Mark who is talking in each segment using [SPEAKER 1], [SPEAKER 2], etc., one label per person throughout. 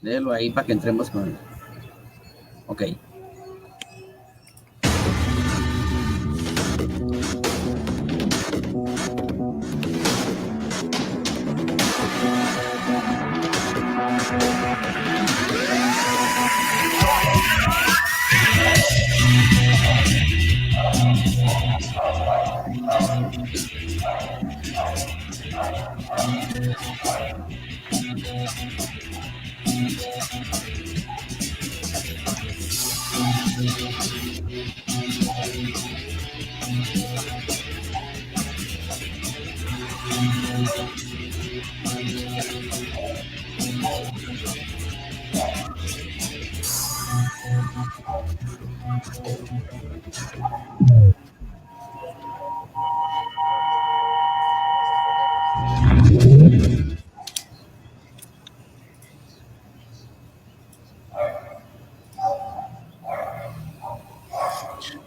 [SPEAKER 1] Déjelo ahí para que entremos con... Ok.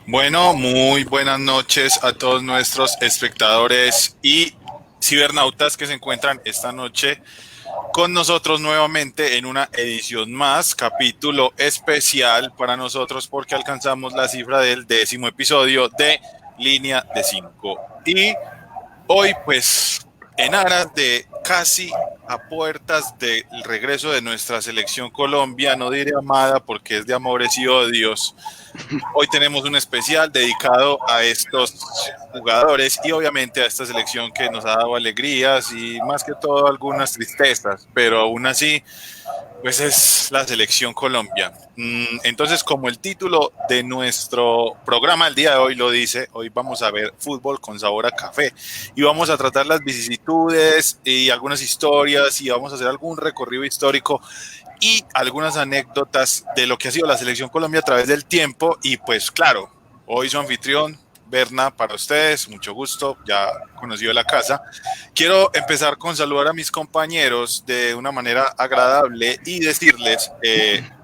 [SPEAKER 2] Bueno, muy buenas noches a todos nuestros espectadores y cibernautas que se encuentran esta noche con nosotros nuevamente en una edición más, capítulo especial para nosotros porque alcanzamos la cifra del 10º episodio de Línea de 5. Y hoy, pues, en aras de casi a puertas del regreso de nuestra selección Colombia, no diré amada porque es de amores y odios. Hoy tenemos un especial dedicado a estos jugadores y obviamente a esta selección que nos ha dado alegrías y más que todo algunas tristezas, pero aún así, pues es la selección Colombia. Entonces, como el título de nuestro programa el día de hoy lo dice, hoy vamos a ver fútbol con sabor a café y vamos a tratar las vicisitudes y algunas historias y vamos a hacer algún recorrido histórico y algunas anécdotas de lo que ha sido la selección Colombia a través del tiempo. Y pues claro, hoy su anfitrión, Berna, para ustedes, mucho gusto, ya conocido la casa. Quiero empezar con saludar a mis compañeros de una manera agradable y decirles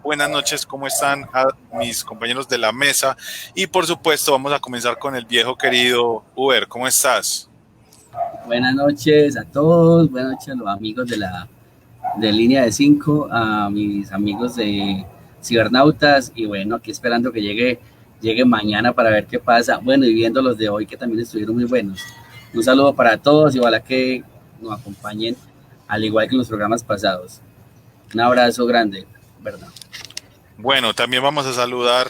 [SPEAKER 2] buenas noches, ¿cómo están a mis compañeros de la mesa? Y por supuesto vamos a comenzar con el viejo querido Uber, ¿cómo estás?
[SPEAKER 1] Buenas noches a todos, buenas noches a los amigos de Línea de 5, a mis amigos de Cibernautas y bueno, aquí esperando que llegue mañana para ver qué pasa. Bueno, y viendo los de hoy que también estuvieron muy buenos. Un saludo para todos y ojalá que nos acompañen al igual que en los programas pasados. Un abrazo grande, ¿verdad?
[SPEAKER 2] Bueno, también vamos a saludar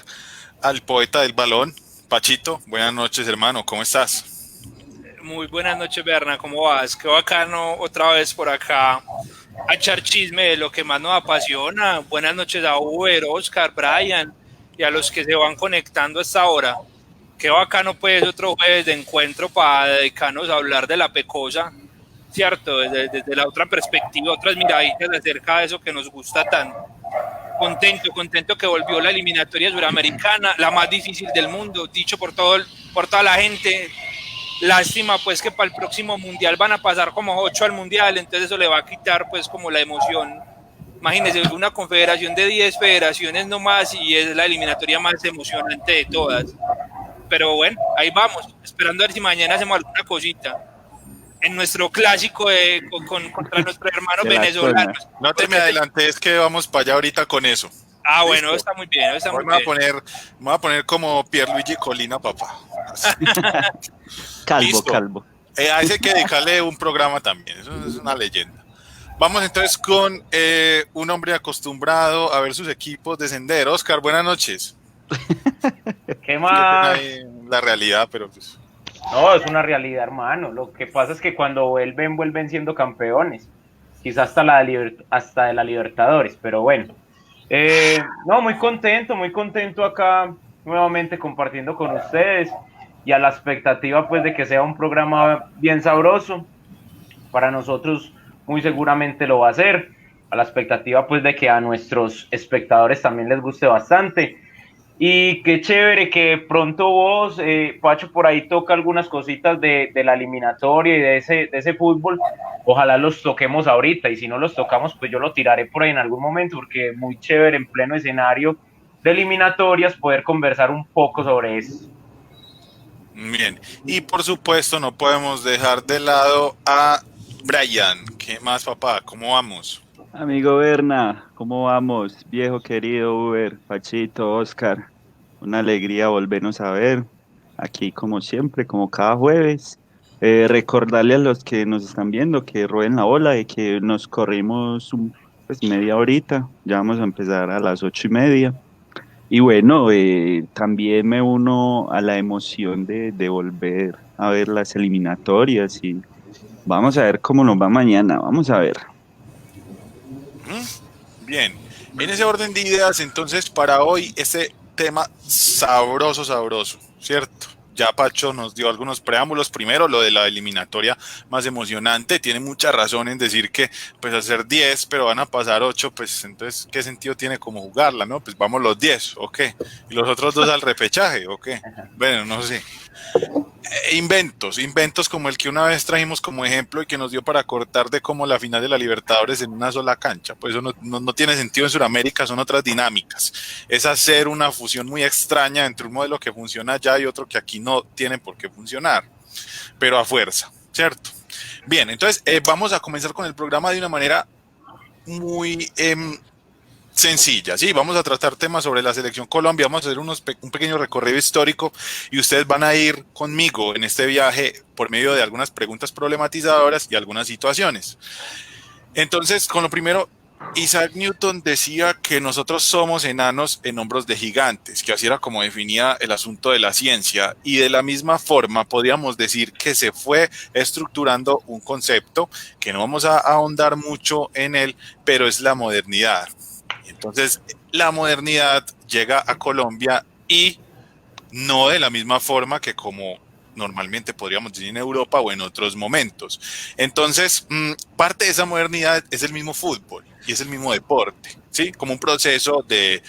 [SPEAKER 2] al poeta del balón, Pachito. Buenas noches, hermano, ¿cómo estás?
[SPEAKER 3] Muy buenas noches, Berna, ¿cómo vas? Qué bacano otra vez por acá a echar chisme de lo que más nos apasiona. Buenas noches a Uber, Oscar, Brian y a los que se van conectando a esta hora. Qué bacano pues otro jueves de encuentro para dedicarnos a hablar de la pecosa, ¿cierto? Desde la otra perspectiva, otras miraditas acerca de eso que nos gusta tanto. Contento que volvió la eliminatoria suramericana, la más difícil del mundo, dicho por toda la gente. Lástima pues que para el próximo mundial van a pasar como 8 al mundial, entonces eso le va a quitar pues como la emoción. Imagínense, una confederación de 10 federaciones nomás y es la eliminatoria más emocionante de todas. Pero bueno, ahí vamos, esperando a ver si mañana hacemos alguna cosita en nuestro clásico contra nuestros hermanos venezolanos.
[SPEAKER 2] No te me adelantes que vamos para allá ahorita con eso.
[SPEAKER 3] Ah, bueno, está muy bien, está muy bien.
[SPEAKER 2] Me voy a poner como Pierluigi Colina, papá.
[SPEAKER 4] Calvo,
[SPEAKER 2] Listo.
[SPEAKER 4] calvo.
[SPEAKER 2] A ese hay que dedicarle un programa también, eso es una leyenda. Vamos entonces con un hombre acostumbrado a ver sus equipos descender. Oscar, buenas noches.
[SPEAKER 5] ¿Qué más?
[SPEAKER 2] La realidad, pero pues...
[SPEAKER 5] No, es una realidad, hermano. Lo que pasa es que cuando vuelven siendo campeones. Quizás hasta de la Libertadores, pero bueno. No, muy contento acá nuevamente compartiendo con ustedes y a la expectativa pues de que sea un programa bien sabroso. Para nosotros muy seguramente lo va a ser. A la expectativa pues de que a nuestros espectadores también les guste bastante. Y qué chévere que pronto vos, Pacho, por ahí toca algunas cositas de la eliminatoria y de ese fútbol. Ojalá los toquemos ahorita y si no los tocamos, pues yo lo tiraré por ahí en algún momento porque muy chévere en pleno escenario de eliminatorias poder conversar un poco sobre eso.
[SPEAKER 2] Bien, y por supuesto no podemos dejar de lado a Brian. ¿Qué más, papá? ¿Cómo vamos?
[SPEAKER 4] Amigo Berna, ¿cómo vamos? Viejo querido Uber, Pachito, Oscar, una alegría volvernos a ver, aquí como siempre, como cada jueves. Recordarle a los que nos están viendo que rueden la bola y que nos corrimos pues media horita, ya vamos a empezar a las 8:30. Y bueno, también me uno a la emoción de volver a ver las eliminatorias y vamos a ver cómo nos va mañana, vamos a ver.
[SPEAKER 2] Bien, en ese orden de ideas, entonces, para hoy, este tema sabroso, sabroso, ¿cierto? Ya Pacho nos dio algunos preámbulos. Primero, lo de la eliminatoria más emocionante. Tiene mucha razón en decir que, pues, hacer 10, pero van a pasar 8, pues, entonces, ¿qué sentido tiene como jugarla, no? Pues vamos los 10, ¿o qué? Y los otros 2 al repechaje, ¿o qué? Bueno, no sé. Inventos como el que una vez trajimos como ejemplo y que nos dio para cortar de cómo la final de la Libertadores en una sola cancha. Pues eso no tiene sentido en Sudamérica, son otras dinámicas. Es hacer una fusión muy extraña entre un modelo que funciona allá y otro que aquí no tiene por qué funcionar, pero a fuerza, ¿cierto? Bien, entonces vamos a comenzar con el programa de una manera muy sencilla, sí, vamos a tratar temas sobre la selección Colombia, vamos a hacer un pequeño recorrido histórico y ustedes van a ir conmigo en este viaje por medio de algunas preguntas problematizadoras y algunas situaciones. Entonces, con lo primero, Isaac Newton decía que nosotros somos enanos en hombros de gigantes, que así era como definía el asunto de la ciencia, y de la misma forma podríamos decir que se fue estructurando un concepto que no vamos a ahondar mucho en él, pero es la modernidad. Entonces, la modernidad llega a Colombia y no de la misma forma que como normalmente podríamos decir en Europa o en otros momentos. Entonces, parte de esa modernidad es el mismo fútbol y es el mismo deporte, ¿sí? Como un proceso de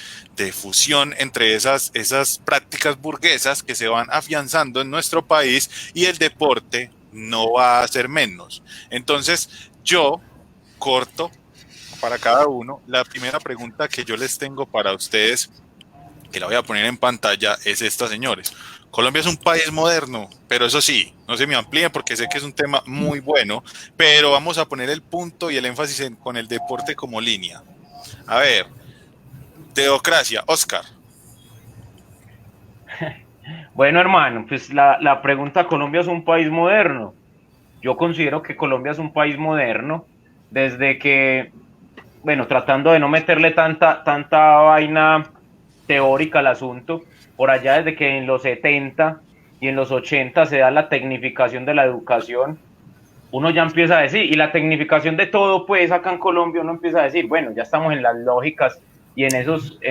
[SPEAKER 2] fusión entre esas prácticas burguesas que se van afianzando en nuestro país y el deporte no va a ser menos. Entonces, yo corto para cada uno. La primera pregunta que yo les tengo para ustedes, que la voy a poner en pantalla, es esta, señores. Colombia es un país moderno, pero eso sí, no se me amplíe porque sé que es un tema muy bueno, pero vamos a poner el punto y el énfasis con el deporte como línea. A ver, teocracia, Oscar.
[SPEAKER 5] Bueno, hermano, pues la pregunta, ¿Colombia es un país moderno? Yo considero que Colombia es un país moderno desde que, bueno, tratando de no meterle tanta vaina teórica al asunto, por allá desde que en los 70 y en los 80 se da la tecnificación de la educación, uno ya empieza a decir, y la tecnificación de todo, pues acá en Colombia uno empieza a decir, bueno, ya estamos en las lógicas y en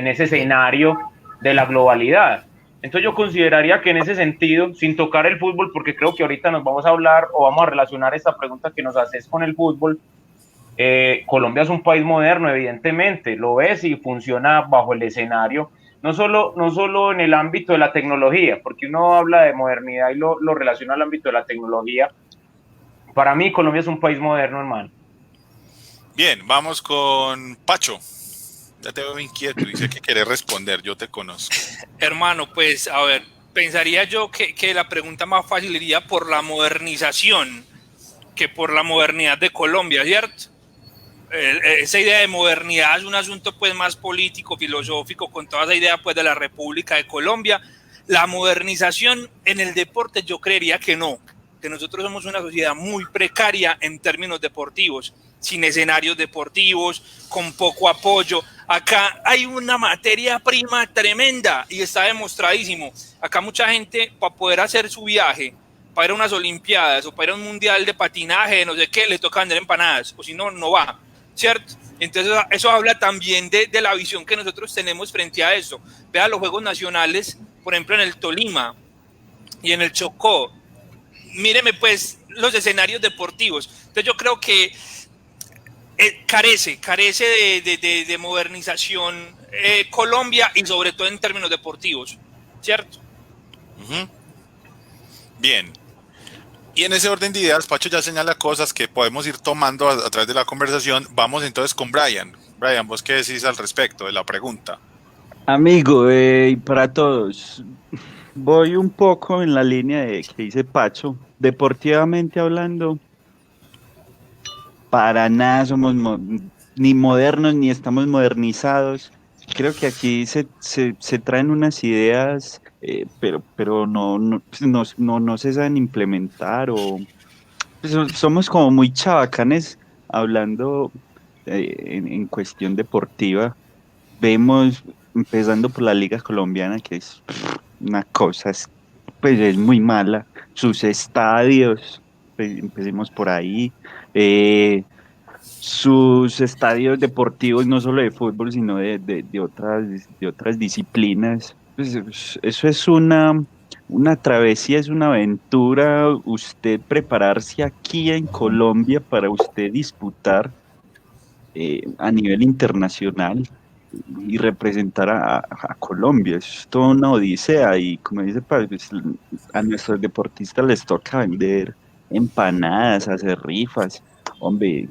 [SPEAKER 5] ese escenario de la globalidad. Entonces yo consideraría que en ese sentido, sin tocar el fútbol, porque creo que ahorita nos vamos a hablar o vamos a relacionar esta pregunta que nos haces con el fútbol, Colombia es un país moderno, evidentemente, lo es y funciona bajo el escenario, no solo en el ámbito de la tecnología, porque uno habla de modernidad y lo relaciona al ámbito de la tecnología. Para mí, Colombia es un país moderno, hermano.
[SPEAKER 2] Bien, vamos con Pacho. Ya te veo inquieto y sé que querés responder, yo te conozco.
[SPEAKER 3] Hermano, pues, a ver, pensaría yo que la pregunta más fácil iría por la modernización que por la modernidad de Colombia, ¿cierto? Esa idea de modernidad es un asunto pues más político, filosófico, con toda esa idea pues de la República de Colombia. La modernización en el deporte yo creería que no, que nosotros somos una sociedad muy precaria en términos deportivos, sin escenarios deportivos, con poco apoyo. Acá hay una materia prima tremenda y está demostradísimo. Acá mucha gente para poder hacer su viaje, para ir a unas olimpiadas o para ir a un mundial de patinaje, no sé qué, le toca vender empanadas, o si no, no va, ¿cierto? Entonces eso habla también de la visión que nosotros tenemos frente a eso. Vea los Juegos Nacionales, por ejemplo, en el Tolima y en el Chocó. Míreme pues los escenarios deportivos. Entonces yo creo que carece de modernización Colombia y sobre todo en términos deportivos, ¿cierto?
[SPEAKER 2] Bien. Y en ese orden de ideas, Pacho ya señala cosas que podemos ir tomando a través de la conversación. Vamos entonces con Brian. Brian, ¿vos qué decís al respecto de la pregunta?
[SPEAKER 4] Amigo, y para todos, voy un poco en la línea de que dice Pacho. Deportivamente hablando, para nada ni modernos ni estamos modernizados. Creo que aquí se traen unas ideas, pero no se saben implementar o pues, somos como muy chabacanes hablando en cuestión deportiva. Vemos, empezando por la Liga Colombiana, que es una cosa, pues es muy mala. Sus estadios, pues, empecemos por ahí. Sus estadios deportivos, no solo de fútbol, sino de otras disciplinas. Pues, eso es una travesía, es una aventura. Usted prepararse aquí en Colombia para usted disputar a nivel internacional y representar a Colombia. Es toda una odisea y como dice, pues, a nuestros deportistas les toca vender empanadas, hacer rifas. Hombre,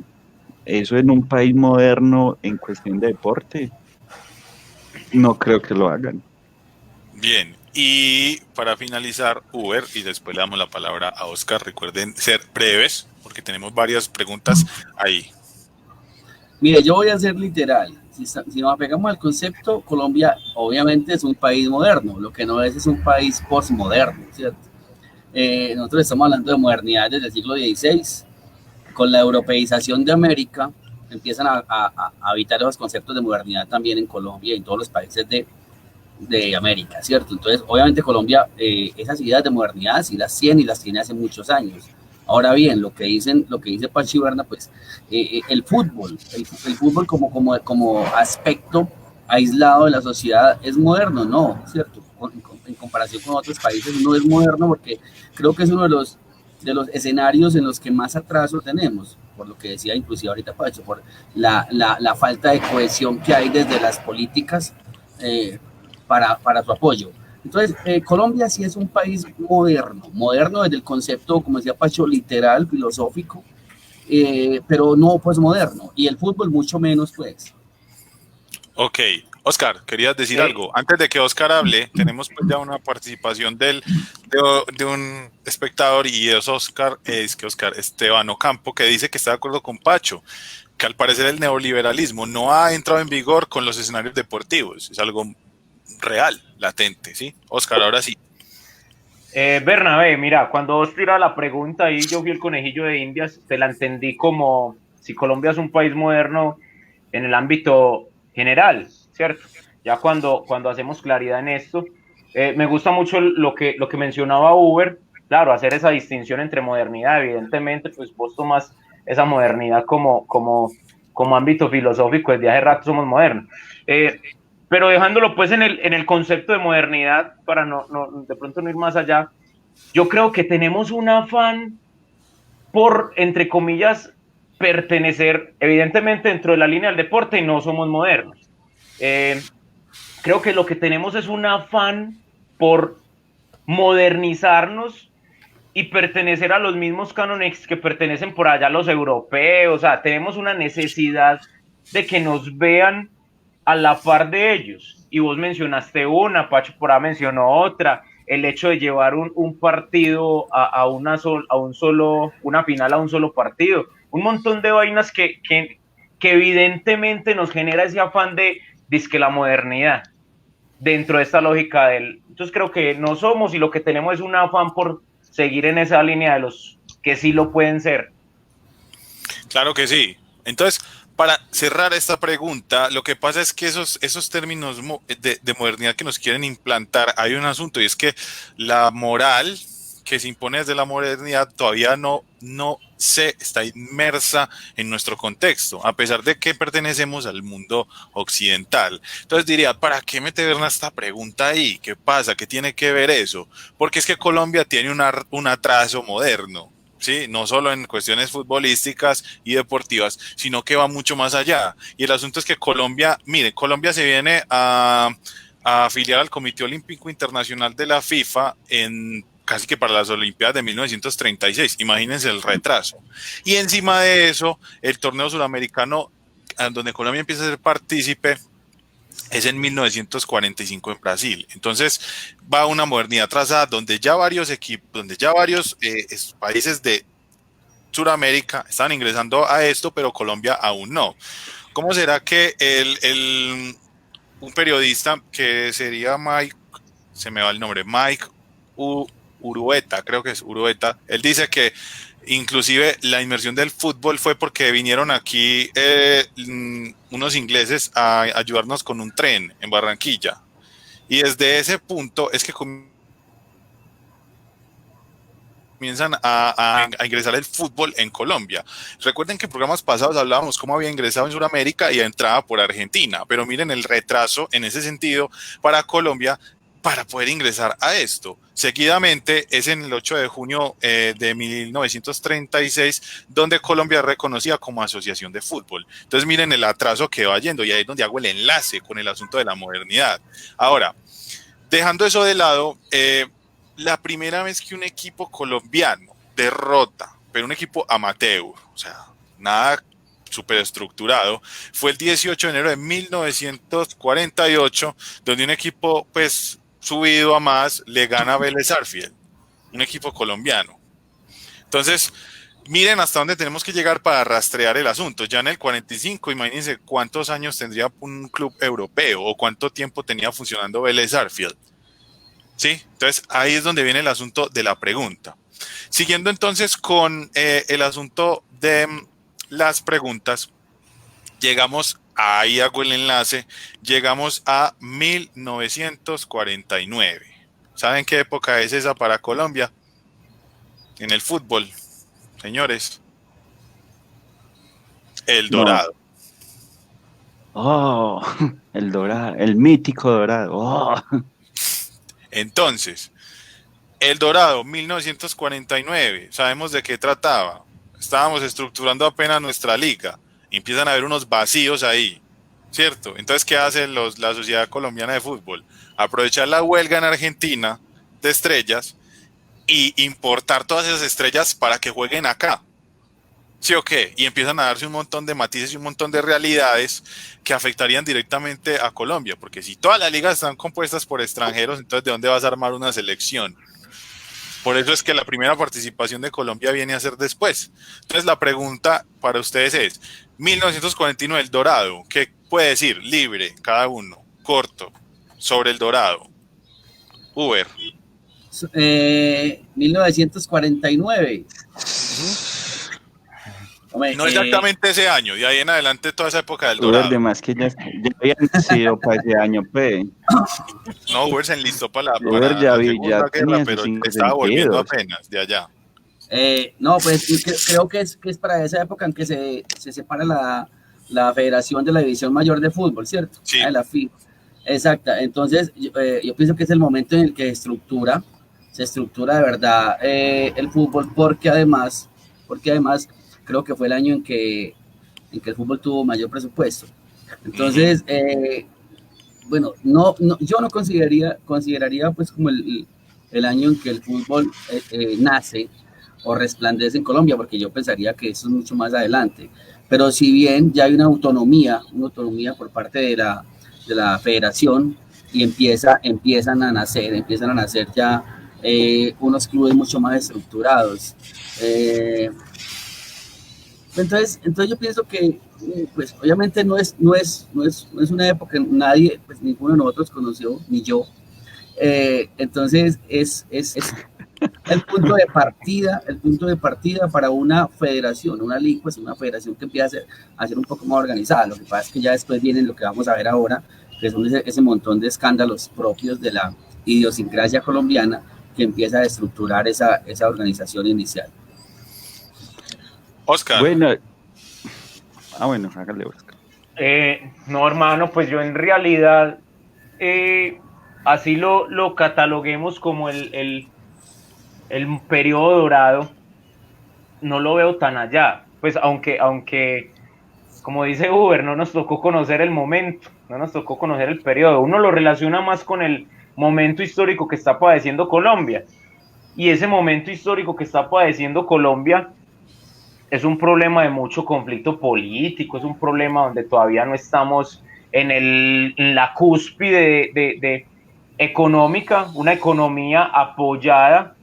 [SPEAKER 4] eso en un país moderno en cuestión de deporte, no creo que lo hagan.
[SPEAKER 2] Bien, y para finalizar, Uber, y después le damos la palabra a Oscar. Recuerden ser breves, porque tenemos varias preguntas ahí.
[SPEAKER 1] Mire, yo voy a ser literal. Si nos apegamos al concepto, Colombia obviamente es un país moderno, lo que no es un país postmoderno, ¿cierto? Nosotros estamos hablando de modernidad desde el siglo XVI. Con la europeización de América empiezan a habitar esos conceptos de modernidad también en Colombia y en todos los países de América, ¿cierto? Entonces, obviamente Colombia, esas ideas de modernidad sí las tiene y las tiene hace muchos años. Ahora bien, lo que dice Pachi Berna, pues el fútbol como aspecto aislado de la sociedad es moderno, no, ¿cierto? En comparación con otros países no es moderno porque creo que es uno de los escenarios en los que más atraso tenemos, por lo que decía inclusive ahorita Pacho, por la falta de cohesión que hay desde las políticas para su apoyo. Entonces, Colombia sí es un país moderno desde el concepto, como decía Pacho, literal, filosófico, pero no pues moderno, y el fútbol mucho menos pues.
[SPEAKER 2] Ok, Oscar, querías decir algo. Antes de que Oscar hable, tenemos pues ya una participación de un espectador y es Oscar Esteban Ocampo, que dice que está de acuerdo con Pacho, que al parecer el neoliberalismo no ha entrado en vigor con los escenarios deportivos. Es algo real, latente, ¿sí? Oscar, ahora sí.
[SPEAKER 5] Bernabé, mira, cuando vos tiras la pregunta y yo fui el conejillo de Indias, te la entendí como si Colombia es un país moderno en el ámbito general, ¿cierto? Ya cuando hacemos claridad en esto, me gusta mucho lo que mencionaba Uber, claro, hacer esa distinción entre modernidad, evidentemente, pues vos tomas esa modernidad como ámbito filosófico, desde hace rato somos modernos. Pero dejándolo pues en el concepto de modernidad, para no de pronto no ir más allá, yo creo que tenemos un afán por, entre comillas, pertenecer, evidentemente dentro de la línea del deporte, y no somos modernos. Creo que lo que tenemos es un afán por modernizarnos y pertenecer a los mismos cánones que pertenecen por allá los europeos. O sea, tenemos una necesidad de que nos vean a la par de ellos. Y vos mencionaste una, Pacho Porá mencionó otra, el hecho de llevar un partido una final a un solo partido. Un montón de vainas que evidentemente nos genera ese afán de disque la modernidad dentro de esta lógica del... Entonces creo que no somos, y lo que tenemos es un afán por seguir en esa línea de los que sí lo pueden ser.
[SPEAKER 2] Claro que sí. Entonces, para cerrar esta pregunta, lo que pasa es que esos términos de modernidad que nos quieren implantar, hay un asunto, y es que la moral que se impone desde la modernidad todavía no se está inmersa en nuestro contexto, a pesar de que pertenecemos al mundo occidental. Entonces diría, ¿para qué meter esta pregunta ahí? ¿Qué pasa? ¿Qué tiene que ver eso? Porque es que Colombia tiene un atraso moderno. Sí, no solo en cuestiones futbolísticas y deportivas, sino que va mucho más allá. Y el asunto es que Colombia se viene a afiliar al Comité Olímpico Internacional de la FIFA casi que para las Olimpiadas de 1936. Imagínense el retraso. Y encima de eso, el torneo suramericano, donde Colombia empieza a ser partícipe, es en 1945 en Brasil. Entonces va una modernidad atrasada donde ya varios países de Sudamérica están ingresando a esto, pero Colombia aún no. ¿cómo será que un periodista que sería Mike, se me va el nombre, Mike Urueta, creo que es Urueta, él dice que inclusive la inmersión del fútbol fue porque vinieron aquí unos ingleses a ayudarnos con un tren en Barranquilla, y desde ese punto es que comienzan a ingresar el fútbol en Colombia. Recuerden que en programas pasados hablábamos cómo había ingresado en Sudamérica y entraba por Argentina, pero miren el retraso en ese sentido para Colombia para poder ingresar a esto. Seguidamente es en el 8 de junio de 1936 donde Colombia es reconocida como asociación de fútbol. Entonces miren el atraso que va yendo, y ahí es donde hago el enlace con el asunto de la modernidad. Ahora, dejando eso de lado, la primera vez que un equipo colombiano derrota, pero un equipo amateur, o sea, nada súper estructurado, fue el 18 de enero de 1948, donde un equipo, pues, subido a más, le gana a Vélez Sarsfield, un equipo colombiano. Entonces, miren hasta dónde tenemos que llegar para rastrear el asunto. Ya en el 45, imagínense cuántos años tendría un club europeo o cuánto tiempo tenía funcionando Vélez Sarsfield. ¿Sí? Entonces ahí es donde viene el asunto de la pregunta. Siguiendo entonces con el asunto de las preguntas, llegamos, ahí hago el enlace, llegamos a 1949. ¿Saben qué época es esa para Colombia? En el fútbol, señores. El Dorado.
[SPEAKER 4] Oh, el Dorado, el mítico Dorado. Oh.
[SPEAKER 2] Entonces, El Dorado, 1949, ¿sabemos de qué trataba? Estábamos estructurando apenas nuestra liga, empiezan a haber unos vacíos ahí, ¿cierto? Entonces, ¿qué hace la Sociedad Colombiana de Fútbol? Aprovechar la huelga en Argentina de estrellas y importar todas esas estrellas para que jueguen acá. ¿Sí o qué? Y empiezan a darse un montón de matices y un montón de realidades que afectarían directamente a Colombia, porque si todas las ligas están compuestas por extranjeros, entonces ¿de dónde vas a armar una selección? Por eso es que la primera participación de Colombia viene a ser después. Entonces la pregunta para ustedes es, 1949, El Dorado, ¿qué puede decir? Libre, cada uno, corto, sobre El Dorado. Uber.
[SPEAKER 1] 1949. Hombre,
[SPEAKER 2] No exactamente ese año, de ahí en adelante toda esa época del
[SPEAKER 4] Uber,
[SPEAKER 2] Dorado.
[SPEAKER 4] además que ya habían nacido para ese año, pues.
[SPEAKER 2] No, Uber se enlistó para la
[SPEAKER 4] Uber ya
[SPEAKER 2] Segunda Guerra,
[SPEAKER 4] tenía
[SPEAKER 2] pero
[SPEAKER 4] sus 5
[SPEAKER 2] estaba volviendo
[SPEAKER 4] sentidos.
[SPEAKER 2] apenas de allá.
[SPEAKER 1] No, pues creo que es para esa época en que se separa la Federación de la División Mayor de Fútbol, ¿cierto?
[SPEAKER 2] Sí.
[SPEAKER 1] La FIFA. Exacta. Entonces, yo pienso que es el momento en el que se estructura de verdad el fútbol, porque además creo que fue el año en que el fútbol tuvo mayor presupuesto. Entonces, bueno, yo no consideraría pues como el año en que el fútbol nace o resplandece en Colombia, porque yo pensaría que eso es mucho más adelante. Pero si bien ya hay una autonomía por parte de la federación, y empiezan a nacer ya unos clubes mucho más estructurados. Entonces yo pienso que, pues obviamente no es una época que nadie, pues ninguno de nosotros conoció, ni yo. Entonces es el punto de partida para una federación, una liga, pues una federación que empieza a ser un poco más organizada. Lo que pasa es que ya después viene lo que vamos a ver ahora, que son ese montón de escándalos propios de la idiosincrasia colombiana que empieza a estructurar esa organización inicial.
[SPEAKER 2] Oscar.
[SPEAKER 4] Bueno, hágale, Oscar.
[SPEAKER 5] No, hermano, pues yo en realidad así lo cataloguemos como el periodo dorado, no lo veo tan allá. Pues aunque como dice Uber, no nos tocó conocer el momento, no nos tocó conocer el periodo. Uno lo relaciona más con el momento histórico que está padeciendo Colombia. Y ese momento histórico que está padeciendo Colombia es un problema de mucho conflicto político, es un problema donde todavía no estamos en la cúspide de económica, una economía apoyada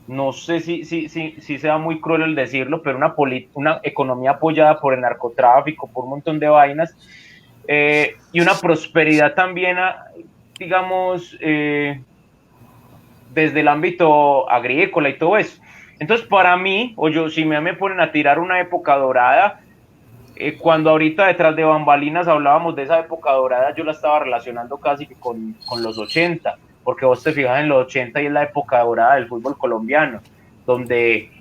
[SPEAKER 5] no sé si sea muy cruel el decirlo, pero una economía apoyada por el narcotráfico, por un montón de vainas, y una prosperidad también, digamos, desde el ámbito agrícola y todo eso. Entonces, para mí, si me ponen a tirar una época dorada, cuando ahorita detrás de bambalinas hablábamos de esa época dorada, yo la estaba relacionando casi con los 80, porque vos te fijas en los 80 y es la época dorada del fútbol colombiano, donde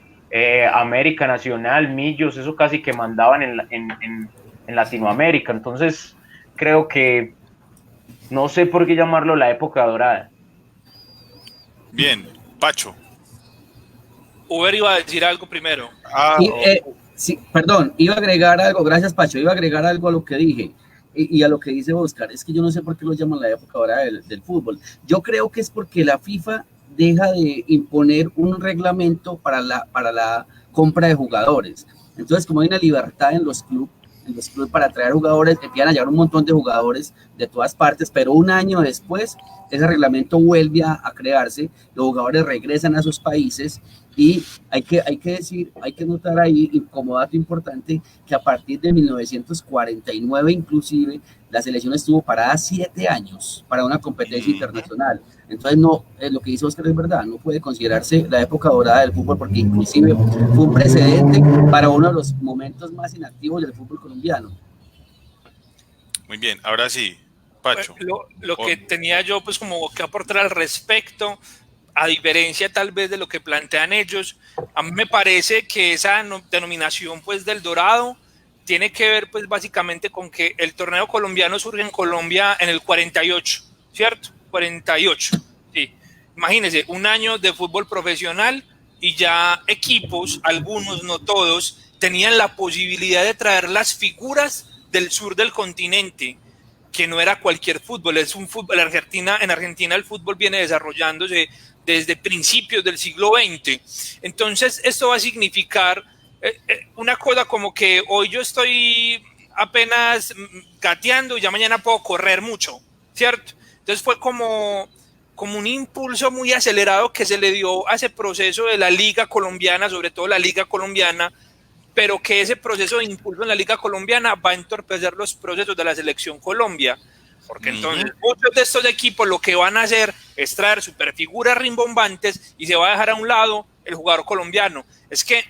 [SPEAKER 5] América Nacional, Millos, eso casi que mandaban en Latinoamérica. Entonces, creo que no sé por qué llamarlo la época dorada.
[SPEAKER 2] Bien, Pacho.
[SPEAKER 3] Uber iba a decir algo primero.
[SPEAKER 1] Sí, perdón, iba a agregar algo, gracias Pacho, iba a agregar algo a lo que dije y a lo que dice Oscar. Es que yo no sé por qué lo llaman la época ahora del fútbol. Yo creo que es porque la FIFA deja de imponer un reglamento para la compra de jugadores. Entonces, como hay una libertad en los clubes para traer jugadores, empiezan a llegar un montón de jugadores de todas partes, pero un año después ese reglamento vuelve a crearse, los jugadores regresan a sus países y hay que notar ahí como dato importante que a partir de 1949 inclusive la selección estuvo parada 7 años para una competencia internacional. Entonces no, lo que dice Oscar es verdad, no puede considerarse la época dorada del fútbol porque inclusive fue un precedente para uno de los momentos más inactivos del fútbol colombiano.
[SPEAKER 2] Muy bien, ahora sí, Pacho.
[SPEAKER 3] Lo que tenía yo pues como que aportar al respecto, a diferencia tal vez de lo que plantean ellos, a mí me parece que esa denominación pues del dorado tiene que ver pues básicamente con que el torneo colombiano surge en Colombia en el 48, ¿cierto? 48, sí. Imagínense, un año de fútbol profesional y ya equipos, algunos, no todos, tenían la posibilidad de traer las figuras del sur del continente, que no era cualquier fútbol, es un fútbol. En Argentina el fútbol viene desarrollándose desde principios del siglo XX. Entonces, esto va a significar una cosa como que hoy yo estoy apenas gateando y ya mañana puedo correr mucho, ¿cierto? Entonces fue como un impulso muy acelerado que se le dio a ese proceso de la Liga Colombiana, sobre todo la Liga Colombiana, pero que ese proceso de impulso en la Liga Colombiana va a entorpecer los procesos de la Selección Colombia, porque entonces muchos de estos equipos lo que van a hacer es traer superfiguras rimbombantes y se va a dejar a un lado el jugador colombiano. Es que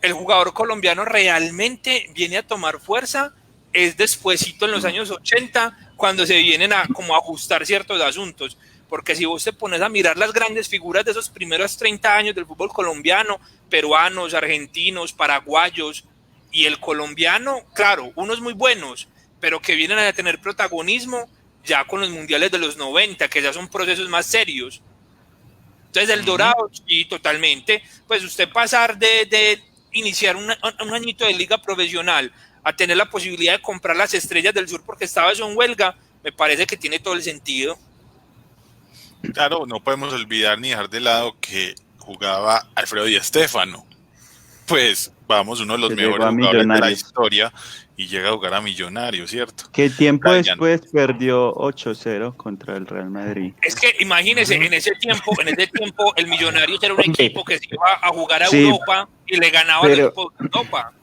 [SPEAKER 3] el jugador colombiano realmente viene a tomar fuerza es despuesito en los años 80, cuando se vienen a como ajustar ciertos asuntos, porque si vos te pones a mirar las grandes figuras de esos primeros 30 años del fútbol colombiano, peruanos, argentinos, paraguayos, y el colombiano, claro, unos muy buenos, pero que vienen a tener protagonismo ya con los mundiales de los 90, que ya son procesos más serios. Entonces el dorado, sí, totalmente, pues usted pasar de iniciar un añito de liga profesional a tener la posibilidad de comprar las estrellas del sur porque estaba eso en huelga, me parece que tiene todo el sentido.
[SPEAKER 2] Claro, no podemos olvidar ni dejar de lado que jugaba Alfredo Di Stéfano. Pues vamos, uno de los mejores jugadores de la historia y llega a jugar a Millonarios, ¿cierto?
[SPEAKER 4] Que tiempo después perdió 8-0 contra el Real Madrid.
[SPEAKER 3] Es que imagínese, en ese tiempo el Millonarios era un equipo que se iba a jugar a Europa y le ganaba el equipo de Europa.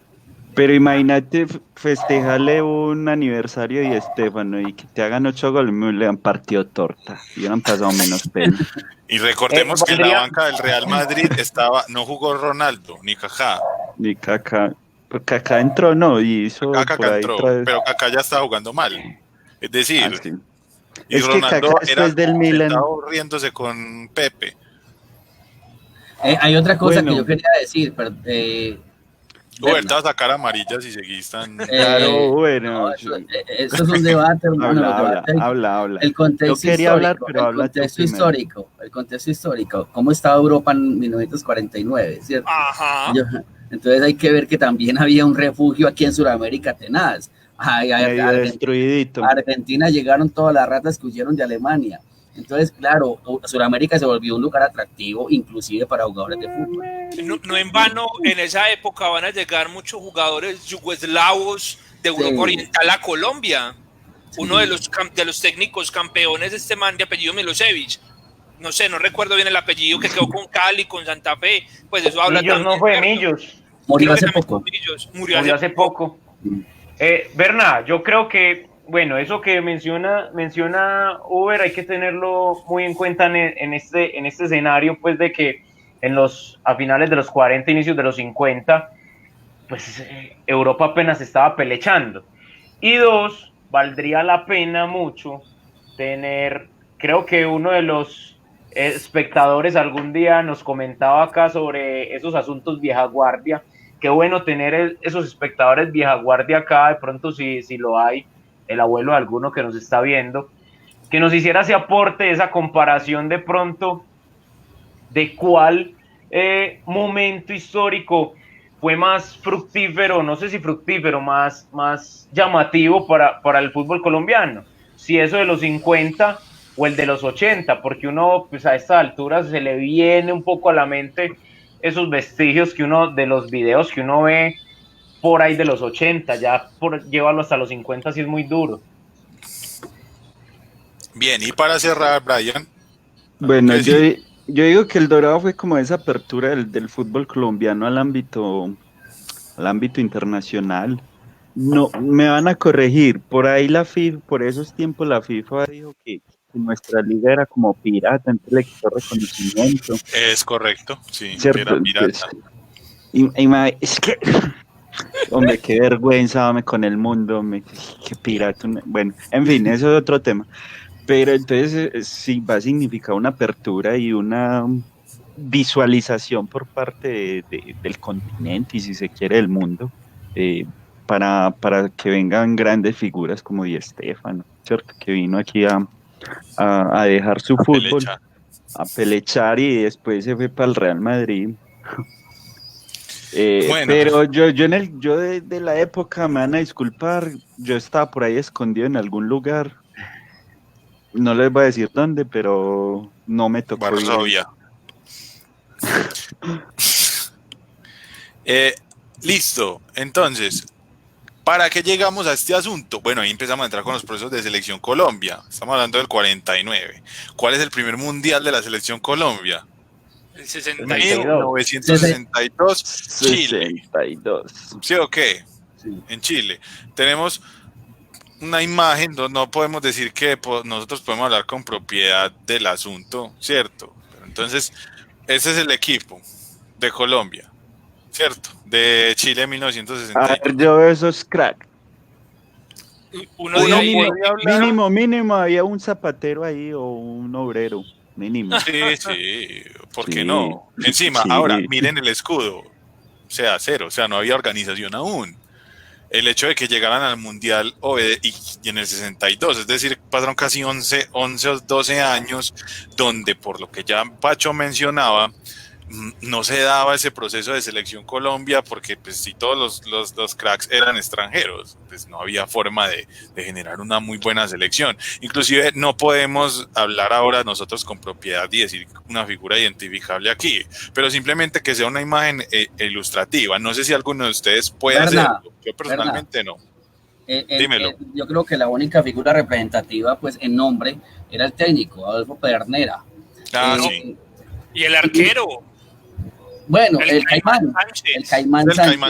[SPEAKER 4] Pero imagínate festejarle un aniversario de Estefano y que te hagan 8 goles, me le han partido torta y han pasado menos pena.
[SPEAKER 2] Y recordemos que en la banca del Real Madrid no jugó Ronaldo, ni Kaká.
[SPEAKER 4] Ni Kaká. Pues Kaká entró, no, y hizo
[SPEAKER 2] Kaká entró, pero Kaká ya estaba jugando mal. Es decir,
[SPEAKER 4] sí.
[SPEAKER 2] Y
[SPEAKER 4] es
[SPEAKER 2] Ronaldo
[SPEAKER 4] que Kaká del Milan
[SPEAKER 2] riéndose con Pepe.
[SPEAKER 1] Hay otra cosa que yo quería decir, pero
[SPEAKER 2] te vas a sacar amarillas y seguís tan...
[SPEAKER 4] Claro, bueno.
[SPEAKER 1] No, eso es un debate, hermano.
[SPEAKER 4] Habla.
[SPEAKER 1] El contexto
[SPEAKER 4] yo quería hablar, pero
[SPEAKER 1] el contexto histórico. ¿Cómo estaba Europa en 1949? ¿Cierto?
[SPEAKER 3] Ajá.
[SPEAKER 1] Entonces hay que ver que también había un refugio aquí en Sudamérica tenaz.
[SPEAKER 4] Destruidito.
[SPEAKER 1] A Argentina llegaron todas las ratas que huyeron de Alemania. Entonces, claro, Sudamérica se volvió un lugar atractivo, inclusive para jugadores de fútbol.
[SPEAKER 3] No en vano, en esa época van a llegar muchos jugadores yugoslavos de Europa Oriental a Colombia. Sí. Uno de los técnicos campeones de este man de apellido Milosevic. no sé, no recuerdo bien el apellido, que quedó con Cali, con Santa Fe, pues eso habla
[SPEAKER 5] Millos
[SPEAKER 3] también,
[SPEAKER 5] no fue
[SPEAKER 3] ¿cierto?
[SPEAKER 5] Millos.
[SPEAKER 1] Murió
[SPEAKER 3] Creo que
[SPEAKER 1] hace
[SPEAKER 3] también
[SPEAKER 1] poco.
[SPEAKER 3] fue Millos,
[SPEAKER 5] Murió hace poco. Berna, yo creo que, bueno, eso que menciona Uber hay que tenerlo muy en cuenta en este escenario, pues de que a finales de los 40, inicios de los 50, pues Europa apenas estaba pelechando. Y dos, valdría la pena mucho tener, creo que uno de los espectadores algún día nos comentaba acá sobre esos asuntos vieja guardia. Qué bueno tener esos espectadores vieja guardia acá, de pronto si lo hay, el abuelo de alguno que nos está viendo, que nos hiciera ese aporte, esa comparación de pronto de cuál momento histórico fue más fructífero, no sé si fructífero, más llamativo para el fútbol colombiano. Si eso de los 50 o el de los 80, porque uno pues a esta altura se le viene un poco a la mente esos vestigios que uno, de los videos que uno ve por ahí de los 80, ya por llevarlo hasta los 50 sí es muy duro.
[SPEAKER 2] Bien, y para cerrar, Brian.
[SPEAKER 4] Bueno,
[SPEAKER 2] ¿qué decir?
[SPEAKER 4] yo digo que el Dorado fue como esa apertura del fútbol colombiano al ámbito internacional. No, me van a corregir. Por ahí por esos tiempos la FIFA dijo que nuestra liga era como pirata, entonces le quitó reconocimiento.
[SPEAKER 2] Es correcto, sí, que
[SPEAKER 4] ¿Cierto?
[SPEAKER 2] era pirata.
[SPEAKER 4] Es que, hombre, qué vergüenza, hombre, con el mundo, hombre, qué pirata. Bueno, en fin, eso es otro tema. Pero entonces sí va a significar una apertura y una visualización por parte del continente y si se quiere del mundo, para que vengan grandes figuras como Di Stéfano, ¿cierto? Que vino aquí a dejar su fútbol,
[SPEAKER 2] Pelecha.
[SPEAKER 4] a pelechar y después se fue para el Real Madrid.
[SPEAKER 2] Bueno,
[SPEAKER 4] Pero yo de la época, me van a disculpar, yo estaba por ahí escondido en algún lugar. No les voy a decir dónde, pero no me tocó ir.
[SPEAKER 2] Varsovia. Listo, entonces, ¿para qué llegamos a este asunto? Bueno, ahí empezamos a entrar con los procesos de selección Colombia. Estamos hablando del 49. ¿Cuál es el primer mundial de la selección Colombia?
[SPEAKER 3] El 62.
[SPEAKER 2] 1962, Chile.
[SPEAKER 4] 62.
[SPEAKER 2] ¿Sí o qué?
[SPEAKER 1] Sí.
[SPEAKER 2] En Chile. Tenemos una imagen, no podemos decir que nosotros podemos hablar con propiedad del asunto, ¿cierto? Pero entonces, ese es el equipo de Colombia, ¿cierto? De Chile en
[SPEAKER 4] A
[SPEAKER 2] 1962.
[SPEAKER 4] ver, yo veo esos crack.
[SPEAKER 3] Uno de ahí,
[SPEAKER 4] Mínimo, había un zapatero ahí o un obrero, mínimo.
[SPEAKER 2] Sí, ¿por qué
[SPEAKER 4] Sí,
[SPEAKER 2] no? Encima,
[SPEAKER 4] sí.
[SPEAKER 2] ahora, miren el escudo, o sea, cero, o sea, no había organización aún. El hecho de que llegaran al Mundial y en el 62, es decir, pasaron casi 11 o 12 años donde, por lo que ya Pacho mencionaba, no se daba ese proceso de selección Colombia porque pues si todos los cracks eran extranjeros, pues no había forma de generar una muy buena selección. Inclusive no podemos hablar ahora nosotros con propiedad y decir una figura identificable aquí, pero simplemente que sea una imagen ilustrativa. No sé si alguno de ustedes puede hacerlo. Yo personalmente no. Dímelo.
[SPEAKER 1] Yo creo que la única figura representativa, pues en nombre, era el técnico, Adolfo Pedernera.
[SPEAKER 2] Sí.
[SPEAKER 3] y el arquero.
[SPEAKER 1] Bueno, el Caimán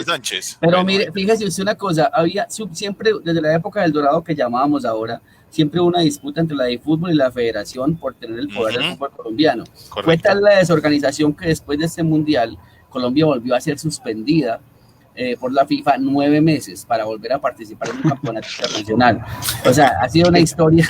[SPEAKER 1] Sánchez. Pero mire, fíjese usted una cosa, había siempre, desde la época del Dorado que llamábamos ahora, siempre una disputa entre la de fútbol y la federación por tener el poder del fútbol colombiano.
[SPEAKER 2] Correcto.
[SPEAKER 1] Fue tal la desorganización que después de este mundial, Colombia volvió a ser suspendida por la FIFA 9 meses para volver a participar en un campeonato internacional. O sea, ha sido una historia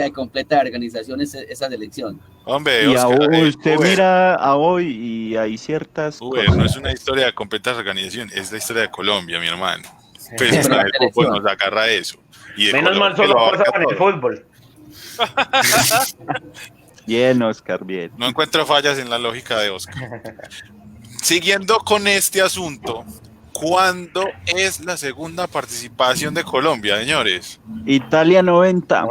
[SPEAKER 1] de completa organización esa selección.
[SPEAKER 2] Hombre,
[SPEAKER 4] Y
[SPEAKER 2] Oscar,
[SPEAKER 4] usted mira a hoy y hay ciertas cosas.
[SPEAKER 2] no es una historia de completa organización, es la historia de Colombia, mi hermano. Pues el fútbol nos agarra eso. Y
[SPEAKER 5] menos mal solo pasa con el fútbol.
[SPEAKER 4] Bien, Oscar, bien.
[SPEAKER 2] No encuentro fallas en la lógica de Oscar. Siguiendo con este asunto, ¿cuándo es la segunda participación de Colombia, señores?
[SPEAKER 4] Italia 90.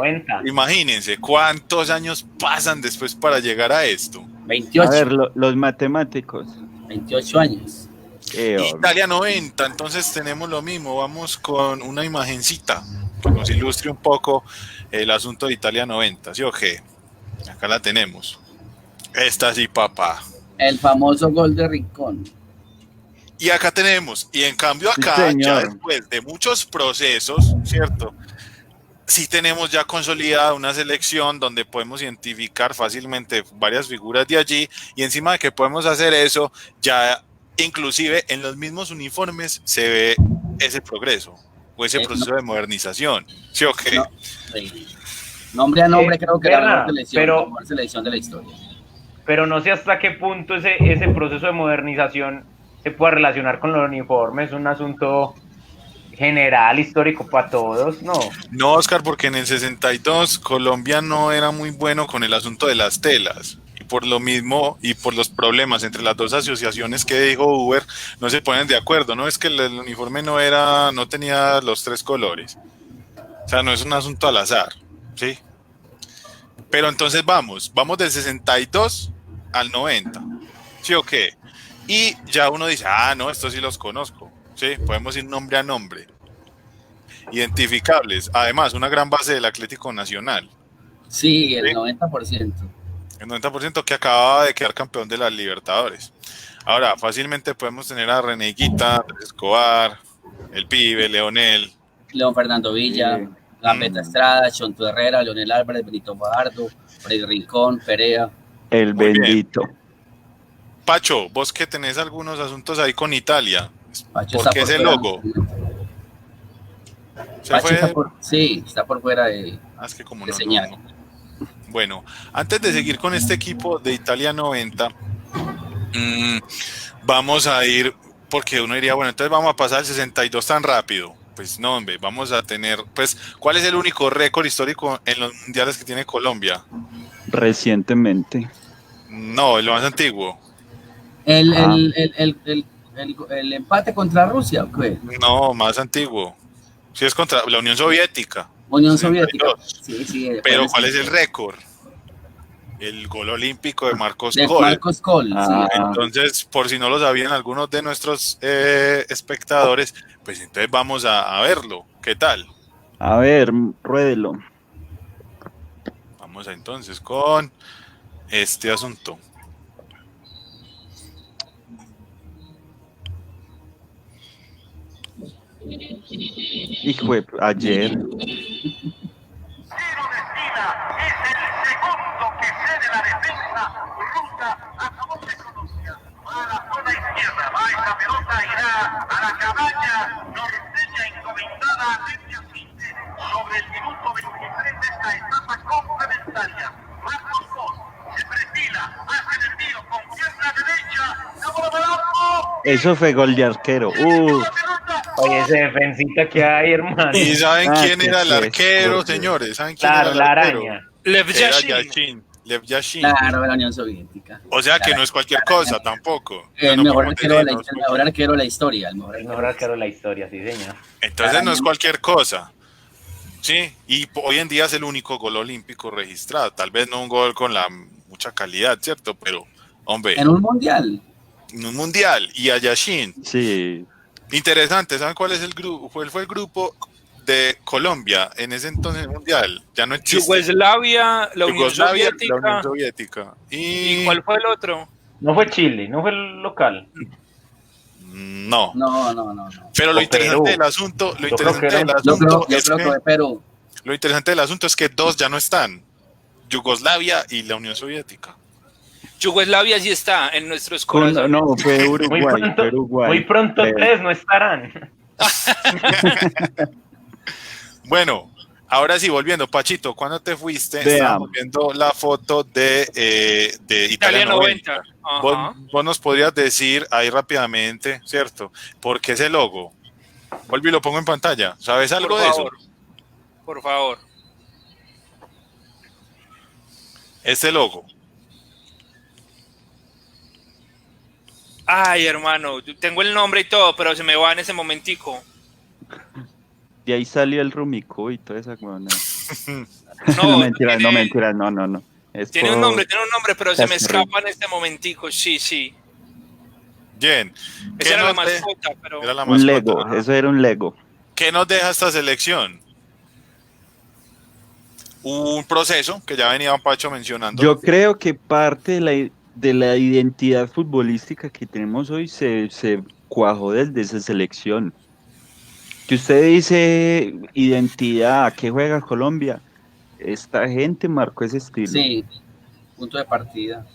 [SPEAKER 2] Imagínense, ¿cuántos años pasan después para llegar a esto?
[SPEAKER 1] 28.
[SPEAKER 4] A ver, los matemáticos.
[SPEAKER 1] 28 años.
[SPEAKER 2] Italia 90, entonces tenemos lo mismo, vamos con una imagencita que nos ilustre un poco el asunto de Italia 90, ¿sí o qué? Acá Acá la tenemos. Esta sí, papá.
[SPEAKER 1] El famoso gol de Rincón.
[SPEAKER 2] Y acá tenemos, y en cambio
[SPEAKER 4] Sí,
[SPEAKER 2] acá, ya
[SPEAKER 4] señor.
[SPEAKER 2] después de muchos procesos, ¿cierto? Sí tenemos ya consolidada una selección donde podemos identificar fácilmente varias figuras de allí, y encima de que podemos hacer eso, ya inclusive en los mismos uniformes se ve ese progreso, o ese proceso de modernización, ¿sí o qué?
[SPEAKER 1] No, sí. Nombre a nombre creo que
[SPEAKER 5] Berna,
[SPEAKER 1] la mejor selección,
[SPEAKER 5] pero-
[SPEAKER 1] la mejor selección de la historia.
[SPEAKER 5] Pero no sé hasta qué punto ese proceso de modernización se puede relacionar con los uniformes, es un asunto general, histórico para todos, ¿no?
[SPEAKER 2] No, Oscar, porque en el 62 Colombia no era muy bueno con el asunto de las telas. Y por lo mismo, y por los problemas entre las dos asociaciones que dijo Uber, no se ponen de acuerdo, ¿no? Es que el uniforme no tenía los 3 colores. O sea, no es un asunto al azar, ¿sí? Pero entonces vamos del 62 al 90, ¿sí o qué? Y ya uno dice, no, estos sí los conozco, ¿sí? Podemos ir nombre a nombre. Identificables. Además, una gran base del Atlético Nacional.
[SPEAKER 1] Sí, el
[SPEAKER 2] Sí.
[SPEAKER 1] 90%.
[SPEAKER 2] El 90% que acababa de quedar campeón de las Libertadores. Ahora, fácilmente podemos tener a Reneguita, Andrés Escobar, el Pibe, Leonel.
[SPEAKER 1] León Fernando Villa,
[SPEAKER 4] Sí.
[SPEAKER 1] Gambetta Estrada, Chonto Herrera, Leonel Álvarez, Benito Fajardo, Freddy Rincón, Perea.
[SPEAKER 4] El
[SPEAKER 2] Muy bien.
[SPEAKER 4] bendito.
[SPEAKER 2] Pacho, vos que tenés algunos asuntos ahí con Italia.
[SPEAKER 1] Pacho
[SPEAKER 2] ¿Por
[SPEAKER 1] está
[SPEAKER 2] qué
[SPEAKER 1] por
[SPEAKER 2] ese
[SPEAKER 1] fuera.
[SPEAKER 2] logo? Se
[SPEAKER 1] Pacho
[SPEAKER 2] fue.
[SPEAKER 1] está por fuera de
[SPEAKER 2] Es que como
[SPEAKER 1] de
[SPEAKER 2] no.
[SPEAKER 1] señal.
[SPEAKER 2] Bueno, antes de seguir con este equipo de Italia 90, vamos a ir, porque uno diría, bueno, entonces vamos a pasar el 62 tan rápido. Pues no, hombre, vamos a tener, pues, ¿cuál es el único récord histórico en los mundiales que tiene Colombia?
[SPEAKER 4] Recientemente.
[SPEAKER 2] No, el más antiguo.
[SPEAKER 1] El,
[SPEAKER 4] Ah.
[SPEAKER 1] el empate contra Rusia, ¿o qué?
[SPEAKER 2] No, más antiguo. Sí, es contra la Unión Soviética.
[SPEAKER 1] Unión
[SPEAKER 2] 62.
[SPEAKER 1] Soviética. Sí, sí.
[SPEAKER 2] Pero ¿cuál es el récord? El gol olímpico de Marcos
[SPEAKER 1] De
[SPEAKER 2] Col.
[SPEAKER 1] Marcos Col,
[SPEAKER 4] Ah.
[SPEAKER 1] sí.
[SPEAKER 2] Entonces, por si no lo sabían algunos de nuestros espectadores, pues entonces vamos a verlo. ¿Qué tal?
[SPEAKER 4] A ver, ruédelo.
[SPEAKER 2] Vamos entonces con este asunto.
[SPEAKER 4] Hijo de ayer.
[SPEAKER 6] Ciro Messina es el segundo que cede la defensa rusa a favor de Colombia. Va a la zona izquierda, va esa pelota, irá a la cabaña norteña encomendada a Media Cinte sobre el minuto 23 de esta etapa complementaria. Marcos Col se perfila, hace el envío con pierna derecha, la bola del arco.
[SPEAKER 4] Eso fue gol de arquero.
[SPEAKER 6] La pelota.
[SPEAKER 5] Oye, ese defensita que hay, hermano.
[SPEAKER 2] ¿Y saben quién
[SPEAKER 4] qué
[SPEAKER 2] era el arquero,
[SPEAKER 4] fresco.
[SPEAKER 2] señores? ¿Saben quién
[SPEAKER 5] Claro,
[SPEAKER 2] era
[SPEAKER 5] la
[SPEAKER 2] el arquero?
[SPEAKER 5] araña.
[SPEAKER 3] Lev
[SPEAKER 2] Era
[SPEAKER 3] Yashin.
[SPEAKER 2] Yashin, Lev Yashin.
[SPEAKER 1] Claro, de la Unión Soviética.
[SPEAKER 2] O sea que no es cualquier cosa tampoco.
[SPEAKER 1] El
[SPEAKER 2] No
[SPEAKER 1] mejor
[SPEAKER 2] podemos
[SPEAKER 1] arquero de
[SPEAKER 2] decir,
[SPEAKER 1] la, el mejor arquero de la historia. El mejor
[SPEAKER 5] El
[SPEAKER 1] arquero.
[SPEAKER 5] mejor arquero de la historia, sí, señor.
[SPEAKER 2] Entonces no es cualquier cosa. Sí, y hoy en día es el único gol olímpico registrado. Tal vez no un gol con la mucha calidad, ¿cierto? Pero, hombre,
[SPEAKER 1] En un mundial.
[SPEAKER 2] en un mundial y a Yashin.
[SPEAKER 4] Sí.
[SPEAKER 2] Interesante, ¿saben cuál es el grupo? ¿Cuál fue el grupo de Colombia en ese entonces mundial? Ya no existe.
[SPEAKER 3] Yugoslavia, la Unión
[SPEAKER 2] Yugoslavia,
[SPEAKER 3] Soviética.
[SPEAKER 2] la Unión Soviética.
[SPEAKER 3] ¿Y cuál fue el otro?
[SPEAKER 5] No fue Chile, no fue el local.
[SPEAKER 2] No.
[SPEAKER 1] No.
[SPEAKER 2] Pero lo
[SPEAKER 5] O
[SPEAKER 2] interesante
[SPEAKER 5] Perú.
[SPEAKER 2] del asunto,
[SPEAKER 5] Yo creo que era-
[SPEAKER 1] Yo
[SPEAKER 2] asunto
[SPEAKER 1] creo
[SPEAKER 2] es
[SPEAKER 1] que fue Perú.
[SPEAKER 2] lo interesante del asunto es que dos ya no están. Yugoslavia y la Unión Soviética.
[SPEAKER 3] Yugoslavia sí está en nuestros
[SPEAKER 4] Con-
[SPEAKER 3] corazones.
[SPEAKER 4] no, fue
[SPEAKER 5] Muy
[SPEAKER 4] Uruguay.
[SPEAKER 5] pronto,
[SPEAKER 4] fue Uruguay.
[SPEAKER 5] muy pronto
[SPEAKER 4] Pero-
[SPEAKER 5] tres no estarán.
[SPEAKER 2] Bueno, ahora sí, volviendo, Pachito, ¿cuándo te fuiste?
[SPEAKER 4] Veamos.
[SPEAKER 2] Estábamos viendo la foto de Italia 90. Vos,
[SPEAKER 3] Ajá.
[SPEAKER 2] vos nos podrías decir ahí rápidamente, ¿cierto? ¿Por qué ese logo? Vuelvo y lo pongo en pantalla. ¿Sabes algo
[SPEAKER 3] Por
[SPEAKER 2] de eso?
[SPEAKER 3] favor. Por favor.
[SPEAKER 2] Este logo.
[SPEAKER 3] Ay, hermano, yo tengo el nombre y todo, pero se me va en ese momentico.
[SPEAKER 4] De ahí salió el Rumico y toda esa huevona.
[SPEAKER 3] No,
[SPEAKER 4] No, mentiras,
[SPEAKER 3] tiene-
[SPEAKER 4] no, mentiras, no. Es
[SPEAKER 3] Tiene un
[SPEAKER 4] por-
[SPEAKER 3] nombre, pero se me
[SPEAKER 4] Las
[SPEAKER 3] escapa en este momentico. Sí.
[SPEAKER 2] Bien. ¿Qué
[SPEAKER 3] Esa era la
[SPEAKER 2] nos de-
[SPEAKER 3] mascota, pero
[SPEAKER 2] era la
[SPEAKER 4] Un
[SPEAKER 2] mascota?
[SPEAKER 4] Lego,
[SPEAKER 2] Ajá.
[SPEAKER 4] eso era un Lego.
[SPEAKER 2] ¿Qué nos deja esta selección? un proceso que ya venía Pacho mencionando.
[SPEAKER 4] Yo creo que parte de la identidad futbolística que tenemos hoy se cuajó desde esa selección. Que usted dice identidad, ¿a qué juega Colombia? Esta gente marcó ese estilo.
[SPEAKER 1] Sí, punto de partida.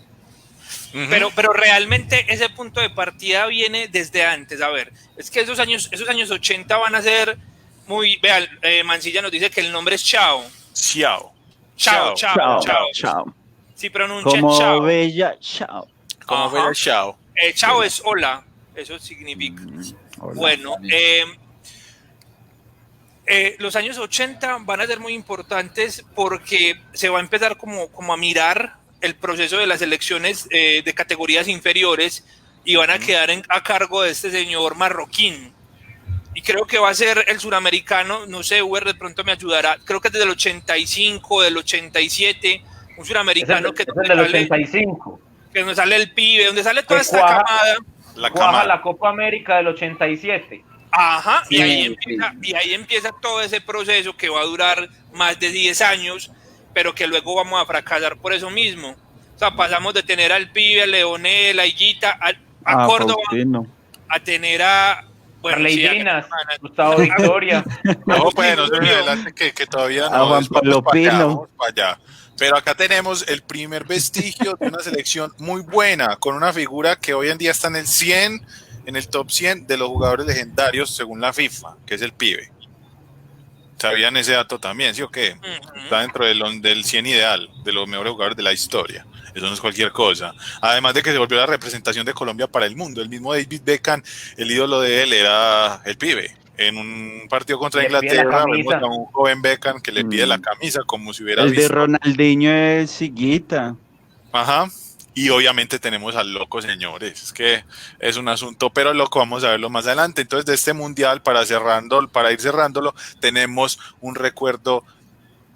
[SPEAKER 3] Pero realmente ese punto de partida viene desde antes. A ver, es que esos años 80 van a ser muy... Vean, Mancilla nos dice que el nombre es Chao.
[SPEAKER 2] Chao.
[SPEAKER 3] Sí, pronuncia
[SPEAKER 4] Como
[SPEAKER 3] Chao.
[SPEAKER 4] bella, chao.
[SPEAKER 2] Como bella, chao.
[SPEAKER 3] Chao es hola, eso significa.
[SPEAKER 4] Hola.
[SPEAKER 3] Bueno, los años 80 van a ser muy importantes porque se va a empezar como a mirar el proceso de las elecciones de categorías inferiores y van a quedar a cargo de este señor Marroquín. Y creo que va a ser el suramericano, no sé, Uber de pronto me ayudará, creo que es desde el 85, del 87, un suramericano
[SPEAKER 5] Es el del 85.
[SPEAKER 3] Que nos sale el pibe, donde sale toda
[SPEAKER 5] Que
[SPEAKER 3] esta camada.
[SPEAKER 5] Cuaja la Copa América del 87.
[SPEAKER 3] Ajá,
[SPEAKER 1] Sí,
[SPEAKER 3] y ahí empieza todo ese proceso que va a durar más de 10 años, pero que luego vamos a fracasar por eso mismo. O sea, pasamos de tener al pibe, a Leonel, a Higuita, a Córdoba,
[SPEAKER 4] Faustino.
[SPEAKER 3] a tener a...
[SPEAKER 5] Arleidinas, Gustavo Victoria.
[SPEAKER 2] No, pues no se me adelante que todavía
[SPEAKER 4] A
[SPEAKER 2] no.
[SPEAKER 4] Juan Pablo Pino.
[SPEAKER 2] Vamos para allá. Pero acá tenemos el primer vestigio de una selección muy buena, con una figura que hoy en día está en el 100, en el top 100 de los jugadores legendarios según la FIFA, que es el pibe. ¿Sabían ese dato también, sí o qué? Está dentro del 100 ideal, de los mejores jugadores de la historia. Eso no es cualquier cosa. Además de que se volvió la representación de Colombia para el mundo. El mismo David Beckham, el ídolo de él era el pibe. En un partido contra Inglaterra, vemos a un joven Beckham que le pide la camisa como si hubiera
[SPEAKER 4] El
[SPEAKER 2] visto.
[SPEAKER 4] de Ronaldinho es Higuita.
[SPEAKER 2] Ajá. Y obviamente tenemos al loco, señores. Es que es un asunto, pero loco, vamos a verlo más adelante. Entonces, de este mundial, para ir cerrándolo, tenemos un recuerdo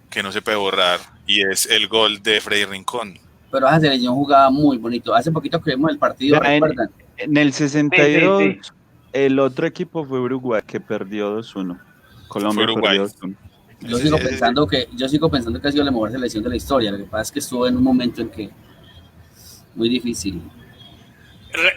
[SPEAKER 2] que no se puede borrar, y es el gol de Freddy Rincón.
[SPEAKER 1] Pero esa selección jugaba muy bonito. Hace poquito que vimos el partido, ¿recuerdan?
[SPEAKER 4] En el 62,
[SPEAKER 5] Sí.
[SPEAKER 4] el otro equipo fue Uruguay, que perdió 2-1. Colombia
[SPEAKER 2] Fue Uruguay.
[SPEAKER 4] perdió 2-1.
[SPEAKER 1] Yo sigo pensando que ha sido la mejor selección de la historia. Lo que pasa es que estuvo en un momento en que muy difícil.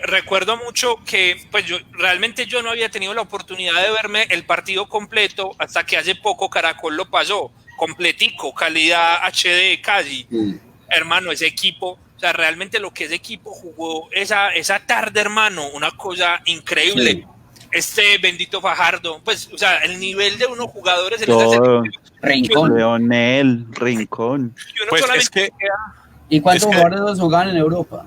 [SPEAKER 3] Recuerdo mucho que pues realmente yo no había tenido la oportunidad de verme el partido completo hasta que hace poco Caracol lo pasó, completico, calidad HD casi.
[SPEAKER 1] Sí.
[SPEAKER 3] Hermano, ese equipo, o sea, realmente lo que ese equipo jugó esa tarde, hermano, una cosa increíble.
[SPEAKER 1] Sí.
[SPEAKER 3] Este bendito Fajardo, pues, o sea, el nivel de unos jugadores en
[SPEAKER 4] Todo.
[SPEAKER 3] esta selección.
[SPEAKER 1] Rincón.
[SPEAKER 4] Leonel, Rincón.
[SPEAKER 3] Y uno
[SPEAKER 2] Pues es
[SPEAKER 3] solamente
[SPEAKER 2] que
[SPEAKER 1] ¿Y cuántos
[SPEAKER 2] Es que-
[SPEAKER 1] jugadores de esos jugaban en Europa?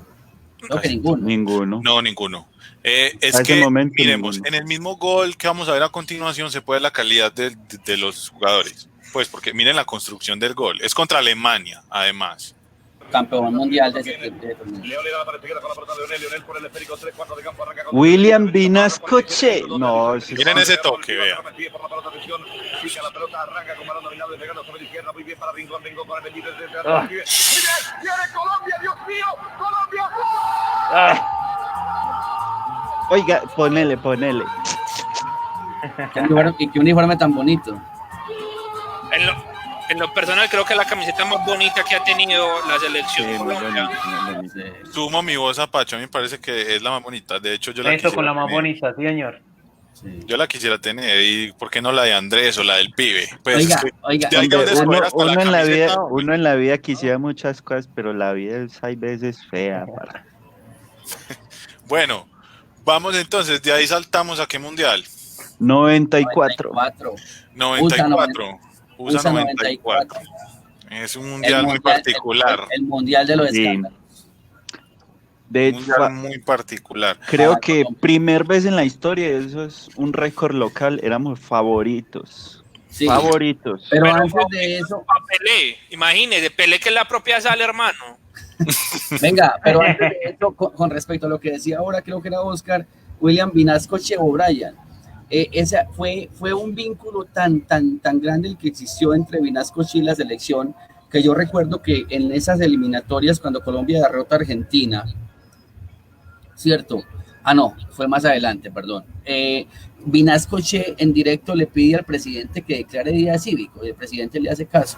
[SPEAKER 1] Creo que ninguno.
[SPEAKER 4] Ninguno.
[SPEAKER 2] no, ninguno. Es
[SPEAKER 4] A ese
[SPEAKER 2] que,
[SPEAKER 4] momento,
[SPEAKER 2] miremos,
[SPEAKER 4] ninguno.
[SPEAKER 2] en el mismo gol que vamos a ver a continuación se puede ver la calidad de los jugadores. Pues porque miren la construcción del gol. Es contra Alemania, además.
[SPEAKER 1] Campeón mundial de ese torneo.
[SPEAKER 4] William Vinascoche. No, ese
[SPEAKER 2] Miren ese toque, vean.
[SPEAKER 4] Oiga, ponele.
[SPEAKER 1] Qué uniforme tan bonito.
[SPEAKER 3] En lo personal creo que es la camiseta más bonita que ha tenido la selección
[SPEAKER 4] Sí, muy
[SPEAKER 3] Colombia.
[SPEAKER 4] bonito.
[SPEAKER 2] Sumo mi voz a Pacho, a mí me parece que es la más bonita. De hecho, yo la
[SPEAKER 5] Eso con la
[SPEAKER 2] quisiera
[SPEAKER 5] más
[SPEAKER 2] tener.
[SPEAKER 5] bonita, sí, señor.
[SPEAKER 1] Sí.
[SPEAKER 2] Yo la quisiera tener. ¿Y por qué no la de Andrés o la del pibe? Pues
[SPEAKER 1] Oiga,
[SPEAKER 2] es que
[SPEAKER 1] oiga,
[SPEAKER 2] de ahí
[SPEAKER 4] Hombre,
[SPEAKER 2] donde escoger hasta la camiseta,
[SPEAKER 4] uno en la vida quisiera muchas cosas, pero la vida hay veces fea.
[SPEAKER 2] Bueno, vamos entonces, de ahí saltamos a qué mundial.
[SPEAKER 4] 94.
[SPEAKER 2] 94. USA 94.
[SPEAKER 1] 94.
[SPEAKER 2] Es un mundial muy particular.
[SPEAKER 1] El mundial de los
[SPEAKER 4] Sí.
[SPEAKER 1] escándalos.
[SPEAKER 4] De
[SPEAKER 2] Un mundial muy particular.
[SPEAKER 4] creo que primer vez en la historia, eso es un récord local, éramos favoritos.
[SPEAKER 1] Sí.
[SPEAKER 4] Favoritos.
[SPEAKER 1] Pero
[SPEAKER 3] Pero
[SPEAKER 1] antes
[SPEAKER 3] favorito
[SPEAKER 1] de eso,
[SPEAKER 3] a Pelé, imagínese, Pelé que es la propia sal, hermano.
[SPEAKER 1] venga, pero antes de eso, con respecto a lo que decía ahora, creo que era Oscar, William Vinascoche O'Brien. Esa fue un vínculo tan grande el que existió entre Vinascoche y la selección, que yo recuerdo que en esas eliminatorias, cuando Colombia derrota a Argentina, ¿cierto? Ah, no, fue más adelante, perdón. Vinascoche en directo le pide al presidente que declare día cívico, y el presidente le hace caso.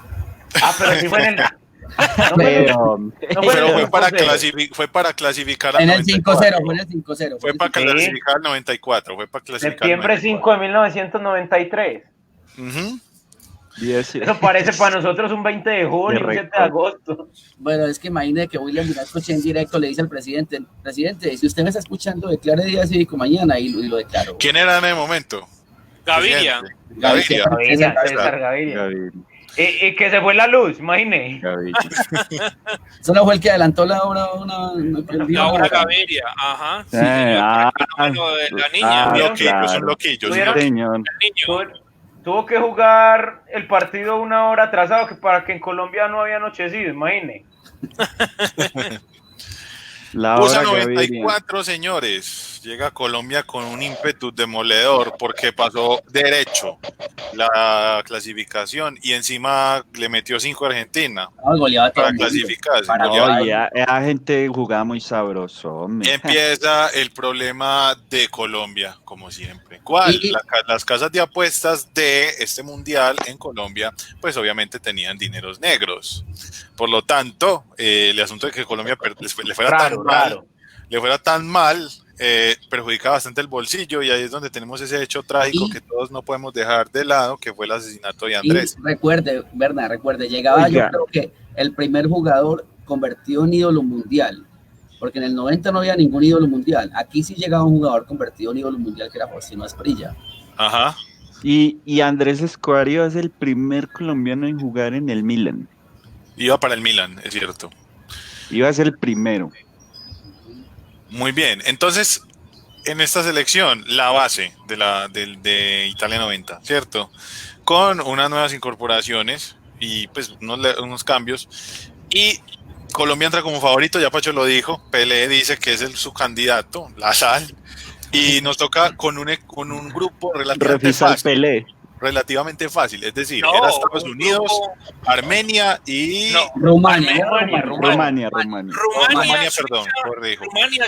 [SPEAKER 5] Pero sí fue en el... No,
[SPEAKER 4] Pero,
[SPEAKER 5] no
[SPEAKER 2] Pero
[SPEAKER 5] en el
[SPEAKER 2] fue para clasificar al
[SPEAKER 1] En el
[SPEAKER 2] 94.
[SPEAKER 1] 5-0, fue en el 5-0.
[SPEAKER 2] Fue para
[SPEAKER 5] Sí.
[SPEAKER 2] clasificar al 94. Fue para clasificar al
[SPEAKER 5] septiembre 5 de 1993.
[SPEAKER 2] 94. Ujú.
[SPEAKER 5] Eso parece para nosotros un 20 de junio, un 7 de agosto.
[SPEAKER 1] Bueno, es que imagine que William Vinascoche en directo le dice al presidente, si usted me está escuchando, declare día cívico mañana y lo declaró.
[SPEAKER 2] ¿Quién era en el momento?
[SPEAKER 3] Gaviria.
[SPEAKER 2] Gaviria.
[SPEAKER 5] César Gaviria.
[SPEAKER 4] Gaviria,
[SPEAKER 5] Y que se fue la luz, imagine.
[SPEAKER 4] Gaviria.
[SPEAKER 1] Solo fue el que adelantó la obra,
[SPEAKER 3] Laura Gaviria, ajá. Sí, fenómeno de la niña.
[SPEAKER 2] Un
[SPEAKER 4] Ah,
[SPEAKER 2] loquillo,
[SPEAKER 4] claro.
[SPEAKER 2] es un loquillo.
[SPEAKER 5] ¿Tuvieron?
[SPEAKER 4] Señor.
[SPEAKER 3] El niño.
[SPEAKER 5] Tuvo que jugar el partido una hora atrasado para que en Colombia no había anochecido, imagine.
[SPEAKER 2] USA
[SPEAKER 4] Laura Gaviria.
[SPEAKER 2] 94, señores. Llega a Colombia con un ímpetu demoledor porque pasó derecho la clasificación y encima le metió 5 a Argentina
[SPEAKER 1] goleaba todo
[SPEAKER 2] para
[SPEAKER 1] el mundo.
[SPEAKER 2] clasificarse.
[SPEAKER 1] Para
[SPEAKER 2] Goleaba.
[SPEAKER 4] Oye, la gente jugaba muy sabroso, hombre.
[SPEAKER 2] Empieza el problema de Colombia, como siempre. ¿Cuál? Las casas de apuestas de este mundial en Colombia, pues obviamente tenían dineros negros. Por lo tanto, el asunto de que Colombia le fuera tan mal, perjudica bastante el bolsillo, y ahí es donde tenemos ese hecho trágico que todos no podemos dejar de lado, que fue el asesinato de Andrés.
[SPEAKER 1] Y recuerde, llegaba yo creo que el primer jugador convertido en ídolo mundial, porque en el 90 no había ningún ídolo mundial. Aquí sí llegaba un jugador convertido en ídolo mundial, que era Faustino Asprilla.
[SPEAKER 2] Ajá.
[SPEAKER 4] Y Andrés Escobar iba a ser el primer colombiano en jugar en el Milan.
[SPEAKER 2] Iba para el Milan, es cierto.
[SPEAKER 4] Iba a ser el primero.
[SPEAKER 2] Muy bien, entonces en esta selección la base de Italia 90, ¿cierto? Con unas nuevas incorporaciones y pues unos cambios, y Colombia entra como favorito, ya Pacho lo dijo, Pelé dice que es su candidato, la sal, y nos toca con un grupo relativamente fácil, es decir, era Estados Unidos, Armenia y
[SPEAKER 1] Rumania,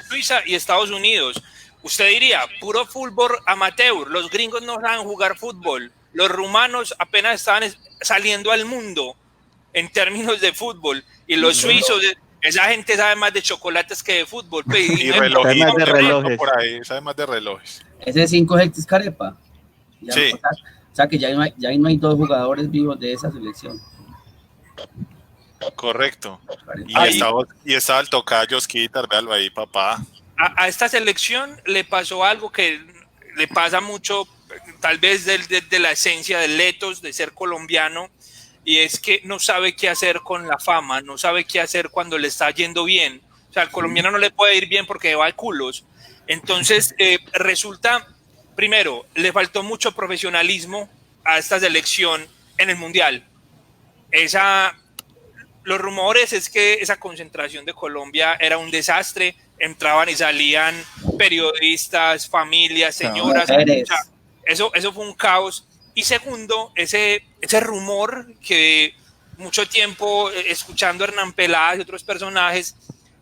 [SPEAKER 3] Suiza y Estados Unidos. Usted diría, puro fútbol amateur, los gringos no saben jugar fútbol, los rumanos apenas estaban saliendo al mundo en términos de fútbol, y los suizos, esa gente sabe más de chocolates que de fútbol.
[SPEAKER 2] Y relojes. Por ahí, sabe más de relojes.
[SPEAKER 1] Ese 5 es el Carepa.
[SPEAKER 2] Sí.
[SPEAKER 1] O sea que ya no hay 2 jugadores vivos de esa selección.
[SPEAKER 2] Correcto. Y estaba el tocayo Skitar, véalo ahí, papá.
[SPEAKER 3] A esta selección le pasó algo que le pasa mucho, tal vez de la esencia de Letos, de ser colombiano, y es que no sabe qué hacer con la fama, no sabe qué hacer cuando le está yendo bien. O sea, al colombiano no le puede ir bien porque va de culos. Entonces, resulta... Primero, le faltó mucho profesionalismo a esta selección en el Mundial. Los rumores es que esa concentración de Colombia era un desastre, entraban y salían periodistas, familias, señoras. Eso fue un caos. Y segundo, ese rumor que mucho tiempo escuchando a Hernán Peláez y otros personajes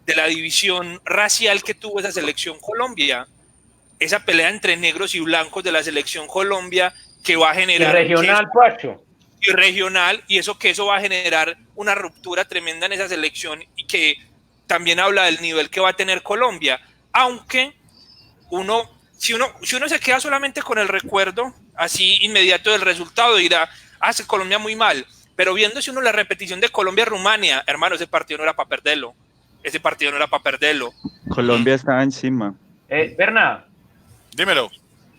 [SPEAKER 3] de la división racial que tuvo esa selección Colombia. Esa pelea entre negros y blancos de la selección Colombia que va a generar...
[SPEAKER 5] Y regional, Pacho.
[SPEAKER 3] Y regional, y eso va a generar una ruptura tremenda en esa selección, y que también habla del nivel que va a tener Colombia. Aunque si uno se queda solamente con el recuerdo así inmediato del resultado, dirá, hace Colombia muy mal. Pero viéndose uno la repetición de Colombia-Rumania, hermano, ese partido no era para perderlo.
[SPEAKER 4] Colombia estaba encima.
[SPEAKER 5] Berna.
[SPEAKER 2] Dímelo.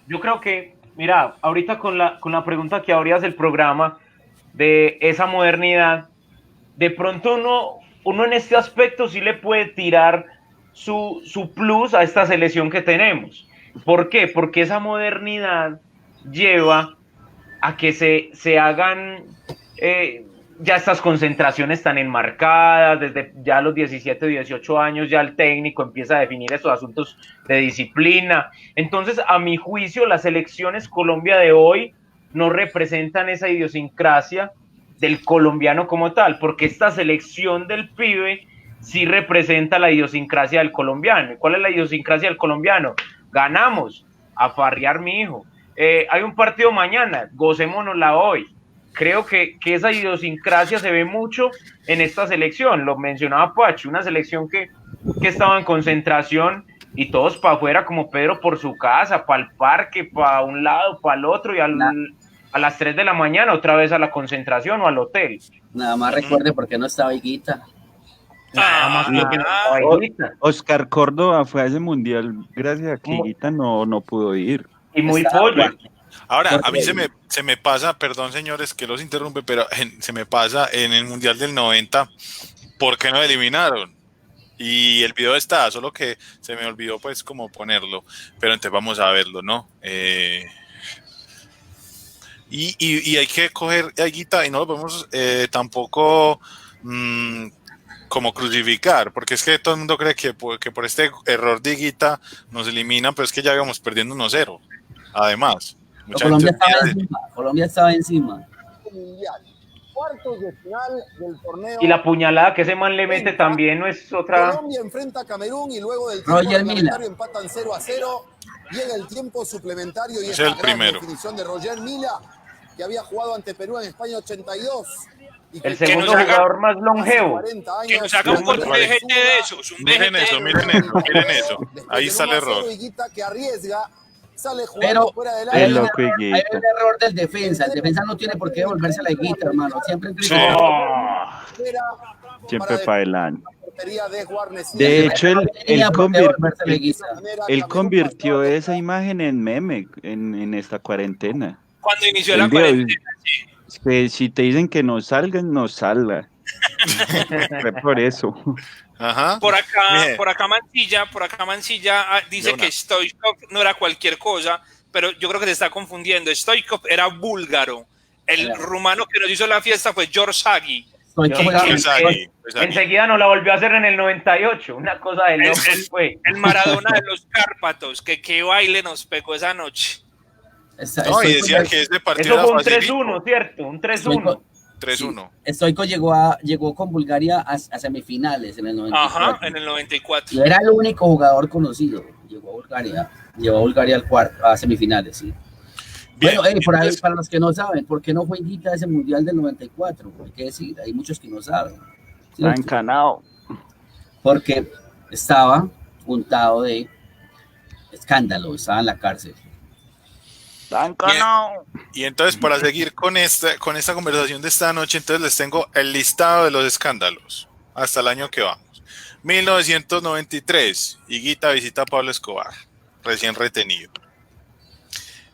[SPEAKER 5] Yo creo que, mira, ahorita con la pregunta que abrías el programa de esa modernidad, de pronto uno en este aspecto sí le puede tirar su plus a esta selección que tenemos. ¿Por qué? Porque esa modernidad lleva a que se hagan ya estas concentraciones tan enmarcadas, desde ya los 17, 18 años ya el técnico empieza a definir estos asuntos de disciplina. Entonces, a mi juicio, las selecciones Colombia de hoy no representan esa idiosincrasia del colombiano como tal, porque esta selección del pibe sí representa la idiosincrasia del colombiano. ¿Y cuál es la idiosincrasia del colombiano? Ganamos, a farrear mi hijo. Hay un partido mañana, gocémonosla hoy. creo que esa idiosincrasia se ve mucho en esta selección. Lo mencionaba Pachi, una selección que estaba en concentración y todos para afuera como Pedro por su casa, para el parque, para un lado, para el otro, y a las 3 de la mañana otra vez a la concentración o al hotel.
[SPEAKER 1] Nada más recuerde por qué no estaba Higuita.
[SPEAKER 5] Nada más porque no estaba Higuita.
[SPEAKER 4] Oscar Córdoba fue a ese mundial gracias a que Higuita no pudo ir.
[SPEAKER 5] Y muy
[SPEAKER 1] Estaba
[SPEAKER 5] pollo.
[SPEAKER 2] Ahora, a mí se me pasa, perdón señores que los interrumpe, pero se me pasa en el Mundial del 90, ¿por qué no eliminaron? Y el video está, solo que se me olvidó pues como ponerlo, pero entonces vamos a verlo, ¿no? Y hay que coger a Higuita y no lo podemos tampoco como crucificar, porque es que todo el mundo cree que por este error de Higuita nos eliminan, pero es que ya íbamos perdiendo 1-0, además.
[SPEAKER 1] Colombia estaba encima.
[SPEAKER 7] Mundial, cuartos de final del torneo.
[SPEAKER 5] Y la puñalada que ese man le mete también no es otra.
[SPEAKER 7] Colombia enfrenta a Camerún y luego del
[SPEAKER 1] Roger
[SPEAKER 7] tiempo reglamentario
[SPEAKER 1] Mila.
[SPEAKER 7] empatan 0-0. Llega el tiempo suplementario y
[SPEAKER 2] Es
[SPEAKER 7] esta
[SPEAKER 2] el
[SPEAKER 7] gran
[SPEAKER 2] primero.
[SPEAKER 7] definición de Roger Mila, que había jugado ante Perú en España 82. Y
[SPEAKER 5] El
[SPEAKER 7] que
[SPEAKER 5] segundo
[SPEAKER 3] nos haga-
[SPEAKER 5] jugador más longevo.
[SPEAKER 7] 40 años,
[SPEAKER 3] Que nos haga un VGT de esos, un
[SPEAKER 2] Miren
[SPEAKER 3] VGT.
[SPEAKER 2] eso, miren eso. Ahí está el error.
[SPEAKER 7] Higuita que arriesga, sale jugando
[SPEAKER 1] Pero
[SPEAKER 7] fuera del
[SPEAKER 4] Qué
[SPEAKER 7] área.
[SPEAKER 4] loco
[SPEAKER 1] hay
[SPEAKER 4] Higuita.
[SPEAKER 1] un error del defensa. El defensa no tiene por qué volverse la Higuita, hermano. Siempre
[SPEAKER 2] Sí.
[SPEAKER 4] Siempre para adelante.
[SPEAKER 7] De
[SPEAKER 4] De hecho, él
[SPEAKER 1] volverse la Higuita.
[SPEAKER 4] él convirtió esa imagen en meme en esta cuarentena.
[SPEAKER 3] Cuando inició la
[SPEAKER 4] Él dijo,
[SPEAKER 3] cuarentena, sí.
[SPEAKER 4] que si te dicen que no salgan, no salga. Fue por eso.
[SPEAKER 2] Ajá.
[SPEAKER 3] Por
[SPEAKER 2] Bien.
[SPEAKER 3] acá Mancilla dice
[SPEAKER 2] Leona.
[SPEAKER 3] que Stoichkov no era cualquier cosa, pero yo creo que se está confundiendo. Stoichkov era búlgaro. El
[SPEAKER 1] Claro.
[SPEAKER 3] rumano que nos hizo la fiesta fue George Sagi.
[SPEAKER 2] Pues ahí.
[SPEAKER 5] Enseguida nos la volvió a hacer en el 98. Una cosa de locos fue.
[SPEAKER 3] El Maradona de los Cárpatos, que qué baile nos pegó esa noche.
[SPEAKER 2] No, y decía que ese partido
[SPEAKER 5] Eso fue un
[SPEAKER 2] era facilito.
[SPEAKER 5] 3-1, ¿cierto? Un 3-1.
[SPEAKER 2] 3-1.
[SPEAKER 1] Stoico llegó con Bulgaria a semifinales en el 94.
[SPEAKER 3] Ajá, en el 94.
[SPEAKER 1] Y era el único jugador conocido. Llevó a Bulgaria a semifinales, sí.
[SPEAKER 2] Bien,
[SPEAKER 1] Bueno, por ahí,
[SPEAKER 2] entonces-
[SPEAKER 1] para los que no saben, ¿por qué no fue Higuita ese mundial del 94? Hay que decir, hay muchos que no saben.
[SPEAKER 4] Está
[SPEAKER 1] ¿cierto?
[SPEAKER 4] encanado.
[SPEAKER 1] Porque estaba untado de escándalo, estaba en la cárcel.
[SPEAKER 4] Está encanado.
[SPEAKER 2] Y entonces, para seguir con esta conversación de esta noche, entonces les tengo el listado de los escándalos hasta el año que vamos. 1993, Higuita visita a Pablo Escobar, recién retenido.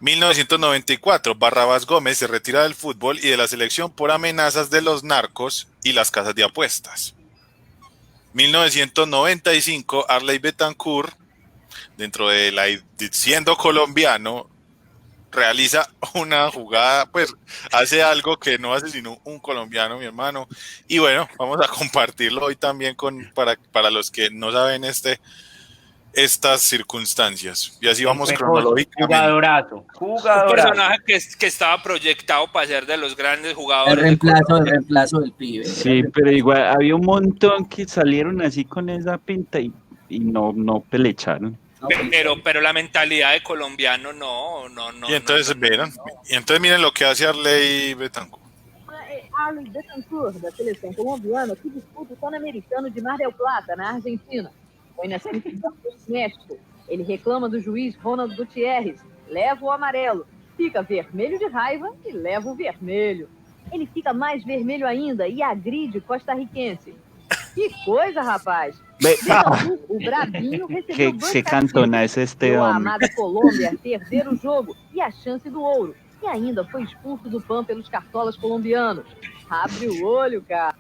[SPEAKER 2] 1994, Barrabás Gómez se retira del fútbol y de la selección por amenazas de los narcos y las casas de apuestas. 1995, Arley Betancourt, siendo colombiano, realiza una jugada, pues hace algo que no hace sino un colombiano, mi hermano. Y bueno, vamos a compartirlo hoy también para los que no saben estas circunstancias. Y así vamos cronológicamente.
[SPEAKER 5] Jugadorazo.
[SPEAKER 3] Un personaje que estaba proyectado para ser de los grandes
[SPEAKER 1] El
[SPEAKER 3] jugadores.
[SPEAKER 1] reemplazo del pibe.
[SPEAKER 4] Sí, pero igual había un montón que salieron así con esa pinta y no pelecharon.
[SPEAKER 1] No,
[SPEAKER 3] Pero la mentalidad de colombiano no.
[SPEAKER 2] Y entonces y entonces miren lo que hace Arley Betancourt.
[SPEAKER 8] Arley Betancourt, da seleção colombiana, que disputa o Pan-Americano de Mar del Plata, na Argentina. Foi na semifinal do México. Ele reclama do juiz Ronald Gutierrez, leva o amarelo, fica vermelho de raiva e leva o vermelho. Ele fica mais vermelho ainda e agride o costarriquense. Que coisa, rapaz! Betancourt, o brabinho, recebeu dois
[SPEAKER 4] Que cantona
[SPEAKER 8] castiços.
[SPEAKER 4] es este
[SPEAKER 8] Deu a
[SPEAKER 4] hombre.
[SPEAKER 8] amada Colômbia perder o jogo e a chance do ouro. E ainda foi expulso do PAN pelos cartolas colombianos. Abre o olho, cara.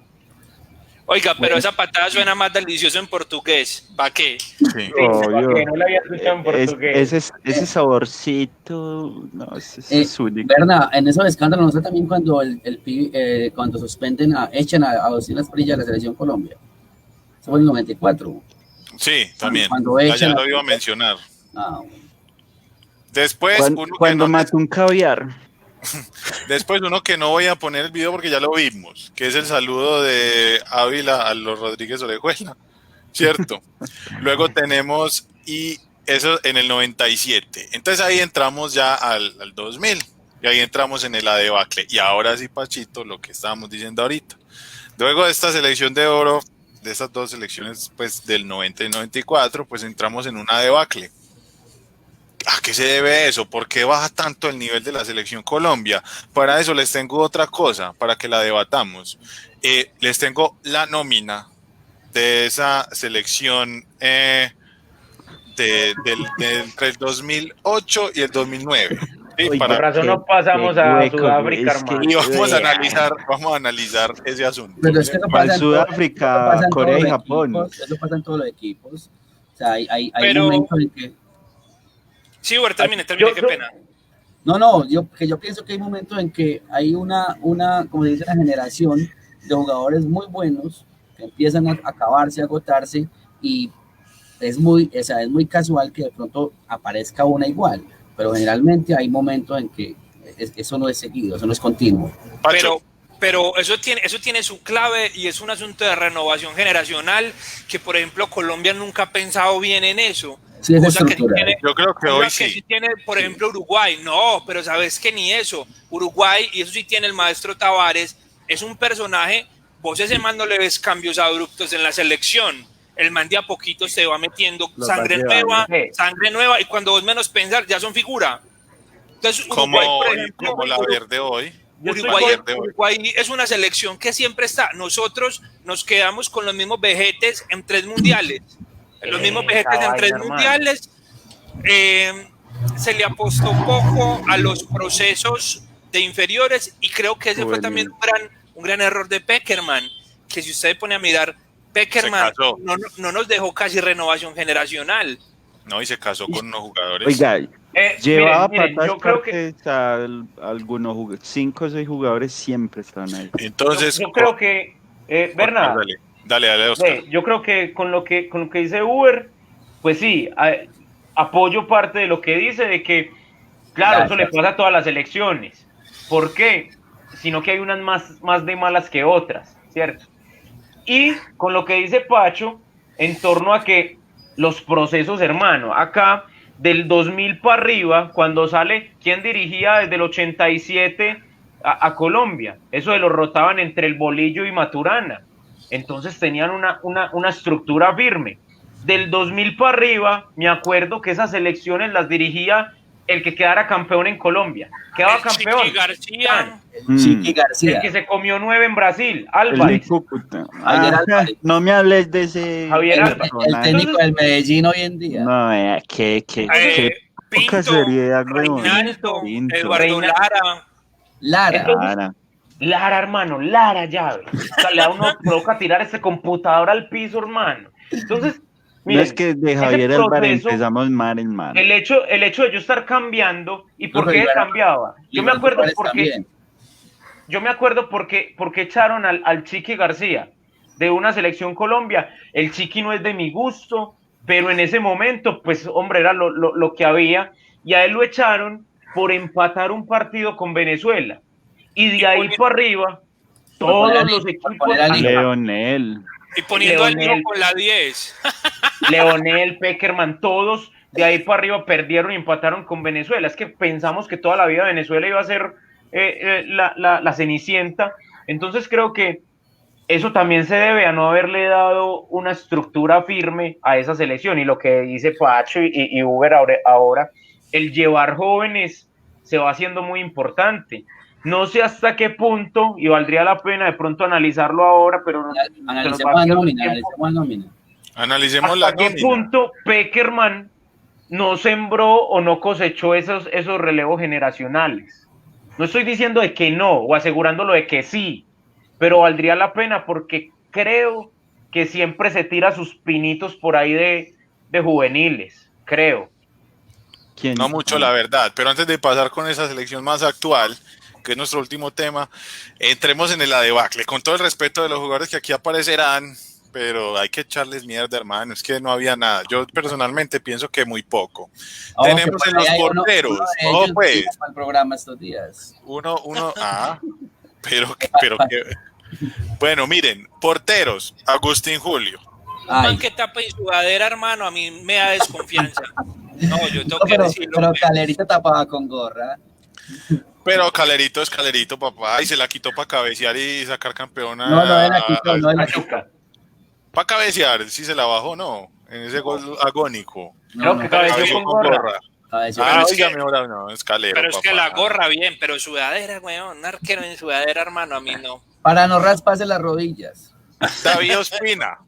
[SPEAKER 3] Oiga, pero esa patada suena más delicioso en portugués. ¿Para qué?
[SPEAKER 2] Sí.
[SPEAKER 4] Obvio.
[SPEAKER 5] No la había escuchado en portugués.
[SPEAKER 4] Ese saborcito, no, ese es único.
[SPEAKER 1] Berna, en esos escándalos, ¿no sé también cuando cuando suspenden, echan a Osiel Asprilla de la Selección Colombia? Eso fue en el 94.
[SPEAKER 2] Sí, también.
[SPEAKER 1] Cuando
[SPEAKER 2] Ya
[SPEAKER 1] echan
[SPEAKER 2] lo iba a mencionar.
[SPEAKER 1] Ah,
[SPEAKER 2] Después,
[SPEAKER 4] Cuando mató un caviar.
[SPEAKER 2] Después uno que no voy a poner el video porque ya lo vimos, que es el saludo de Ávila a los Rodríguez Orejuela, ¿cierto? Luego tenemos, y eso en el 97. Entonces ahí entramos ya al 2000. Y ahí entramos en la debacle. Y ahora sí, Pachito, lo que estábamos diciendo ahorita. Luego de esta selección de oro, de estas dos selecciones pues del 90 y 94, pues entramos en una debacle. ¿A qué se debe eso? ¿Por qué baja tanto el nivel de la selección Colombia? Para eso les tengo otra cosa, para que la debatamos. Les tengo la nómina de esa selección entre el 2008 y el 2009. ¿Sí?
[SPEAKER 5] Por razón no pasamos a Sudáfrica, hermano.
[SPEAKER 2] Y vamos a analizar ese asunto.
[SPEAKER 1] Pero es que eso pasa en
[SPEAKER 4] Sudáfrica, Corea y Japón.
[SPEAKER 1] Eso pasa en todos los equipos. O sea, hay
[SPEAKER 3] Pero,
[SPEAKER 1] momentos en que...
[SPEAKER 3] Sí, Uber, termine, qué pena.
[SPEAKER 1] No, yo pienso que hay momentos en que hay una, como se dice, una generación de jugadores muy buenos que empiezan a acabarse, a agotarse, y es muy casual que de pronto aparezca una igual, pero generalmente hay momentos en que eso no es seguido, eso no es continuo.
[SPEAKER 3] Pero eso tiene su clave y es un asunto de renovación generacional que, por ejemplo, Colombia nunca ha pensado bien en eso.
[SPEAKER 1] Sí,
[SPEAKER 3] Cosa que tiene,
[SPEAKER 2] yo creo que hoy sí.
[SPEAKER 3] Tiene, por ejemplo, Uruguay. No, pero sabes que ni eso. Uruguay, y eso sí tiene el maestro Tavares, es un personaje. Vos ese man no le ves cambios abruptos en la selección. El man de a poquito se va metiendo sangre nueva, y cuando vos menos pensar, ya son figura. Entonces, Uruguay, por ejemplo,
[SPEAKER 2] como la verde hoy.
[SPEAKER 3] Uruguay es una selección que siempre está. Nosotros nos quedamos con los mismos vejetes en 3 mundiales. Los mismos vejetes en 3 mundiales. Se le apostó poco a los procesos de inferiores y creo que ese fue también un gran error de Pekerman, que si usted pone a mirar, Pekerman no nos dejó casi renovación generacional.
[SPEAKER 2] No, y se casó con unos jugadores.
[SPEAKER 4] Oiga, llevaba patas
[SPEAKER 5] yo creo que
[SPEAKER 4] algunos 5 o 6 jugadores siempre están ahí.
[SPEAKER 2] Entonces,
[SPEAKER 5] yo creo que Bernard,
[SPEAKER 2] dale, Oscar.
[SPEAKER 5] Yo creo que con lo que dice Uber, pues sí, apoyo parte de lo que dice, de que, claro, eso le pasa a todas las elecciones. ¿Por qué? Sino que hay unas más de malas que otras, ¿cierto? Y con lo que dice Pacho, en torno a que los procesos, hermano, acá del 2000 para arriba, cuando sale, ¿quién dirigía desde el 87 a Colombia? Eso de lo rotaban entre el Bolillo y Maturana. Entonces tenían una estructura firme. Del 2000 para arriba, me acuerdo que esas elecciones las dirigía el que quedara campeón en Colombia. Quedaba campeón.
[SPEAKER 3] Chiqui
[SPEAKER 5] García. El que se comió 9 en Brasil, Álvarez.
[SPEAKER 4] No me hables de ese...
[SPEAKER 5] Javier Álvarez.
[SPEAKER 1] El técnico del Medellín hoy en día.
[SPEAKER 4] No, qué
[SPEAKER 3] Pinto,
[SPEAKER 4] seriedad,
[SPEAKER 3] Reinaldo, Eduardo
[SPEAKER 5] Lara. Lara, hermano, Lara llave. O sea, le da uno provoca tirar ese computador al piso, hermano. Entonces, miren,
[SPEAKER 4] no es que de Javier Álvarez empezamos mal en mal.
[SPEAKER 5] El hecho de yo estar cambiando, ¿y por qué cambiaba? Yo me acuerdo porque echaron al Chiqui García de una selección Colombia. El Chiqui no es de mi gusto, pero en ese momento, pues, hombre, era lo que había, y a él lo echaron por empatar un partido con Venezuela. Y de ahí para arriba, todos los equipos...
[SPEAKER 4] Leonel.
[SPEAKER 3] Y poniendo al mismo con la 10.
[SPEAKER 5] Leonel, Pekerman, todos de ahí para arriba perdieron y empataron con Venezuela. Es que pensamos que toda la vida Venezuela iba a ser la cenicienta. Entonces creo que eso también se debe a no haberle dado una estructura firme a esa selección. Y lo que dice Pacho y Uber ahora, el llevar jóvenes se va haciendo muy importante. No sé hasta qué punto, y valdría la pena de pronto analizarlo ahora, pero
[SPEAKER 1] analicemos la nómina.
[SPEAKER 2] Analicemos la nómina.
[SPEAKER 5] ¿Hasta qué punto Pekerman no sembró o no cosechó esos relevos generacionales? No estoy diciendo de que no, o asegurándolo de que sí, pero valdría la pena porque creo que siempre se tira sus pinitos por ahí de juveniles, creo.
[SPEAKER 2] No mucho, la verdad, pero antes de pasar con esa selección más actual, que es nuestro último tema, entremos en la debacle, con todo el respeto de los jugadores que aquí aparecerán, pero hay que echarles mierda, hermano, es que no había nada. Yo personalmente pienso que muy poco. Tenemos en los porteros, pues.
[SPEAKER 1] El programa estos días.
[SPEAKER 2] Pero que... Bueno, miren, porteros, Agustín Julio.
[SPEAKER 3] Man que tapa y sudadera, hermano, a mí me da desconfianza. No, yo tengo que decirlo.
[SPEAKER 1] Pero Calerita tapaba con gorra.
[SPEAKER 2] Pero Calerito es Calerito, papá, y se la quitó para cabecear y sacar campeona.
[SPEAKER 1] No, no era quitó, no era quitó.
[SPEAKER 5] Pachuca.
[SPEAKER 2] Para cabecear, si se la bajó, no. En ese gol agónico.
[SPEAKER 5] Creo que cabeció
[SPEAKER 2] Cabeció
[SPEAKER 5] con gorra.
[SPEAKER 1] Cabeció.
[SPEAKER 2] Ah,
[SPEAKER 3] es
[SPEAKER 2] oiga,
[SPEAKER 3] que-
[SPEAKER 2] mejor no, es Calero,
[SPEAKER 3] Pero es que
[SPEAKER 2] papá.
[SPEAKER 3] la gorra bien, pero sudadera, weón. Un arquero en sudadera, hermano, a mí no.
[SPEAKER 1] Para no rasparse las rodillas.
[SPEAKER 2] David Ospina.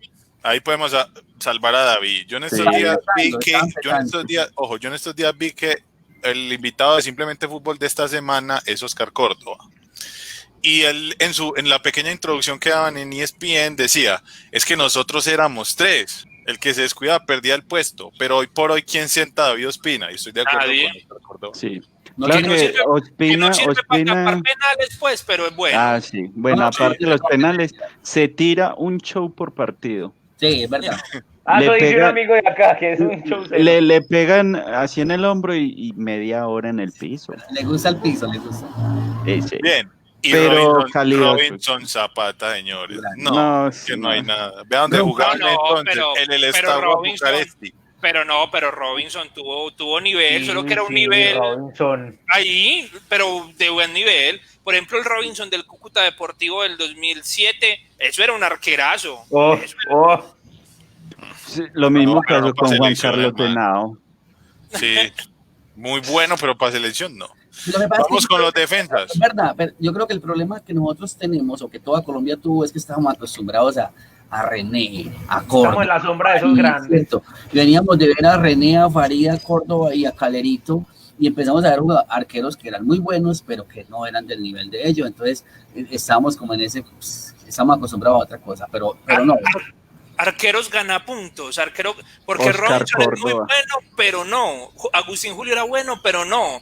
[SPEAKER 2] Ahí podemos salvar a David. Yo en estos
[SPEAKER 4] Sí.
[SPEAKER 2] días vi
[SPEAKER 1] Está
[SPEAKER 2] que,
[SPEAKER 1] empezando.
[SPEAKER 2] yo en estos días vi que el invitado de Simplemente Fútbol de esta semana es Oscar Córdoba. Y él en la pequeña introducción que daban en ESPN decía, es que nosotros éramos 3. El que se descuida perdía el puesto, pero hoy por hoy, ¿quién sienta a David Ospina? Y estoy de acuerdo
[SPEAKER 3] Nadie.
[SPEAKER 2] con Oscar Córdoba.
[SPEAKER 4] Sí.
[SPEAKER 1] No
[SPEAKER 4] Claro
[SPEAKER 1] tiene-
[SPEAKER 4] que
[SPEAKER 3] que no
[SPEAKER 4] Ospina,
[SPEAKER 3] sirve para tapar
[SPEAKER 4] Ospina.
[SPEAKER 3] penales, pues, pero es bueno.
[SPEAKER 4] Ah, sí. Bueno,
[SPEAKER 1] No,
[SPEAKER 4] aparte
[SPEAKER 1] sí.
[SPEAKER 4] de los penales, se tira un show por partido.
[SPEAKER 1] Sí, es verdad.
[SPEAKER 5] Ah,
[SPEAKER 4] Le
[SPEAKER 5] eso dice un
[SPEAKER 4] pega-
[SPEAKER 5] amigo de acá, que es un show
[SPEAKER 4] Le pegan así en el hombro y media hora en el piso.
[SPEAKER 1] Le gusta el piso, le gusta.
[SPEAKER 4] Ese.
[SPEAKER 2] Bien. Y
[SPEAKER 4] Pero calidoso.
[SPEAKER 2] Robinson Zapata, señores. No,
[SPEAKER 4] No,
[SPEAKER 2] que
[SPEAKER 4] sí,
[SPEAKER 2] no hay
[SPEAKER 4] no.
[SPEAKER 2] nada. Vean dónde
[SPEAKER 1] No,
[SPEAKER 2] jugaba
[SPEAKER 3] no,
[SPEAKER 2] entonces,
[SPEAKER 3] pero-
[SPEAKER 2] en el
[SPEAKER 3] pero
[SPEAKER 2] Estadio
[SPEAKER 3] Robinson-
[SPEAKER 2] Bucaresti.
[SPEAKER 3] Pero Robinson tuvo nivel,
[SPEAKER 5] Sí,
[SPEAKER 3] solo que era un
[SPEAKER 5] sí,
[SPEAKER 3] nivel
[SPEAKER 5] Robinson.
[SPEAKER 3] ahí, pero de buen nivel. Por ejemplo, el Robinson del Cúcuta Deportivo del 2007, eso era un arquerazo.
[SPEAKER 5] Oh,
[SPEAKER 3] Eso era-
[SPEAKER 5] oh.
[SPEAKER 4] Sí, lo mismo
[SPEAKER 2] No, pero
[SPEAKER 4] pasó
[SPEAKER 2] no para
[SPEAKER 4] con Juan
[SPEAKER 2] selección,
[SPEAKER 4] Carlos
[SPEAKER 2] hermano.
[SPEAKER 4] Henao.
[SPEAKER 2] Sí, muy bueno, pero para selección no.
[SPEAKER 1] Lo que pasa es
[SPEAKER 2] Vamos
[SPEAKER 1] que-
[SPEAKER 2] con los defensas.
[SPEAKER 1] Es verdad, pero yo creo que el problema que nosotros tenemos, o que toda Colombia tuvo, es que estábamos acostumbrados a René, a Córdoba.
[SPEAKER 5] Estamos en la sombra de esos
[SPEAKER 1] Sí,
[SPEAKER 5] grandes.
[SPEAKER 1] cierto. Y veníamos de ver a René, a Farid, a Córdoba y a Calerito, y empezamos a ver arqueros que eran muy buenos, pero que no eran del nivel de ellos. Entonces, estábamos como en ese, estamos acostumbrados a otra cosa, pero no.
[SPEAKER 3] Arqueros gana puntos, porque
[SPEAKER 4] Oscar
[SPEAKER 3] Robinson es muy
[SPEAKER 4] Córdoba.
[SPEAKER 3] bueno, pero no. Agustín Julio era bueno, pero no.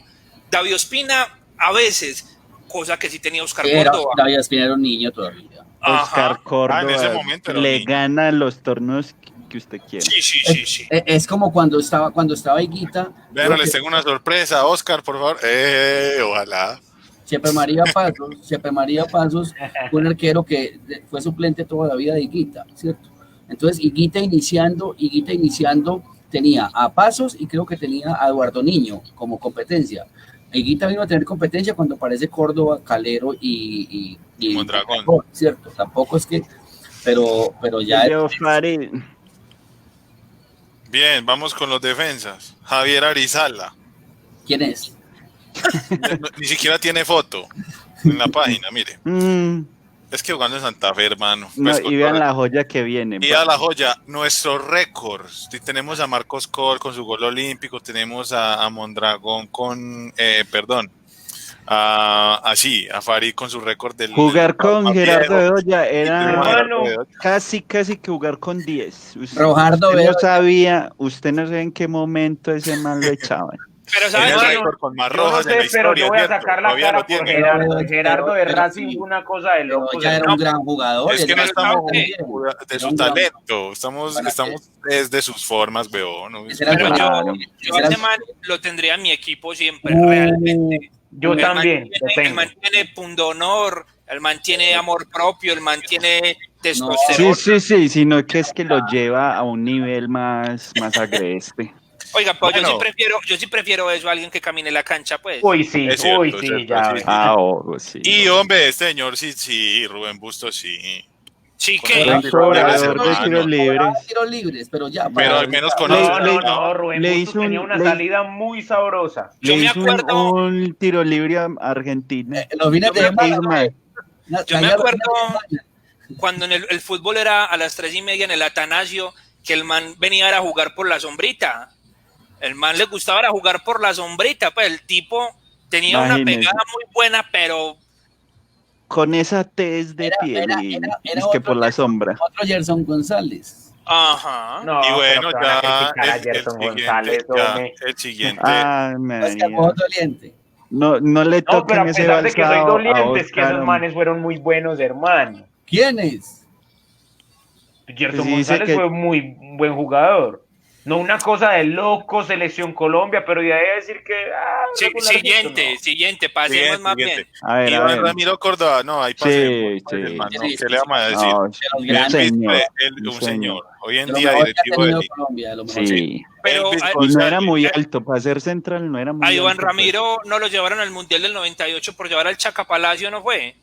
[SPEAKER 3] David Ospina, a veces, cosa que sí tenía Oscar
[SPEAKER 1] Era,
[SPEAKER 3] Córdoba.
[SPEAKER 1] David Ospina era un niño todavía.
[SPEAKER 4] Oscar
[SPEAKER 3] Ajá.
[SPEAKER 4] Córdoba
[SPEAKER 2] en ese momento era un
[SPEAKER 4] le
[SPEAKER 2] niño.
[SPEAKER 4] gana los torneos que usted quiera.
[SPEAKER 3] Sí.
[SPEAKER 1] Es como cuando estaba Higuita,
[SPEAKER 2] Bueno, les tengo una sorpresa. Oscar, por favor. Ojalá.
[SPEAKER 1] Chepe María Pasos fue un arquero que fue suplente toda la vida de Higuita, ¿cierto? Entonces, Higuita iniciando, tenía a Pasos y creo que tenía a Eduardo Niño como competencia. Higuita vino a tener competencia cuando aparece Córdoba, Calero y
[SPEAKER 2] Mondragón.
[SPEAKER 1] ¿cierto? Tampoco es que, pero ya
[SPEAKER 4] Leo Farid.
[SPEAKER 2] Bien, vamos con los defensas. Javier Arizala.
[SPEAKER 1] ¿quién es?
[SPEAKER 2] Ni siquiera tiene foto en la página, mire. Es que jugando en Santa Fe, hermano.
[SPEAKER 4] No,
[SPEAKER 2] Pues,
[SPEAKER 4] y vean la joya que viene.
[SPEAKER 2] y a la joya, nuestros récords. Tenemos a Marcos Col con su gol olímpico, tenemos a Mondragón con, a Farid con su récord del...
[SPEAKER 4] Jugar con
[SPEAKER 2] más
[SPEAKER 4] Gerardo
[SPEAKER 2] viejo.
[SPEAKER 4] Bedoya era
[SPEAKER 5] Hermano.
[SPEAKER 4] casi que jugar con 10.
[SPEAKER 1] Rojardo
[SPEAKER 4] Usted no sabe en qué momento ese man lo echaban.
[SPEAKER 3] Pero
[SPEAKER 2] Tiene
[SPEAKER 3] ¿sabes
[SPEAKER 2] el
[SPEAKER 3] qué?
[SPEAKER 2] récord con más
[SPEAKER 5] Yo no
[SPEAKER 2] rojas en la
[SPEAKER 5] sé, pero
[SPEAKER 2] historia,
[SPEAKER 5] yo voy a
[SPEAKER 2] ¿cierto?
[SPEAKER 5] sacar la
[SPEAKER 2] Todavía
[SPEAKER 5] cara
[SPEAKER 2] lo
[SPEAKER 5] por
[SPEAKER 2] tiene.
[SPEAKER 5] Gerardo.
[SPEAKER 1] Pero-
[SPEAKER 5] Gerardo de
[SPEAKER 1] pero
[SPEAKER 5] Racing,
[SPEAKER 1] sí.
[SPEAKER 5] una cosa de
[SPEAKER 1] Pero
[SPEAKER 5] loco.
[SPEAKER 1] ya era un gran jugador.
[SPEAKER 2] Es que no
[SPEAKER 1] ya
[SPEAKER 2] estamos
[SPEAKER 1] bien.
[SPEAKER 2] de su
[SPEAKER 1] Era un gran-
[SPEAKER 2] talento, estamos desde sus formas, veo, ¿no?
[SPEAKER 1] Ese era el
[SPEAKER 3] Pero
[SPEAKER 1] jugador.
[SPEAKER 3] yo
[SPEAKER 1] Ese
[SPEAKER 3] a
[SPEAKER 1] era
[SPEAKER 3] ese man lo tendría en mi equipo siempre,
[SPEAKER 1] Uh,
[SPEAKER 3] realmente.
[SPEAKER 5] Yo
[SPEAKER 3] El
[SPEAKER 5] también,
[SPEAKER 3] man
[SPEAKER 5] lo
[SPEAKER 3] el
[SPEAKER 5] tengo.
[SPEAKER 3] man tiene pundonor, el man tiene amor propio, el man tiene
[SPEAKER 4] Sí,
[SPEAKER 3] testosterona.
[SPEAKER 4] sino que es que lo lleva a un nivel más agreste.
[SPEAKER 3] Oiga, pues
[SPEAKER 2] Bueno.
[SPEAKER 3] yo sí prefiero eso a alguien que camine la cancha, pues.
[SPEAKER 5] Uy, sí,
[SPEAKER 2] Es cierto,
[SPEAKER 5] uy,
[SPEAKER 2] es
[SPEAKER 5] sí,
[SPEAKER 2] cierto,
[SPEAKER 5] ya
[SPEAKER 2] sí,
[SPEAKER 5] ves.
[SPEAKER 2] sí.
[SPEAKER 4] Sí.
[SPEAKER 2] Y hombre, este señor, sí, Rubén Bustos, sí.
[SPEAKER 3] Sí
[SPEAKER 2] Con
[SPEAKER 3] que
[SPEAKER 2] el
[SPEAKER 4] El cobrador de
[SPEAKER 2] hermano.
[SPEAKER 4] tiros libres.
[SPEAKER 1] Tiros libres, pero ya.
[SPEAKER 2] Pero
[SPEAKER 1] para-
[SPEAKER 2] al menos
[SPEAKER 5] No,
[SPEAKER 2] conoce.
[SPEAKER 5] no, Rubén
[SPEAKER 4] le
[SPEAKER 5] Bustos
[SPEAKER 4] hizo un-
[SPEAKER 5] tenía una
[SPEAKER 4] le-
[SPEAKER 5] salida muy sabrosa.
[SPEAKER 3] Yo
[SPEAKER 4] Le
[SPEAKER 3] me
[SPEAKER 4] hizo
[SPEAKER 3] acuerdo-
[SPEAKER 4] un tiro libre a Argentina.
[SPEAKER 1] Los fines de
[SPEAKER 3] Yo me
[SPEAKER 1] semana.
[SPEAKER 3] Yo me acuerdo cuando en el fútbol era a las 3:30 en el Atanasio, que el man venía a jugar por la sombrita. El man le gustaba era jugar por la sombrita, pues el tipo tenía una
[SPEAKER 4] Imagínese.
[SPEAKER 3] pegada muy buena, pero
[SPEAKER 4] Con esa tez de piel y
[SPEAKER 1] era
[SPEAKER 4] es que
[SPEAKER 1] otro
[SPEAKER 4] por la sombra.
[SPEAKER 1] Otro Gerson González.
[SPEAKER 3] ajá.
[SPEAKER 5] No,
[SPEAKER 2] Y bueno,
[SPEAKER 5] pero para
[SPEAKER 2] ya
[SPEAKER 5] criticar a Gerson González, hombre.
[SPEAKER 2] el siguiente.
[SPEAKER 4] Ah,
[SPEAKER 1] Es que
[SPEAKER 4] María.
[SPEAKER 1] fue doliente.
[SPEAKER 4] No le
[SPEAKER 5] No, pero
[SPEAKER 4] toquen
[SPEAKER 5] a
[SPEAKER 4] ese
[SPEAKER 5] pesar de que soy
[SPEAKER 4] balsado a
[SPEAKER 5] doliente, es que
[SPEAKER 4] Oscar,
[SPEAKER 5] esos manes fueron muy buenos, hermano.
[SPEAKER 1] ¿Quién es?
[SPEAKER 5] Gerson
[SPEAKER 4] Sí, dice
[SPEAKER 5] González
[SPEAKER 4] que-
[SPEAKER 5] fue muy buen jugador. No una cosa de loco, selección Colombia, pero de ahí a decir que...
[SPEAKER 3] Sí,
[SPEAKER 5] regularcito, no.
[SPEAKER 3] siguiente, pasemos más bien.
[SPEAKER 4] A ver, a
[SPEAKER 2] Iván
[SPEAKER 4] ver.
[SPEAKER 2] Ramiro Córdoba, no, ahí
[SPEAKER 4] Sí,
[SPEAKER 2] pasemos,
[SPEAKER 4] sí.
[SPEAKER 2] hermano,
[SPEAKER 1] Sí,
[SPEAKER 2] ¿qué le vamos a decir?
[SPEAKER 4] No,
[SPEAKER 1] De los
[SPEAKER 4] un
[SPEAKER 1] grandes.
[SPEAKER 2] Él
[SPEAKER 4] señor,
[SPEAKER 2] fue
[SPEAKER 4] un
[SPEAKER 2] un señor. Hoy en
[SPEAKER 1] De lo
[SPEAKER 2] día
[SPEAKER 1] mejor que ha
[SPEAKER 2] directivo de
[SPEAKER 1] tenido
[SPEAKER 2] liga.
[SPEAKER 1] Colombia, de lo mejor.
[SPEAKER 4] Sí.
[SPEAKER 3] Pero
[SPEAKER 2] Elvis
[SPEAKER 3] a,
[SPEAKER 4] Y no
[SPEAKER 2] González.
[SPEAKER 4] era muy alto, para ser central no era muy
[SPEAKER 3] a
[SPEAKER 4] alto.
[SPEAKER 3] Iván
[SPEAKER 4] pues.
[SPEAKER 3] Ramiro no lo llevaron al Mundial del 98 por llevar al Chaca Palacio, ¿no fue?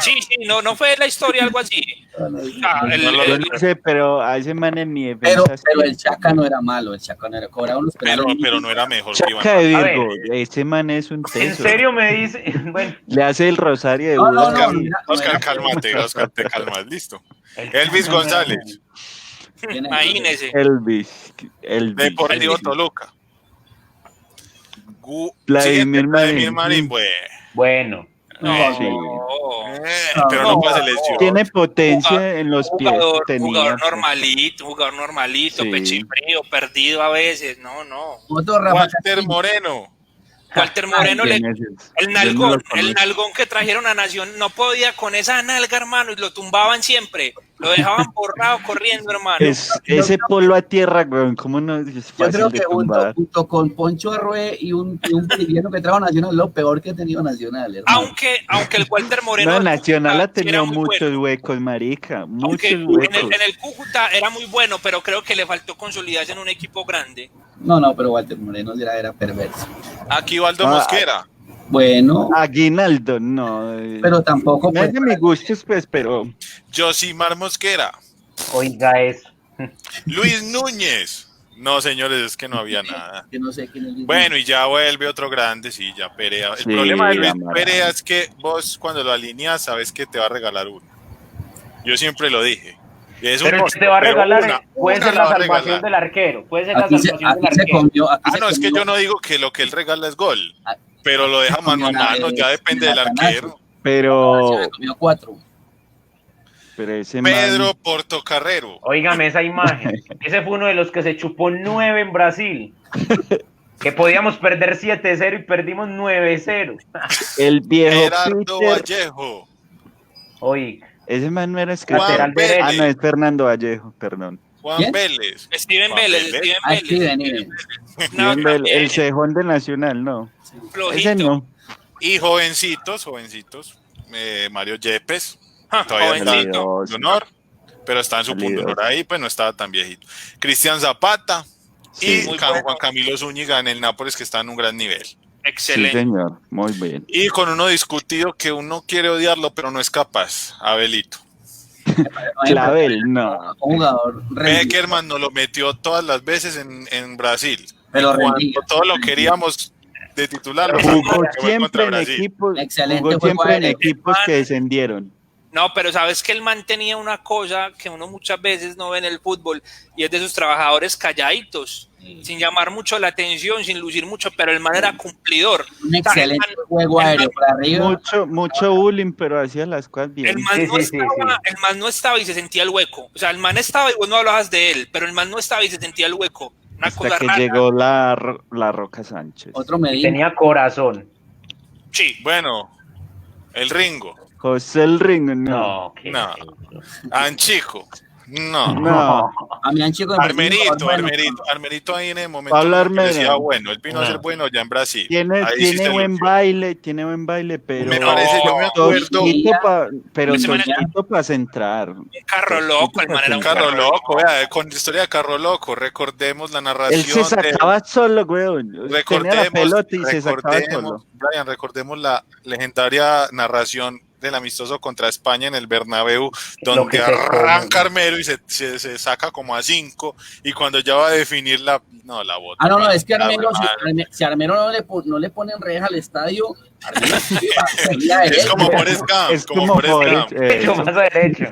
[SPEAKER 3] Sí, no fue la historia algo así.
[SPEAKER 2] No lo
[SPEAKER 4] Yo no sé, pero a ese man en mi
[SPEAKER 1] Pero
[SPEAKER 4] defensa...
[SPEAKER 1] el Chaca no era malo, el Chaca no era, cobraba unos penales.
[SPEAKER 2] pero no era mejor que Iván.
[SPEAKER 4] Chaca de
[SPEAKER 5] A
[SPEAKER 4] Virgo,
[SPEAKER 5] ver,
[SPEAKER 4] ese man es un
[SPEAKER 5] ¿En
[SPEAKER 4] teso.
[SPEAKER 5] serio me dice? Bueno,
[SPEAKER 4] Le hace el rosario de
[SPEAKER 1] No, no,
[SPEAKER 4] Buda.
[SPEAKER 1] no, no,
[SPEAKER 2] Oscar, cálmate, Oscar, te calmas, listo. Elvis González,
[SPEAKER 3] Imagínese.
[SPEAKER 4] Elvis.
[SPEAKER 2] Deportivo Toluca.
[SPEAKER 4] Vladimir
[SPEAKER 2] Vladimir
[SPEAKER 4] Marín.
[SPEAKER 2] Marín, pues.
[SPEAKER 5] bueno.
[SPEAKER 3] No,
[SPEAKER 4] Sí.
[SPEAKER 2] Pero no fue selección.
[SPEAKER 4] Tiene potencia en los pies.
[SPEAKER 3] jugador
[SPEAKER 4] Tenía, pues.
[SPEAKER 3] jugador normalito,
[SPEAKER 4] Sí.
[SPEAKER 3] pechifrío, perdido a veces, no.
[SPEAKER 1] Otro Rafa
[SPEAKER 2] Walter
[SPEAKER 1] Castillo.
[SPEAKER 2] Walter
[SPEAKER 3] Walter Moreno,
[SPEAKER 4] ¿Quién es ese?
[SPEAKER 3] el
[SPEAKER 4] Yo no
[SPEAKER 3] nalgón,
[SPEAKER 4] lo
[SPEAKER 3] el
[SPEAKER 4] conozco.
[SPEAKER 3] nalgón que trajeron a Nación, no podía con esa nalga, hermano, y lo tumbaban siempre, lo dejaban borrado corriendo, hermano.
[SPEAKER 4] Ese polo a tierra, weón, ¿cómo no es
[SPEAKER 1] Yo
[SPEAKER 4] fácil
[SPEAKER 1] creo
[SPEAKER 4] de
[SPEAKER 1] que
[SPEAKER 4] tumbar?
[SPEAKER 1] junto con Poncho Arrué y un boliviano que trajo Nacional, lo peor que ha tenido Nacional, hermano.
[SPEAKER 3] Aunque el Walter Moreno
[SPEAKER 4] No,
[SPEAKER 3] del
[SPEAKER 4] Nacional
[SPEAKER 3] Cúcuta
[SPEAKER 4] ha tenido
[SPEAKER 3] era muy
[SPEAKER 4] muchos
[SPEAKER 3] bueno.
[SPEAKER 4] huecos, marica.
[SPEAKER 3] Aunque
[SPEAKER 4] Muchos
[SPEAKER 3] en
[SPEAKER 4] huecos.
[SPEAKER 3] el Cúcuta era muy bueno, pero creo que le faltó consolidarse en un equipo grande.
[SPEAKER 1] No, pero Walter Moreno era perverso.
[SPEAKER 2] Aquí Valdo
[SPEAKER 4] Ah,
[SPEAKER 2] Mosquera.
[SPEAKER 1] Bueno,
[SPEAKER 4] Aguinaldo, no.
[SPEAKER 1] pero tampoco
[SPEAKER 4] No
[SPEAKER 1] pues,
[SPEAKER 4] es de mis gustos, pues, pero.
[SPEAKER 2] Josimar Mosquera.
[SPEAKER 5] Oiga eso.
[SPEAKER 2] Luis Núñez. No, señores, es que no había nada.
[SPEAKER 1] que no sé quién es.
[SPEAKER 2] Bueno, y ya vuelve otro grande, sí, ya Perea. El
[SPEAKER 4] Sí,
[SPEAKER 2] problema de Luis
[SPEAKER 4] Amaral.
[SPEAKER 2] Perea es que vos cuando lo alineas sabes que te va a regalar uno. Yo siempre lo dije. Y es
[SPEAKER 5] Pero
[SPEAKER 2] un
[SPEAKER 5] el que te va a
[SPEAKER 2] pero
[SPEAKER 5] regalar puede
[SPEAKER 2] una
[SPEAKER 5] ser
[SPEAKER 2] la
[SPEAKER 5] la
[SPEAKER 2] va a
[SPEAKER 5] salvación
[SPEAKER 2] regalar.
[SPEAKER 5] del arquero. Puede ser la
[SPEAKER 1] Aquí se
[SPEAKER 5] salvación del
[SPEAKER 1] comió.
[SPEAKER 2] No, es que yo no digo que lo que él regala es gol,
[SPEAKER 1] Ah,
[SPEAKER 2] pero lo deja mano a
[SPEAKER 1] una
[SPEAKER 2] mano,
[SPEAKER 1] vez,
[SPEAKER 2] ya depende del
[SPEAKER 1] Natanazo.
[SPEAKER 2] arquero.
[SPEAKER 4] Pero.
[SPEAKER 1] Se comió 4.
[SPEAKER 4] Pero ese
[SPEAKER 2] Pedro
[SPEAKER 4] man.
[SPEAKER 2] Portocarrero.
[SPEAKER 5] Óigame esa imagen. Ese fue uno de los que se chupó 9 en Brasil. Que podíamos perder 7-0 y perdimos 9-0.
[SPEAKER 4] El viejo
[SPEAKER 2] Gerardo
[SPEAKER 4] Peter.
[SPEAKER 2] Vallejo.
[SPEAKER 5] Oiga,
[SPEAKER 4] Ese man no era
[SPEAKER 2] Juan
[SPEAKER 5] lateral
[SPEAKER 2] Vélez.
[SPEAKER 5] derecho.
[SPEAKER 4] Ah, no, es Fernando Vallejo, perdón.
[SPEAKER 2] Juan
[SPEAKER 1] ¿Quién?
[SPEAKER 2] Vélez.
[SPEAKER 3] Steven
[SPEAKER 2] Juan
[SPEAKER 3] Vélez,
[SPEAKER 2] Vélez.
[SPEAKER 3] Steven Vélez. No,
[SPEAKER 4] Bien,
[SPEAKER 3] también,
[SPEAKER 4] el cejón de Nacional, no.
[SPEAKER 3] flojito.
[SPEAKER 4] Ese no.
[SPEAKER 2] Y jovencitos. Mario Yepes.
[SPEAKER 3] Ah,
[SPEAKER 2] Todavía está en
[SPEAKER 3] jovencito.
[SPEAKER 2] punto de honor, pero está en su punto de honor ahí, pues no estaba tan viejito. Cristian Zapata
[SPEAKER 4] Sí,
[SPEAKER 2] y
[SPEAKER 3] muy
[SPEAKER 2] Juan
[SPEAKER 3] bueno.
[SPEAKER 2] Camilo Zúñiga en el Nápoles, que está en un gran nivel.
[SPEAKER 4] sí,
[SPEAKER 3] Excelente.
[SPEAKER 4] señor. Muy bien.
[SPEAKER 2] Y con uno discutido que uno quiere odiarlo, pero no es capaz, Abelito.
[SPEAKER 4] Clavel, no.
[SPEAKER 1] Un jugador
[SPEAKER 2] Beckerman nos lo metió todas las veces en Brasil.
[SPEAKER 1] Pero
[SPEAKER 2] Cuando
[SPEAKER 1] rendía.
[SPEAKER 2] todos lo queríamos de titular, lo
[SPEAKER 4] Jugó
[SPEAKER 2] fue
[SPEAKER 4] siempre
[SPEAKER 2] contra
[SPEAKER 4] en
[SPEAKER 2] Brasil.
[SPEAKER 4] equipos,
[SPEAKER 1] Excelente
[SPEAKER 4] jugó
[SPEAKER 1] juego
[SPEAKER 4] siempre en
[SPEAKER 1] aéreo.
[SPEAKER 4] equipos que descendieron.
[SPEAKER 3] No, pero sabes que el man tenía una cosa que uno muchas veces no ve en el fútbol y es de sus trabajadores calladitos, sin llamar mucho la atención, sin lucir mucho, pero el man era cumplidor.
[SPEAKER 1] Un excelente juego aéreo para arriba.
[SPEAKER 4] Mucho bullying, pero hacía las cosas bien.
[SPEAKER 3] El man,
[SPEAKER 5] Sí,
[SPEAKER 3] no
[SPEAKER 5] sí, sí,
[SPEAKER 3] estaba, el man no estaba y se sentía el hueco. O sea, el man estaba y vos no hablabas de él, pero el man no estaba y se sentía el hueco. Una
[SPEAKER 4] Hasta
[SPEAKER 3] cosa
[SPEAKER 4] que
[SPEAKER 3] rara.
[SPEAKER 4] llegó la Roca Sánchez.
[SPEAKER 1] Otro Medina.
[SPEAKER 5] tenía corazón.
[SPEAKER 3] Sí.
[SPEAKER 2] Bueno, el Ringo,
[SPEAKER 4] José el Ringo, no.
[SPEAKER 5] No, qué
[SPEAKER 2] No.
[SPEAKER 5] eso.
[SPEAKER 2] Anchico, no.
[SPEAKER 4] No.
[SPEAKER 1] A mi chico
[SPEAKER 2] Armerito ahí en el momento
[SPEAKER 4] Pablo
[SPEAKER 2] que
[SPEAKER 4] Armero.
[SPEAKER 2] decía, bueno, él vino a
[SPEAKER 5] No.
[SPEAKER 2] ser bueno ya en Brasil.
[SPEAKER 4] Tiene
[SPEAKER 2] Ahí sí se
[SPEAKER 4] buen
[SPEAKER 2] lució.
[SPEAKER 4] baile, pero.
[SPEAKER 2] Me parece, yo me acuerdo,
[SPEAKER 4] Pero
[SPEAKER 3] Ese man-
[SPEAKER 4] tosito para centrar.
[SPEAKER 3] Un carro loco, el man era un
[SPEAKER 2] Carro Loco, vea, con la historia de Carro Loco, recordemos la narración.
[SPEAKER 4] Él se sacaba solo, weón. Tenía la pelota y se sacaba solo.
[SPEAKER 2] Brian, recordemos la legendaria narración del amistoso contra España en el Bernabéu,
[SPEAKER 5] Lo
[SPEAKER 2] donde
[SPEAKER 5] que se
[SPEAKER 2] arranca
[SPEAKER 5] come.
[SPEAKER 2] Armero y se saca como a 5, y cuando ya va a definir la bota.
[SPEAKER 1] Ah, no, es que
[SPEAKER 2] Ah,
[SPEAKER 1] Armero,
[SPEAKER 2] hermano.
[SPEAKER 1] si Armero no le ponen reja al estadio, Armero sería
[SPEAKER 2] Es
[SPEAKER 1] él.
[SPEAKER 2] como Forrest Gump,
[SPEAKER 4] Es
[SPEAKER 2] como
[SPEAKER 4] como
[SPEAKER 2] Forrest
[SPEAKER 4] Forrest,
[SPEAKER 2] Gump.
[SPEAKER 5] Hecho más derecho.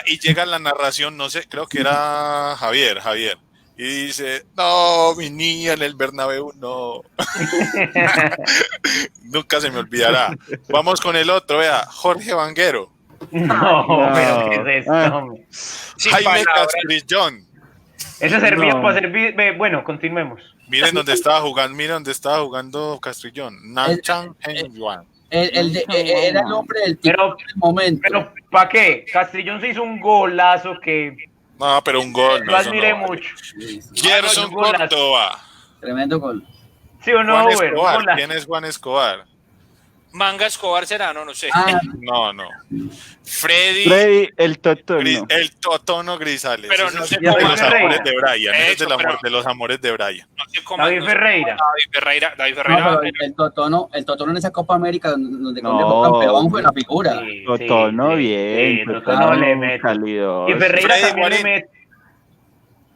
[SPEAKER 2] Y llega la narración, no sé, creo que era Javier, y dice, no, mi niña en el Bernabéu, no. Nunca se me olvidará. Vamos con el otro, vea, Jorge Vanguero,
[SPEAKER 5] No,
[SPEAKER 4] No.
[SPEAKER 5] pero ¿qué es esto,
[SPEAKER 4] Ah.
[SPEAKER 5] hombre?
[SPEAKER 3] Sin
[SPEAKER 2] Jaime
[SPEAKER 3] palabras.
[SPEAKER 2] Castrillón.
[SPEAKER 5] Eso servía
[SPEAKER 4] No.
[SPEAKER 5] para servir. Bueno, continuemos.
[SPEAKER 2] Miren dónde estaba jugando Castrillón. Nanchan en Yuan.
[SPEAKER 1] Era el hombre del
[SPEAKER 5] Pero-
[SPEAKER 1] del momento.
[SPEAKER 5] Pero, ¿para qué? Castrillón se hizo un golazo que
[SPEAKER 2] No, pero un gol.
[SPEAKER 5] lo
[SPEAKER 2] No, eso
[SPEAKER 5] admiré
[SPEAKER 2] no vale.
[SPEAKER 5] mucho.
[SPEAKER 1] Sí, sí.
[SPEAKER 2] Gerson
[SPEAKER 5] Un golazo.
[SPEAKER 2] Córdoba.
[SPEAKER 1] Tremendo gol.
[SPEAKER 5] ¿Sí o no,
[SPEAKER 2] Juan
[SPEAKER 5] Uber? Un
[SPEAKER 2] Escobar.
[SPEAKER 5] golazo.
[SPEAKER 2] ¿Quién es Juan Escobar?
[SPEAKER 3] Manga Escobar Serrano, no sé.
[SPEAKER 2] No. Freddy
[SPEAKER 4] Freddy, el Totono.
[SPEAKER 2] el Totono Grisales.
[SPEAKER 3] Pero
[SPEAKER 2] Ese
[SPEAKER 3] no
[SPEAKER 2] es
[SPEAKER 3] sé
[SPEAKER 2] de
[SPEAKER 3] cómo
[SPEAKER 2] los
[SPEAKER 5] Ferreira.
[SPEAKER 2] amores de Brian. Ese es
[SPEAKER 3] Eso,
[SPEAKER 2] del amor,
[SPEAKER 3] pero-
[SPEAKER 2] de los amores de Brian.
[SPEAKER 3] No sé cómo-
[SPEAKER 5] David
[SPEAKER 3] no sé
[SPEAKER 5] Ferreira.
[SPEAKER 3] cómo David
[SPEAKER 1] No,
[SPEAKER 3] Ferreira.
[SPEAKER 1] pero el Totono en esa Copa América donde
[SPEAKER 4] No,
[SPEAKER 1] dejó campeón fue la figura.
[SPEAKER 5] Sí,
[SPEAKER 4] Totono,
[SPEAKER 5] sí,
[SPEAKER 4] bien.
[SPEAKER 5] sí, Totono le mete.
[SPEAKER 4] Calidoso.
[SPEAKER 5] Y Ferreira
[SPEAKER 2] Freddy
[SPEAKER 5] también le
[SPEAKER 2] Guarín.
[SPEAKER 5] mete.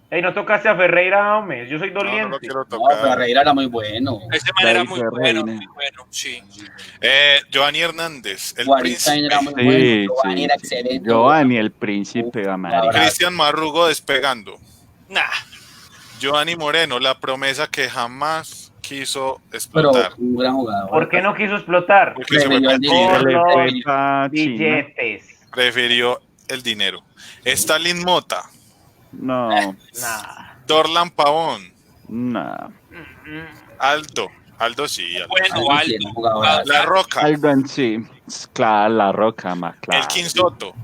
[SPEAKER 5] Ey, no tocaste a Ferreira, hombre. Yo soy
[SPEAKER 2] No lo
[SPEAKER 5] doliente.
[SPEAKER 2] quiero
[SPEAKER 1] No,
[SPEAKER 2] tocar.
[SPEAKER 1] Ferreira era muy bueno.
[SPEAKER 3] Ese man era
[SPEAKER 4] David
[SPEAKER 3] muy
[SPEAKER 4] Ferreira.
[SPEAKER 3] bueno, sí.
[SPEAKER 2] Giovanni Hernández, el
[SPEAKER 1] Guarín era muy
[SPEAKER 2] príncipe.
[SPEAKER 1] bueno.
[SPEAKER 4] Sí,
[SPEAKER 1] Giovanni
[SPEAKER 4] sí,
[SPEAKER 1] era
[SPEAKER 4] sí.
[SPEAKER 1] excelente.
[SPEAKER 4] Giovanni, el príncipe,
[SPEAKER 1] Uf,
[SPEAKER 4] Amari.
[SPEAKER 1] abrazo.
[SPEAKER 2] Cristian Marrugo despegando.
[SPEAKER 3] Nah,
[SPEAKER 2] Giovanni Moreno, la promesa que jamás quiso
[SPEAKER 1] Pero
[SPEAKER 2] explotar.
[SPEAKER 1] un gran jugador.
[SPEAKER 5] ¿Por qué no quiso explotar?
[SPEAKER 2] Porque se fue
[SPEAKER 1] Prefirió el
[SPEAKER 2] para
[SPEAKER 1] dinero.
[SPEAKER 5] Por
[SPEAKER 2] China.
[SPEAKER 4] Le
[SPEAKER 5] los
[SPEAKER 4] fue pa' China.
[SPEAKER 5] billetes.
[SPEAKER 2] Prefirió el dinero. Stalin Mota,
[SPEAKER 4] No,
[SPEAKER 5] Nah.
[SPEAKER 2] Dorlan Pavón,
[SPEAKER 4] no.
[SPEAKER 2] Aldo sí, Aldo.
[SPEAKER 3] bueno,
[SPEAKER 1] Aldo sí,
[SPEAKER 3] Aldo.
[SPEAKER 1] un jugador.
[SPEAKER 2] La Roca,
[SPEAKER 4] Algo en sí. Claro, la roca más claro.
[SPEAKER 2] el King Soto.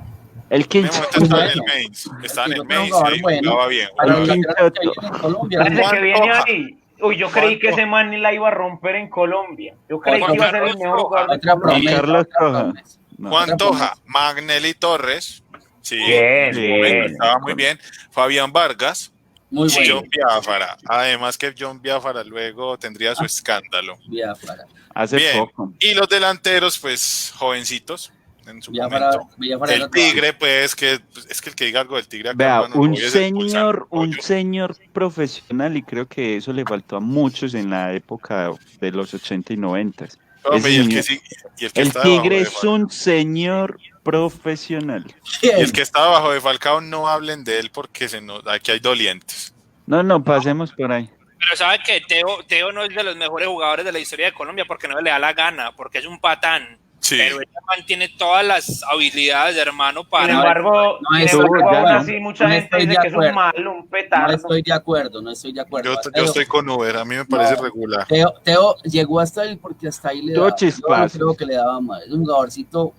[SPEAKER 4] El
[SPEAKER 2] En
[SPEAKER 4] King
[SPEAKER 2] ese momento
[SPEAKER 4] Soto.
[SPEAKER 2] estaba en el Mainz. Estaba en el
[SPEAKER 1] Un
[SPEAKER 2] Mainz
[SPEAKER 1] jugador
[SPEAKER 2] y
[SPEAKER 1] bueno.
[SPEAKER 2] jugaba bien.
[SPEAKER 1] Para
[SPEAKER 2] jugaba
[SPEAKER 1] los
[SPEAKER 2] bien.
[SPEAKER 1] laterales que vienen en Colombia.
[SPEAKER 5] Parece que
[SPEAKER 2] Juan
[SPEAKER 5] viene
[SPEAKER 2] Toja.
[SPEAKER 5] ahí. Uy, yo creí que ese man la iba a romper en Colombia. Yo creí
[SPEAKER 3] Juan
[SPEAKER 5] que iba a ser el
[SPEAKER 3] Carlos
[SPEAKER 5] mejor
[SPEAKER 3] Toja.
[SPEAKER 5] jugador de
[SPEAKER 1] Otra
[SPEAKER 5] Colombia.
[SPEAKER 1] promesa.
[SPEAKER 4] Carlos
[SPEAKER 1] otra
[SPEAKER 4] Toja.
[SPEAKER 1] promesa.
[SPEAKER 4] No.
[SPEAKER 2] Juan
[SPEAKER 1] Otra
[SPEAKER 2] Toja, Magnelli Torres. Sí,
[SPEAKER 5] Bien,
[SPEAKER 2] en su momento
[SPEAKER 5] bien.
[SPEAKER 2] estaba muy bien. Fabián Vargas.
[SPEAKER 1] Muy
[SPEAKER 2] y
[SPEAKER 1] bueno.
[SPEAKER 2] John Biafara. Además que John Biafara luego tendría su escándalo.
[SPEAKER 1] Biafara.
[SPEAKER 4] Hace
[SPEAKER 2] Bien.
[SPEAKER 4] poco.
[SPEAKER 2] Y los delanteros, pues, jovencitos en su
[SPEAKER 1] Biafara
[SPEAKER 2] momento.
[SPEAKER 1] era
[SPEAKER 2] El
[SPEAKER 1] otro-
[SPEAKER 2] Tigre, pues, que es que el que diga algo del Tigre acá,
[SPEAKER 4] Vea,
[SPEAKER 2] hermano,
[SPEAKER 4] un
[SPEAKER 2] hoy es el
[SPEAKER 4] señor
[SPEAKER 2] Pulsar.
[SPEAKER 4] profesional, y creo que eso le faltó a muchos en la época de los 80 y 90.
[SPEAKER 2] Hombre, y
[SPEAKER 4] Ese
[SPEAKER 2] el que,
[SPEAKER 4] señor-
[SPEAKER 2] sí, y el que
[SPEAKER 4] El
[SPEAKER 2] está debajo
[SPEAKER 4] Tigre
[SPEAKER 2] de
[SPEAKER 4] es
[SPEAKER 2] Falcao.
[SPEAKER 4] un señor profesional.
[SPEAKER 2] Y el que está debajo de Falcao, no hablen de él porque aquí hay dolientes.
[SPEAKER 4] No, pasemos por ahí.
[SPEAKER 3] Pero sabe que Teo no es de los mejores jugadores de la historia de Colombia porque no le da la gana, porque es un patán.
[SPEAKER 2] Sí.
[SPEAKER 3] Pero ella mantiene todas las habilidades, hermano,
[SPEAKER 5] Sin
[SPEAKER 3] para.
[SPEAKER 5] embargo,
[SPEAKER 1] No, eso
[SPEAKER 5] aún
[SPEAKER 4] ya,
[SPEAKER 5] así mucha
[SPEAKER 1] no
[SPEAKER 5] gente
[SPEAKER 1] estoy
[SPEAKER 5] dice
[SPEAKER 1] de
[SPEAKER 5] que es un
[SPEAKER 1] acuerdo.
[SPEAKER 5] malo, un
[SPEAKER 1] No
[SPEAKER 5] petardo.
[SPEAKER 1] estoy de acuerdo, no estoy de acuerdo.
[SPEAKER 2] Yo estoy con Uber, a mí me parece regular.
[SPEAKER 1] Teo llegó hasta él porque hasta ahí le
[SPEAKER 4] Tuvo
[SPEAKER 1] daba. Yo no
[SPEAKER 4] chispazos.
[SPEAKER 1] creo que le daba más. Es un jugadorcito.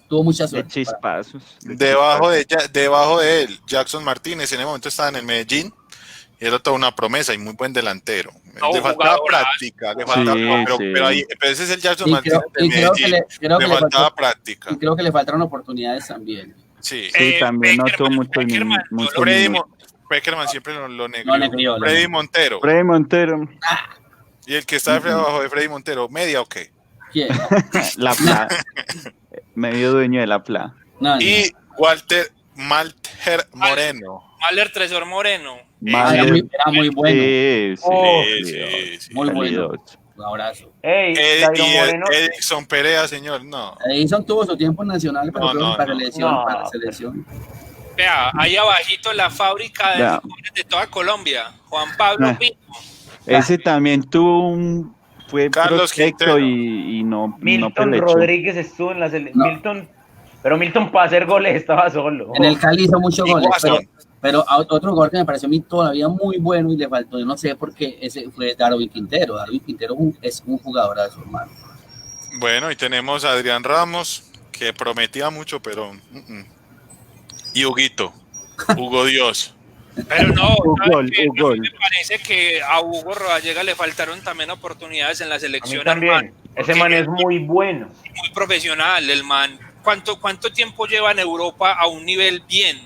[SPEAKER 1] Tuvo mucha
[SPEAKER 4] De
[SPEAKER 1] suerte.
[SPEAKER 4] chispazos.
[SPEAKER 2] Debajo de él, Jackson Martínez, en el momento estaba en el Medellín y era toda una promesa y muy buen delantero.
[SPEAKER 3] No,
[SPEAKER 2] Le faltaba
[SPEAKER 3] jugador,
[SPEAKER 2] práctica, le faltaba,
[SPEAKER 4] Sí,
[SPEAKER 2] pero,
[SPEAKER 4] sí.
[SPEAKER 2] pero ese es el Jackson
[SPEAKER 1] Y
[SPEAKER 2] Martínez
[SPEAKER 1] creo-
[SPEAKER 2] de
[SPEAKER 1] y creo que
[SPEAKER 2] Medellín.
[SPEAKER 1] creo que
[SPEAKER 2] Le
[SPEAKER 1] le
[SPEAKER 2] faltaba
[SPEAKER 1] faltó-
[SPEAKER 2] práctica.
[SPEAKER 1] Y creo que le faltaron oportunidades también.
[SPEAKER 2] Sí.
[SPEAKER 4] Sí, también no tuvo
[SPEAKER 3] Beckerman,
[SPEAKER 4] mucho
[SPEAKER 2] Freddy
[SPEAKER 4] minutos.
[SPEAKER 2] Peckerman siempre lo negrió.
[SPEAKER 1] Lo negrió, lo
[SPEAKER 2] Freddy
[SPEAKER 1] negrió.
[SPEAKER 2] Montero.
[SPEAKER 4] Freddy Montero,
[SPEAKER 2] Y el que está debajo de Freddy Montero, ¿media o qué?
[SPEAKER 1] ¿Quién?
[SPEAKER 4] la Pla. Medio dueño de la Pla.
[SPEAKER 1] No, no.
[SPEAKER 2] Y Walter Malter Moreno.
[SPEAKER 3] Mahler Tresor Moreno.
[SPEAKER 1] Era muy bueno.
[SPEAKER 4] Sí,
[SPEAKER 5] Oh,
[SPEAKER 2] Sí.
[SPEAKER 1] Muy bueno.
[SPEAKER 4] calidoso.
[SPEAKER 1] Un abrazo.
[SPEAKER 5] Ey, Dairo Moreno.
[SPEAKER 2] Edison Perea, señor, no.
[SPEAKER 1] Edison tuvo su tiempo en Nacional, pero
[SPEAKER 2] No,
[SPEAKER 1] creo que
[SPEAKER 2] no,
[SPEAKER 1] para
[SPEAKER 2] no.
[SPEAKER 1] selección,
[SPEAKER 5] No.
[SPEAKER 1] para la selección.
[SPEAKER 3] Vea, ahí abajito la fábrica de
[SPEAKER 4] Ya.
[SPEAKER 3] jugadores de toda Colombia. Juan Pablo
[SPEAKER 4] Ah.
[SPEAKER 3] Pino.
[SPEAKER 4] Ese también fue
[SPEAKER 2] Carlos
[SPEAKER 4] prospecto
[SPEAKER 2] Quintero.
[SPEAKER 4] y no
[SPEAKER 5] Milton
[SPEAKER 4] pelechó.
[SPEAKER 5] Rodríguez estuvo en la selección.
[SPEAKER 1] No.
[SPEAKER 5] Milton para hacer goles estaba solo.
[SPEAKER 1] En el Cali hizo muchos
[SPEAKER 2] Y
[SPEAKER 1] goles,
[SPEAKER 2] Guasón.
[SPEAKER 1] pero otro jugador que me pareció a mí todavía muy bueno y le faltó, yo no sé por qué, ese fue Darwin Quintero. Darwin Quintero es un jugadorazo, hermano.
[SPEAKER 2] Bueno, y tenemos a Adrián Ramos, que prometía mucho, pero... Y Hugo Dios.
[SPEAKER 3] Pero no,
[SPEAKER 4] Un
[SPEAKER 3] ¿sabe
[SPEAKER 4] gol,
[SPEAKER 3] qué?
[SPEAKER 4] un
[SPEAKER 3] A
[SPEAKER 4] gol.
[SPEAKER 3] mí me parece que a Hugo Rodallega le faltaron también oportunidades en la
[SPEAKER 5] A mí
[SPEAKER 3] selección,
[SPEAKER 5] también.
[SPEAKER 3] hermano.
[SPEAKER 5] Ese
[SPEAKER 3] Porque
[SPEAKER 5] man es muy bueno.
[SPEAKER 3] muy profesional, el man. ¿Cuánto tiempo lleva en Europa a un nivel bien?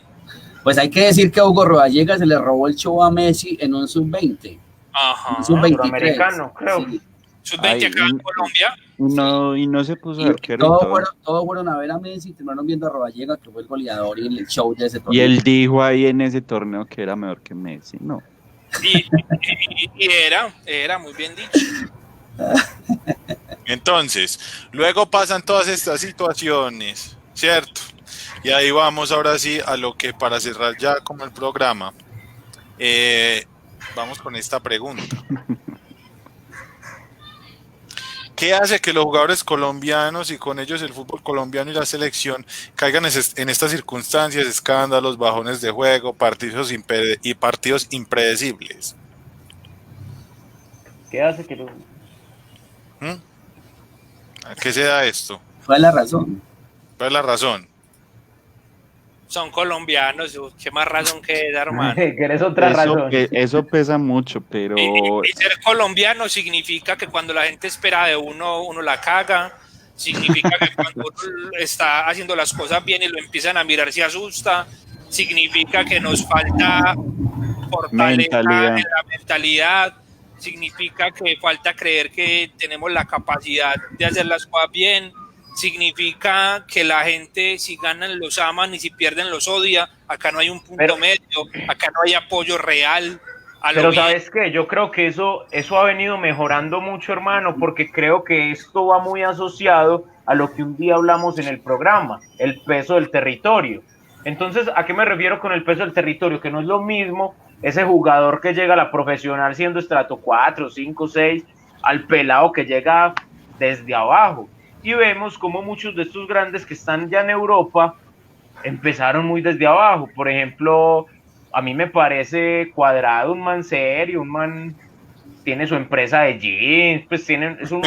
[SPEAKER 1] Pues hay que decir que a Hugo Rodallega se le robó el show a Messi en un sub-20.
[SPEAKER 3] Ajá.
[SPEAKER 1] Un sub-23.
[SPEAKER 5] suramericano, creo.
[SPEAKER 1] Sí.
[SPEAKER 3] Sub-20
[SPEAKER 4] Ay,
[SPEAKER 3] acá en Colombia.
[SPEAKER 4] Y no se puso
[SPEAKER 1] Y
[SPEAKER 4] arquero y todo.
[SPEAKER 1] todos fueron a ver a Messi, terminaron viendo a Rodallega, que fue el goleador y el show de ese
[SPEAKER 4] Y
[SPEAKER 1] torneo.
[SPEAKER 4] él dijo ahí en ese torneo que era mejor que Messi. No.
[SPEAKER 3] Y era muy bien dicho.
[SPEAKER 2] Entonces, luego pasan todas estas situaciones, ¿cierto? Y ahí vamos ahora sí a lo que para cerrar ya como el programa, vamos con esta pregunta. ¿Qué hace que los jugadores colombianos y con ellos el fútbol colombiano y la selección caigan en estas circunstancias, escándalos, bajones de juego, partidos impredecibles?
[SPEAKER 5] ¿Qué hace que
[SPEAKER 2] ¿A qué se da esto?
[SPEAKER 1] Fue la razón.
[SPEAKER 2] ¿Cuál es la razón?
[SPEAKER 3] son colombianos, qué más razón que esa, hermano.
[SPEAKER 5] Que eres otra razón.
[SPEAKER 4] Eso pesa mucho, pero
[SPEAKER 3] Y ser colombiano significa que cuando la gente espera de uno, uno la caga. Significa que cuando uno está haciendo las cosas bien y lo empiezan a mirar se asusta. Significa que nos falta fortaleza
[SPEAKER 4] mentalidad.
[SPEAKER 3] en la mentalidad. Significa que falta creer que tenemos la capacidad de hacer las cosas bien. Significa que la gente, si ganan, los aman y si pierden, los odia. Acá no hay un punto medio, acá no hay apoyo real.
[SPEAKER 5] Pero ¿sabes qué? Yo creo que eso ha venido mejorando mucho, hermano, porque creo que esto va muy asociado a lo que un día hablamos en el programa, el peso del territorio. Entonces, ¿a qué me refiero con el peso del territorio? Que no es lo mismo ese jugador que llega a la profesional siendo estrato 4, 5, 6, al pelado que llega desde abajo. Y vemos como muchos de estos grandes que están ya en Europa empezaron muy desde abajo. Por ejemplo, a mí me parece Cuadrado un man serio, un man tiene su empresa de jeans, pues es un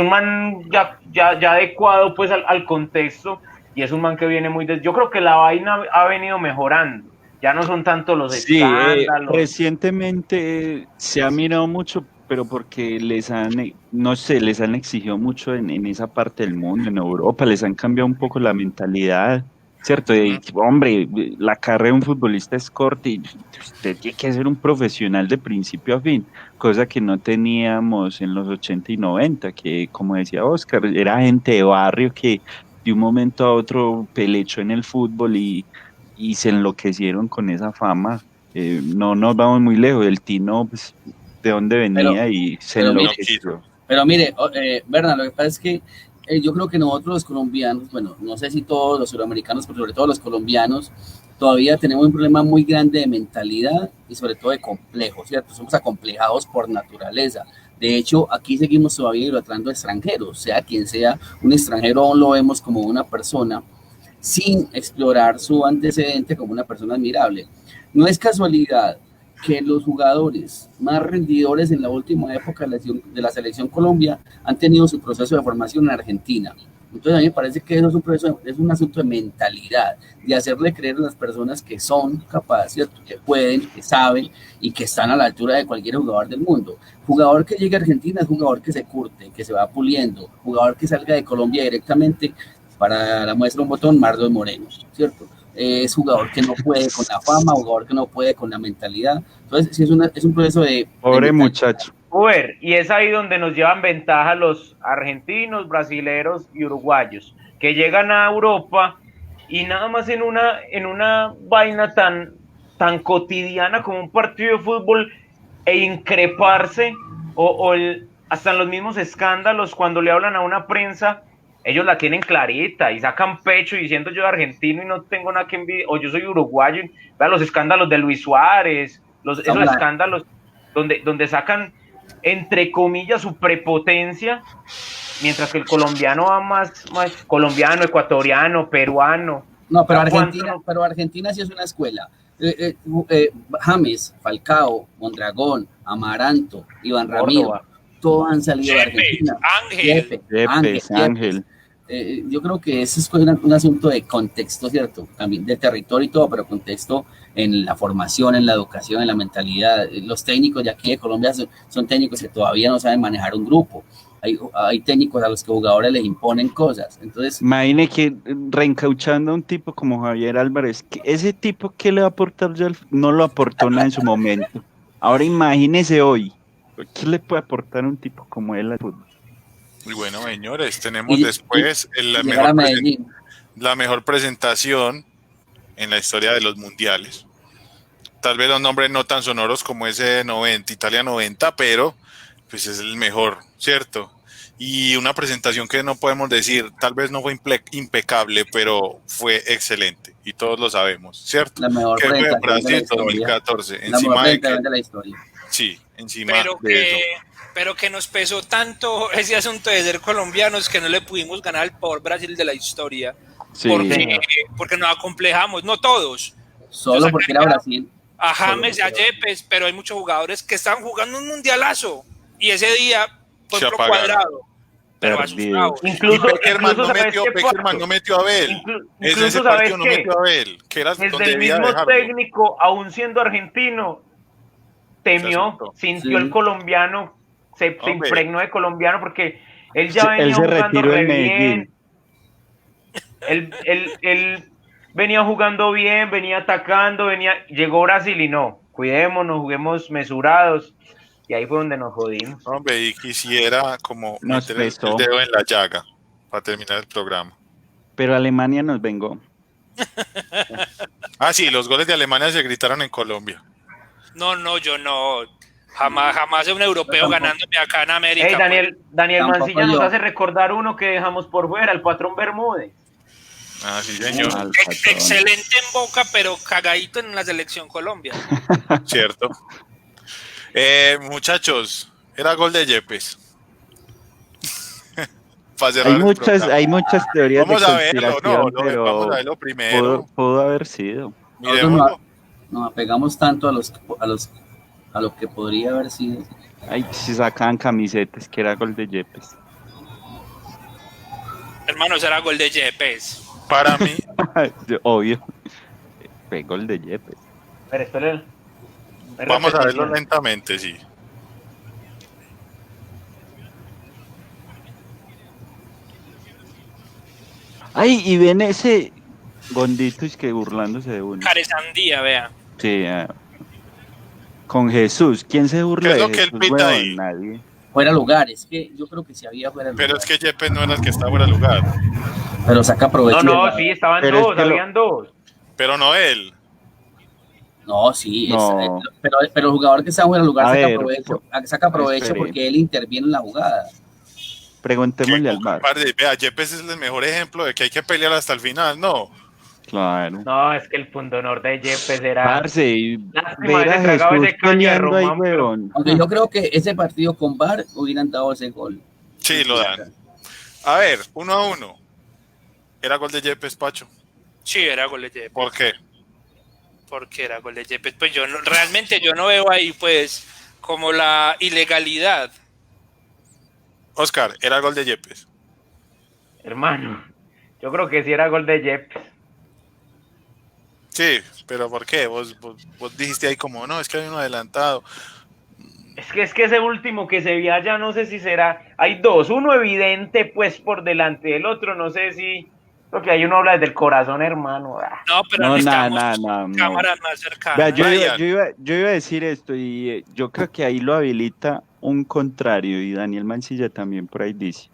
[SPEAKER 5] man ya adecuado pues al contexto, y es un man que viene muy yo creo que la vaina ha venido mejorando, ya no son tanto los escándalos.
[SPEAKER 4] Recientemente se ha mirado mucho, pero porque les han exigido mucho en esa parte del mundo, en Europa, les han cambiado un poco la mentalidad, ¿cierto? Hombre, la carrera de un futbolista es corta y usted tiene que ser un profesional de principio a fin, cosa que no teníamos en los 80 y 90, que como decía Oscar, era gente de barrio que de un momento a otro pelechó en el fútbol y se enloquecieron con esa fama. No nos vamos muy lejos, el Tino, pues, de dónde venía y se enloqueció.
[SPEAKER 1] Pero mire, Berna, lo que pasa es que yo creo que nosotros los colombianos, bueno, no sé si todos los sudamericanos, pero sobre todo los colombianos, todavía tenemos un problema muy grande de mentalidad y sobre todo de complejo, ¿cierto? Somos acomplejados por naturaleza. De hecho, aquí seguimos todavía idolatrando a extranjeros, sea quien sea, un extranjero aún lo vemos como una persona sin explorar su antecedente como una persona admirable. No es casualidad que los jugadores más rendidores en la última época de la selección Colombia han tenido su proceso de formación en Argentina. Entonces a mí me parece que eso es un asunto de mentalidad, de hacerle creer a las personas que son capaces, ¿cierto? Que pueden, que saben y que están a la altura de cualquier jugador del mundo. Jugador que llegue a Argentina es jugador que se curte, que se va puliendo. Jugador que salga de Colombia directamente, para la muestra un botón, Marlon Moreno, ¿cierto? Es jugador que no puede con la fama, jugador que no puede con la mentalidad. Entonces, sí, es un proceso de...
[SPEAKER 4] Pobre muchacho.
[SPEAKER 5] Y es ahí donde nos llevan ventaja los argentinos, brasileros y uruguayos, que llegan a Europa y nada más en una vaina tan cotidiana como un partido de fútbol e increparse hasta en los mismos escándalos cuando le hablan a una prensa. Ellos la tienen clarita y sacan pecho diciendo yo soy argentino y no tengo nada que envidiar, o yo soy uruguayo. Vean los escándalos de Luis Suárez, esos escándalos donde sacan, entre comillas, su prepotencia, mientras que el colombiano va más colombiano, ecuatoriano, peruano.
[SPEAKER 1] No, pero Argentina sí es una escuela. James, Falcao, Mondragón, Amaranto, Iván Ramiro, todos han salido de Argentina. Ángel. Yo creo que eso es un asunto de contexto, ¿cierto? También de territorio y todo, pero contexto en la formación, en la educación, en la mentalidad. Los técnicos de aquí de Colombia son técnicos que todavía no saben manejar un grupo. Hay técnicos a los que jugadores les imponen cosas. Entonces,
[SPEAKER 4] imagine que reencauchando a un tipo como Javier Álvarez, que ese tipo, ¿qué le va a aportar? No lo aportó nada en su momento. Ahora imagínese hoy, ¿qué le puede aportar un tipo como él al fútbol?
[SPEAKER 2] Y bueno, señores, tenemos después la mejor presentación en la historia de los mundiales. Tal vez los nombres no tan sonoros como ese 90, Italia 90, pero pues es el mejor, ¿cierto? Y una presentación que no podemos decir, tal vez no fue impecable, pero fue excelente. Y todos lo sabemos, ¿cierto?
[SPEAKER 1] La mejor
[SPEAKER 2] que fue
[SPEAKER 1] Brasil
[SPEAKER 2] 2014.
[SPEAKER 1] La mejor presentación de la historia.
[SPEAKER 2] Sí, encima de eso.
[SPEAKER 3] Pero que nos pesó tanto ese asunto de ser colombianos que no le pudimos ganar al peor Brasil de la historia. Sí. Porque nos acomplejamos, no todos.
[SPEAKER 1] Solo porque era Brasil.
[SPEAKER 3] A James y a Yepes, pero hay muchos jugadores que estaban jugando un mundialazo y ese día fue pro Cuadrado. pero
[SPEAKER 4] Perdido.
[SPEAKER 3] asustados.
[SPEAKER 5] Incluso,
[SPEAKER 2] Peckerman no
[SPEAKER 5] ¿sabes
[SPEAKER 2] metió,
[SPEAKER 5] qué
[SPEAKER 2] Peckerman
[SPEAKER 5] pasó?
[SPEAKER 2] no metió a Abel.
[SPEAKER 5] Incluso,
[SPEAKER 2] Ese
[SPEAKER 5] ¿sabes
[SPEAKER 2] partido no
[SPEAKER 5] qué?
[SPEAKER 2] metió a Abel, que era
[SPEAKER 5] Desde
[SPEAKER 2] donde
[SPEAKER 5] el
[SPEAKER 2] debía
[SPEAKER 5] mismo
[SPEAKER 2] dejarlo.
[SPEAKER 5] técnico, aún siendo argentino, temió,
[SPEAKER 2] asustó.
[SPEAKER 5] sintió
[SPEAKER 1] Sí.
[SPEAKER 5] el colombiano, se
[SPEAKER 2] Hombre.
[SPEAKER 5] impregnó de colombiano porque él ya
[SPEAKER 4] Él
[SPEAKER 5] venía
[SPEAKER 4] se
[SPEAKER 5] jugando
[SPEAKER 4] retiró
[SPEAKER 5] re
[SPEAKER 4] en Medellín.
[SPEAKER 5] bien. Él venía jugando bien, venía atacando, llegó Brasil y no, cuidémonos, juguemos mesurados. Y ahí fue donde nos jodimos.
[SPEAKER 2] Hombre, y quisiera como
[SPEAKER 4] Nos
[SPEAKER 2] meter el
[SPEAKER 4] pesó.
[SPEAKER 2] dedo en la llaga para terminar el programa.
[SPEAKER 4] Pero Alemania nos vengó.
[SPEAKER 2] Ah, sí, los goles de Alemania se gritaron en Colombia.
[SPEAKER 3] No, yo no. Jamás un europeo
[SPEAKER 1] Yo tampoco.
[SPEAKER 3] ganándome acá en América.
[SPEAKER 5] Hey, Daniel
[SPEAKER 1] Tampoco
[SPEAKER 5] Mancilla nos
[SPEAKER 1] yo.
[SPEAKER 5] hace recordar uno que dejamos por fuera, el patrón Bermúdez.
[SPEAKER 2] Ah, sí, señor.
[SPEAKER 4] Al
[SPEAKER 3] pues.
[SPEAKER 4] patrón.
[SPEAKER 3] Excelente en Boca, pero cagadito en la selección Colombia.
[SPEAKER 2] Cierto. Muchachos, era gol de Yepes. Para cerrar el programa.
[SPEAKER 4] Hay muchas teorías
[SPEAKER 2] Vamos
[SPEAKER 4] de
[SPEAKER 2] a verlo,
[SPEAKER 4] conspiración,
[SPEAKER 2] no,
[SPEAKER 4] pero
[SPEAKER 2] vamos a verlo primero.
[SPEAKER 4] pudo haber sido.
[SPEAKER 1] Nosotros
[SPEAKER 2] Miremoslo.
[SPEAKER 1] nos apegamos tanto a lo que podría haber sido.
[SPEAKER 4] Ay, si sacaban camisetas, que era gol de Yepes.
[SPEAKER 3] Hermano, será gol de Yepes.
[SPEAKER 2] Para mí,
[SPEAKER 4] Obvio. Fue gol de Yepes.
[SPEAKER 5] Pero espera.
[SPEAKER 2] vamos a verlo lentamente, sí.
[SPEAKER 4] Ay, y ven ese Gondito es que burlándose de uno.
[SPEAKER 3] Caresandía, vea.
[SPEAKER 4] Sí, con Jesús. ¿Quién se burla
[SPEAKER 2] ¿Qué es
[SPEAKER 4] de
[SPEAKER 2] lo que él
[SPEAKER 4] Jesús?
[SPEAKER 2] pita
[SPEAKER 4] Huevón?
[SPEAKER 2] ahí?
[SPEAKER 4] Nadie.
[SPEAKER 1] Fuera de lugar, es que yo creo que sí había fuera de lugar.
[SPEAKER 2] Pero es que Yepes no era el que estaba fuera de lugar.
[SPEAKER 1] Pero saca provecho.
[SPEAKER 5] No,
[SPEAKER 1] de la-
[SPEAKER 5] sí, estaban
[SPEAKER 4] Pero es
[SPEAKER 5] dos,
[SPEAKER 4] que
[SPEAKER 5] habían dos.
[SPEAKER 2] Pero no él.
[SPEAKER 1] No, sí,
[SPEAKER 4] No.
[SPEAKER 1] pero el jugador que está fuera de lugar
[SPEAKER 4] A
[SPEAKER 1] saca
[SPEAKER 4] ver,
[SPEAKER 1] provecho
[SPEAKER 4] espere.
[SPEAKER 1] porque él interviene en la jugada.
[SPEAKER 4] Preguntémosle al bar.
[SPEAKER 2] Compadre, vea, Yepes es el mejor ejemplo de que hay que pelear hasta el final, ¿no?
[SPEAKER 4] Claro.
[SPEAKER 5] No, es que el punto norte de Yepes era.
[SPEAKER 4] Parce, y
[SPEAKER 5] Lástima,
[SPEAKER 4] ver a
[SPEAKER 5] ese tragaba
[SPEAKER 4] Jesús
[SPEAKER 5] ese caña de
[SPEAKER 4] peleando ahí,
[SPEAKER 5] Román, pero-
[SPEAKER 4] huevón.
[SPEAKER 1] Aunque yo creo que ese partido con VAR hubieran dado ese gol.
[SPEAKER 2] Sí, lo dan. A ver, 1-1. ¿Era gol de Yepes, Pacho?
[SPEAKER 3] Sí, era gol de Yepes.
[SPEAKER 2] ¿Por qué?
[SPEAKER 3] Porque era gol de Yepes. Pues realmente yo no veo ahí, pues, como la ilegalidad.
[SPEAKER 2] Oscar, ¿era gol de Yepes?
[SPEAKER 5] Hermano, yo creo que sí era gol de Yepes.
[SPEAKER 2] Sí, pero ¿por qué? Vos dijiste ahí como, no, es que hay uno adelantado.
[SPEAKER 5] Es que ese último que se veía ya no sé si será. Hay dos, uno evidente pues por delante del otro, no sé si. Porque hay uno habla desde el corazón, hermano.
[SPEAKER 3] No, pero
[SPEAKER 4] No,
[SPEAKER 3] necesitamos
[SPEAKER 4] no.
[SPEAKER 3] cámaras más cercanas.
[SPEAKER 4] Vea,
[SPEAKER 2] Brian.
[SPEAKER 4] yo iba a decir esto y yo creo que ahí lo habilita un contrario y Daniel Mancilla también por ahí dice.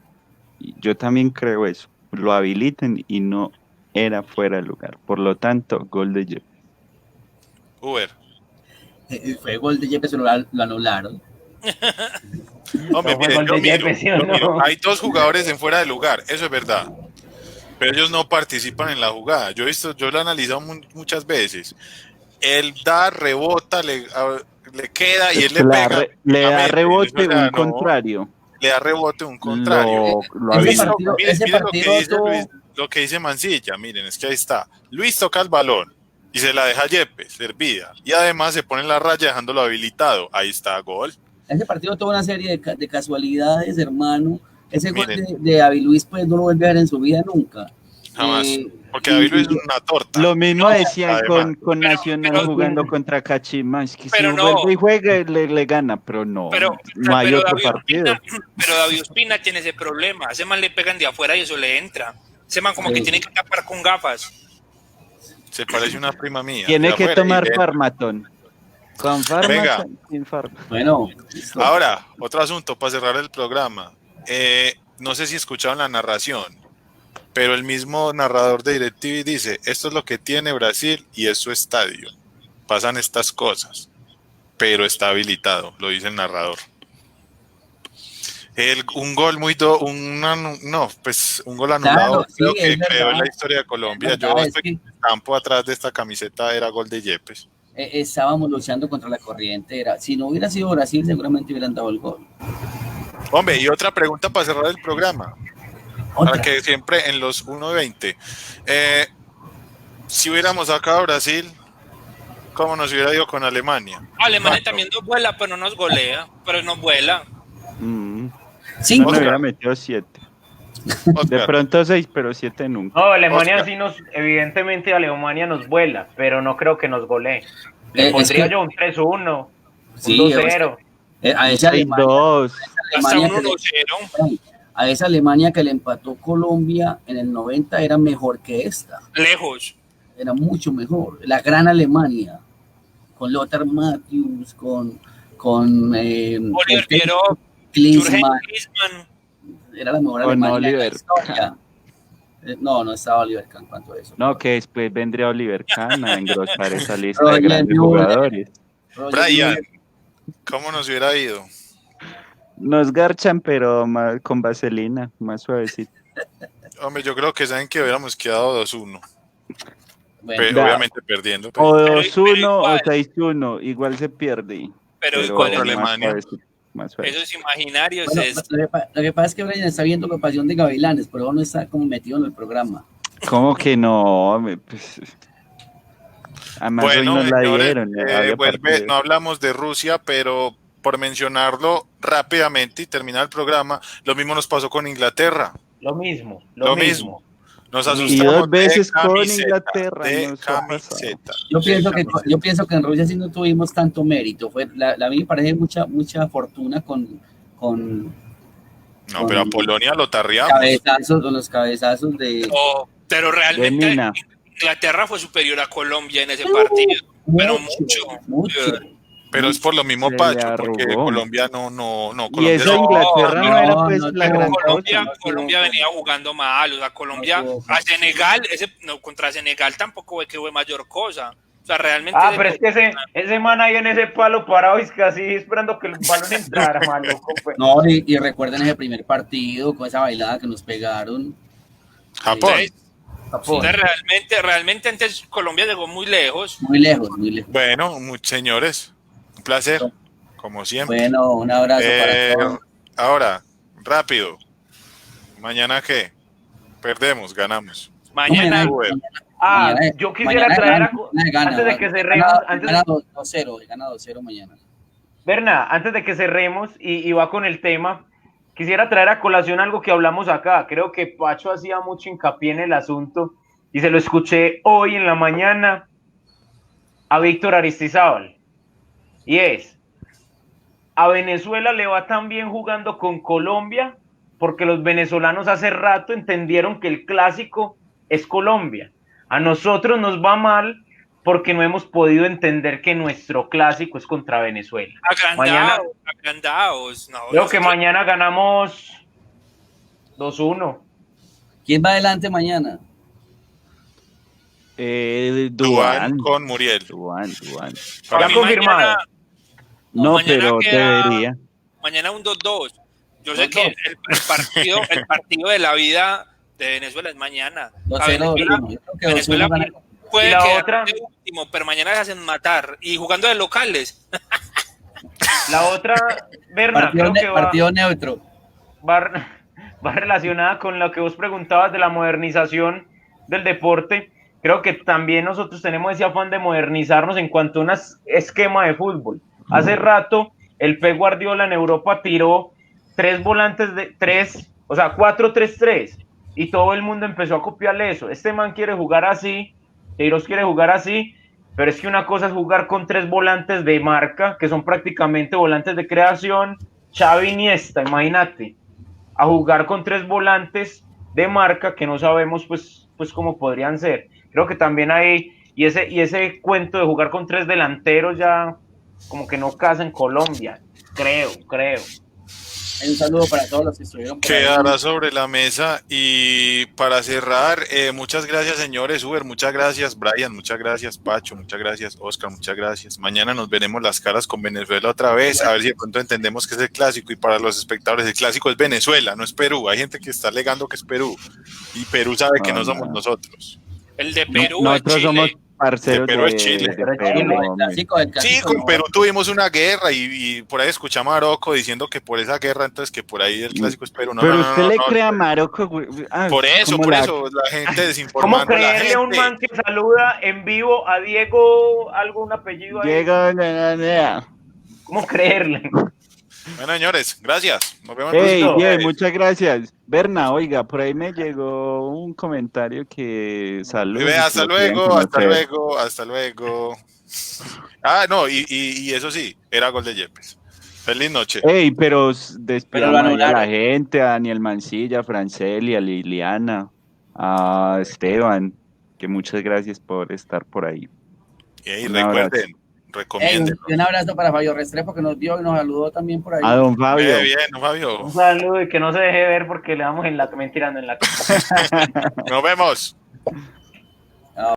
[SPEAKER 4] Y yo también creo eso. Lo habiliten y no era fuera de lugar. Por lo tanto, gol de Yepes.
[SPEAKER 2] Uber.
[SPEAKER 1] Fue gol de Yepes, pero lo anularon.
[SPEAKER 2] Hombre,
[SPEAKER 5] No fue
[SPEAKER 2] mire,
[SPEAKER 5] gol
[SPEAKER 2] yo
[SPEAKER 5] de
[SPEAKER 2] miro,
[SPEAKER 5] Yepes, ¿sí o
[SPEAKER 2] yo
[SPEAKER 5] no?
[SPEAKER 2] miro. Hay dos jugadores en fuera de lugar, eso es verdad. Pero ellos no participan en la jugada. Yo lo he analizado muchas veces. Él da, rebota, le queda y él le pega.
[SPEAKER 4] Le da rebote
[SPEAKER 2] O sea,
[SPEAKER 4] un
[SPEAKER 2] no,
[SPEAKER 4] contrario.
[SPEAKER 2] Le da rebote un contrario.
[SPEAKER 4] Lo
[SPEAKER 1] Ese
[SPEAKER 4] habilita.
[SPEAKER 1] partido-
[SPEAKER 2] Miren
[SPEAKER 1] ese
[SPEAKER 2] lo que
[SPEAKER 1] partido
[SPEAKER 2] dice
[SPEAKER 1] tuvo-
[SPEAKER 2] Luis, lo que dice Mancilla, miren, es que ahí está. Luis toca el balón y se la deja a Yepes, servida. Y además se pone en la raya dejándolo habilitado. Ahí está, gol.
[SPEAKER 1] Ese partido tuvo una serie de casualidades, hermano. Ese gol
[SPEAKER 2] Miren.
[SPEAKER 1] de David Luis, pues no lo vuelve a ver en su vida nunca.
[SPEAKER 2] Jamás.
[SPEAKER 1] Eh,
[SPEAKER 2] Porque David
[SPEAKER 1] y-
[SPEAKER 2] Luis es una torta.
[SPEAKER 4] Lo mismo decían
[SPEAKER 2] además.
[SPEAKER 4] con Nacional
[SPEAKER 3] pero-
[SPEAKER 4] jugando contra Cachimba. Es que si
[SPEAKER 3] pero no.
[SPEAKER 4] vuelve y juega, le gana, pero no. No hay otro partido.
[SPEAKER 3] Pero David Ospina tiene ese problema. A ese man le pegan de afuera y eso le entra. Ese man como
[SPEAKER 1] Sí.
[SPEAKER 3] que tiene que tapar con gafas.
[SPEAKER 2] Se parece una prima mía.
[SPEAKER 4] Tiene
[SPEAKER 2] de
[SPEAKER 4] que
[SPEAKER 2] afuera,
[SPEAKER 4] tomar
[SPEAKER 2] y de-
[SPEAKER 4] Farmatón. Con Farmatón, sin Farmatón.
[SPEAKER 1] Bueno, listo.
[SPEAKER 2] Ahora, otro asunto para cerrar el programa. No sé si escucharon la narración, pero el mismo narrador de DirecTV dice, esto es lo que tiene Brasil y es su estadio. Pasan estas cosas, pero está habilitado, lo dice el narrador. Un gol un gol anulado,
[SPEAKER 1] Claro, sí,
[SPEAKER 2] creo que
[SPEAKER 1] es
[SPEAKER 2] creó
[SPEAKER 1] verdad.
[SPEAKER 2] en la historia de Colombia.
[SPEAKER 1] Es
[SPEAKER 2] Yo
[SPEAKER 1] verdad, es
[SPEAKER 2] estoy
[SPEAKER 1] que-
[SPEAKER 2] en el campo atrás de esta camiseta, era gol de Yepes.
[SPEAKER 1] Estábamos luchando contra la corriente. Si no hubiera sido Brasil, seguramente hubieran dado el gol.
[SPEAKER 2] Hombre, y otra pregunta para cerrar el programa.
[SPEAKER 1] Otra.
[SPEAKER 2] Para que siempre en los 1:20. Si hubiéramos sacado a Brasil, ¿cómo nos hubiera ido con Alemania?
[SPEAKER 3] Alemania
[SPEAKER 2] Cuatro.
[SPEAKER 3] también nos vuela, pero no nos golea. Pero nos vuela.
[SPEAKER 4] Mm. No
[SPEAKER 1] 5.
[SPEAKER 4] le hubiera metido 7. De
[SPEAKER 2] Oscar.
[SPEAKER 4] pronto 6, pero 7 nunca.
[SPEAKER 5] No, Alemania
[SPEAKER 2] Oscar.
[SPEAKER 5] sí evidentemente Alemania nos vuela, pero no creo que nos golee. Le
[SPEAKER 1] Es
[SPEAKER 5] pondría
[SPEAKER 1] que-
[SPEAKER 5] yo un 3-1,
[SPEAKER 1] Sí,
[SPEAKER 5] un 2-0.
[SPEAKER 1] A esa Alemania,
[SPEAKER 4] 6-2.
[SPEAKER 3] Hasta un
[SPEAKER 1] Alemania que
[SPEAKER 3] 1-0,
[SPEAKER 1] a esa Alemania que le empató Colombia en el 90 era mejor que esta.
[SPEAKER 3] lejos.
[SPEAKER 1] Era mucho mejor. La gran Alemania, con Lothar Matthäus, con
[SPEAKER 3] Oliver Bierhoff, Jürgen
[SPEAKER 1] Klinsmann,
[SPEAKER 3] Klinsmann.
[SPEAKER 1] era la mejor
[SPEAKER 4] Con
[SPEAKER 1] Alemania de la
[SPEAKER 4] Oliver
[SPEAKER 1] historia. No estaba Oliver Kahn cuanto a eso.
[SPEAKER 4] No, que después vendría Oliver Kahn a engrosar esa lista
[SPEAKER 1] Roger
[SPEAKER 4] de grandes
[SPEAKER 1] Müller.
[SPEAKER 4] jugadores.
[SPEAKER 1] Roger
[SPEAKER 2] Brian,
[SPEAKER 1] Müller,
[SPEAKER 2] ¿cómo nos hubiera ido?
[SPEAKER 4] Nos garchan, pero más, con vaselina, más suavecito.
[SPEAKER 2] Hombre, yo creo que saben que hubiéramos quedado 2-1.
[SPEAKER 1] bueno,
[SPEAKER 4] Vea.
[SPEAKER 2] Obviamente perdiendo. pero-
[SPEAKER 4] O
[SPEAKER 3] Pero
[SPEAKER 4] 2-1 o
[SPEAKER 3] igual.
[SPEAKER 4] 6-1, igual se pierde.
[SPEAKER 3] Pero igual
[SPEAKER 2] contra
[SPEAKER 3] es-
[SPEAKER 2] Alemania.
[SPEAKER 4] suavecito, más suave.
[SPEAKER 3] esos imaginarios
[SPEAKER 1] bueno,
[SPEAKER 3] es
[SPEAKER 1] lo que pasa es que Brian está viendo la Pasión de Gavilanes, pero no está como metido en el programa.
[SPEAKER 4] ¿Cómo que no? Pues, además hoy
[SPEAKER 2] Bueno,
[SPEAKER 4] nos la
[SPEAKER 2] señores,
[SPEAKER 4] dieron. había partido.
[SPEAKER 2] no hablamos de Rusia, pero por mencionarlo rápidamente y terminar el programa, lo mismo nos pasó con Inglaterra.
[SPEAKER 5] Lo mismo.
[SPEAKER 2] Nos
[SPEAKER 4] Y
[SPEAKER 2] asustamos
[SPEAKER 4] 2 veces
[SPEAKER 2] de
[SPEAKER 4] con
[SPEAKER 2] camiseta,
[SPEAKER 4] Inglaterra.
[SPEAKER 2] de
[SPEAKER 4] nos ha pasado.
[SPEAKER 2] camiseta.
[SPEAKER 1] Yo pienso que en Rusia sí no tuvimos tanto mérito. A mí me parece mucha fortuna con
[SPEAKER 2] No, pero a Polonia lo tarriamos.
[SPEAKER 1] los cabezazos de
[SPEAKER 3] oh, pero
[SPEAKER 4] De
[SPEAKER 3] realmente
[SPEAKER 4] Mina.
[SPEAKER 3] Inglaterra fue superior a Colombia en ese partido. Pero mucho.
[SPEAKER 2] Pero es por lo mismo,
[SPEAKER 4] Se le
[SPEAKER 2] Pacho, porque
[SPEAKER 4] arrugó.
[SPEAKER 2] Colombia no.
[SPEAKER 4] Y
[SPEAKER 2] Colombia
[SPEAKER 4] esa
[SPEAKER 2] no-
[SPEAKER 4] Inglaterra no,
[SPEAKER 1] no,
[SPEAKER 4] era pues
[SPEAKER 1] no,
[SPEAKER 4] la
[SPEAKER 1] no,
[SPEAKER 4] gran
[SPEAKER 3] Colombia,
[SPEAKER 4] cosa.
[SPEAKER 3] Colombia venía jugando mal, o sea, Colombia a Senegal, contra Senegal tampoco fue que fue mayor cosa. O sea, realmente.
[SPEAKER 5] Ah, pero es que ese man ahí en ese palo parado es casi esperando que el balón entrara, maluco. Pues.
[SPEAKER 1] No, y recuerden ese primer partido con esa bailada que nos pegaron.
[SPEAKER 2] Japón.
[SPEAKER 5] Japón.
[SPEAKER 3] Realmente antes Colombia llegó muy lejos.
[SPEAKER 1] Muy lejos.
[SPEAKER 2] Bueno, señores, un placer, como siempre.
[SPEAKER 1] Bueno, un abrazo para todos.
[SPEAKER 2] Ahora, rápido. ¿Mañana qué? Perdemos, ganamos.
[SPEAKER 3] Mañana.
[SPEAKER 1] Mañana-
[SPEAKER 5] Yo quisiera
[SPEAKER 1] mañana
[SPEAKER 5] traer
[SPEAKER 1] gana,
[SPEAKER 5] antes de que cerremos,
[SPEAKER 1] gana 2-0 mañana.
[SPEAKER 5] Berna, antes de que cerremos y va con el tema, quisiera traer a colación algo que hablamos acá. Creo que Pacho hacía mucho hincapié en el asunto y se lo escuché hoy en la mañana a Víctor Aristizábal. Y es, a Venezuela le va tan bien jugando con Colombia porque los venezolanos hace rato entendieron que el clásico es Colombia. A nosotros nos va mal porque no hemos podido entender que nuestro clásico es contra Venezuela.
[SPEAKER 3] Agrandados. No,
[SPEAKER 5] Creo que mañana ganamos 2-1.
[SPEAKER 1] ¿Quién va adelante mañana?
[SPEAKER 2] Duván con Muriel.
[SPEAKER 4] Duván.
[SPEAKER 3] Para
[SPEAKER 5] Ya
[SPEAKER 3] mí
[SPEAKER 5] confirmado.
[SPEAKER 4] No,
[SPEAKER 3] mañana
[SPEAKER 4] pero
[SPEAKER 3] queda-
[SPEAKER 4] debería.
[SPEAKER 3] Mañana un 2-2. Yo sé que el partido de la vida de Venezuela es mañana.
[SPEAKER 1] 2-0.
[SPEAKER 3] Venezuela,
[SPEAKER 1] Yo creo que
[SPEAKER 3] Venezuela
[SPEAKER 1] 2-1 gana.
[SPEAKER 3] puede
[SPEAKER 5] ¿Y la
[SPEAKER 3] quedar
[SPEAKER 5] otra?
[SPEAKER 3] de último, pero mañana se hacen matar. Y jugando de locales.
[SPEAKER 5] La otra, Berna, creo que
[SPEAKER 1] Partido neutro.
[SPEAKER 5] va relacionada con lo que vos preguntabas de la modernización del deporte. Creo que también nosotros tenemos ese afán de modernizarnos en cuanto a un esquema de fútbol. Hace rato el Pep Guardiola en Europa tiró 4-3-3 y todo el mundo empezó a copiarle eso. Este man quiere jugar así, Queiroz quiere jugar así, pero es que una cosa es jugar con 3 volantes de marca, que son prácticamente volantes de creación, Xavi, Iniesta, imagínate, a jugar con 3 volantes de marca que no sabemos pues cómo podrían ser. Creo que también hay, y ese cuento de jugar con 3 delanteros ya como que no casa en Colombia, creo.
[SPEAKER 1] Un saludo para todos los que estuvieron por ahí.
[SPEAKER 2] Quedará sobre la mesa. Y para cerrar, muchas gracias, señores. Uber, muchas gracias. Brian, muchas gracias. Pacho, muchas gracias. Oscar, muchas gracias. Mañana nos veremos las caras con Venezuela otra vez, a ver si de pronto entendemos que es el clásico. Y para los espectadores, el clásico es Venezuela, no es Perú. Hay gente que está alegando que es Perú, y Perú sabe que no somos nosotros.
[SPEAKER 3] El de Perú,
[SPEAKER 4] Nosotros
[SPEAKER 3] Chile.
[SPEAKER 4] somos parceros
[SPEAKER 2] De Perú es Chile.
[SPEAKER 4] de Perú, hombre.
[SPEAKER 2] Sí,
[SPEAKER 1] clásico,
[SPEAKER 2] con Perú tuvimos una guerra y por ahí escuchamos a Marocco diciendo que por esa guerra, entonces que por ahí el clásico es Perú.
[SPEAKER 4] Pero usted le cree a Marocco, güey.
[SPEAKER 2] Por eso, la gente desinformando.
[SPEAKER 5] ¿Cómo creerle a un man que saluda en vivo a Diego algún apellido ahí?
[SPEAKER 4] Diego,
[SPEAKER 5] ¿Cómo creerle?
[SPEAKER 2] Bueno, señores, gracias. Nos vemos.
[SPEAKER 4] Hey,
[SPEAKER 5] Gusto.
[SPEAKER 4] bien, muchas gracias. Berna, oiga, por ahí me llegó un comentario que saludos.
[SPEAKER 2] Ve, hasta
[SPEAKER 4] lo querían
[SPEAKER 2] luego, hasta
[SPEAKER 4] conocer.
[SPEAKER 2] luego, hasta luego. Ah, no, y eso sí, era gol de Yepes. Feliz noche.
[SPEAKER 4] Ey, pero
[SPEAKER 1] Pero
[SPEAKER 4] despidamos
[SPEAKER 1] lo
[SPEAKER 4] ahí a la
[SPEAKER 1] anularon.
[SPEAKER 4] gente, a Daniel Mancilla, a Franceli, a Liliana, a Esteban, que muchas gracias por estar por ahí.
[SPEAKER 2] Y
[SPEAKER 4] Un abrazo.
[SPEAKER 2] recuerden, recomienden.
[SPEAKER 1] Y un abrazo para Fabio Restrepo que nos vio y nos saludó también por ahí.
[SPEAKER 4] A don Fabio.
[SPEAKER 2] Bien, ¿no, Fabio?
[SPEAKER 5] Un saludo y que no se deje ver porque le damos en la mentira, no en la
[SPEAKER 2] Nos vemos.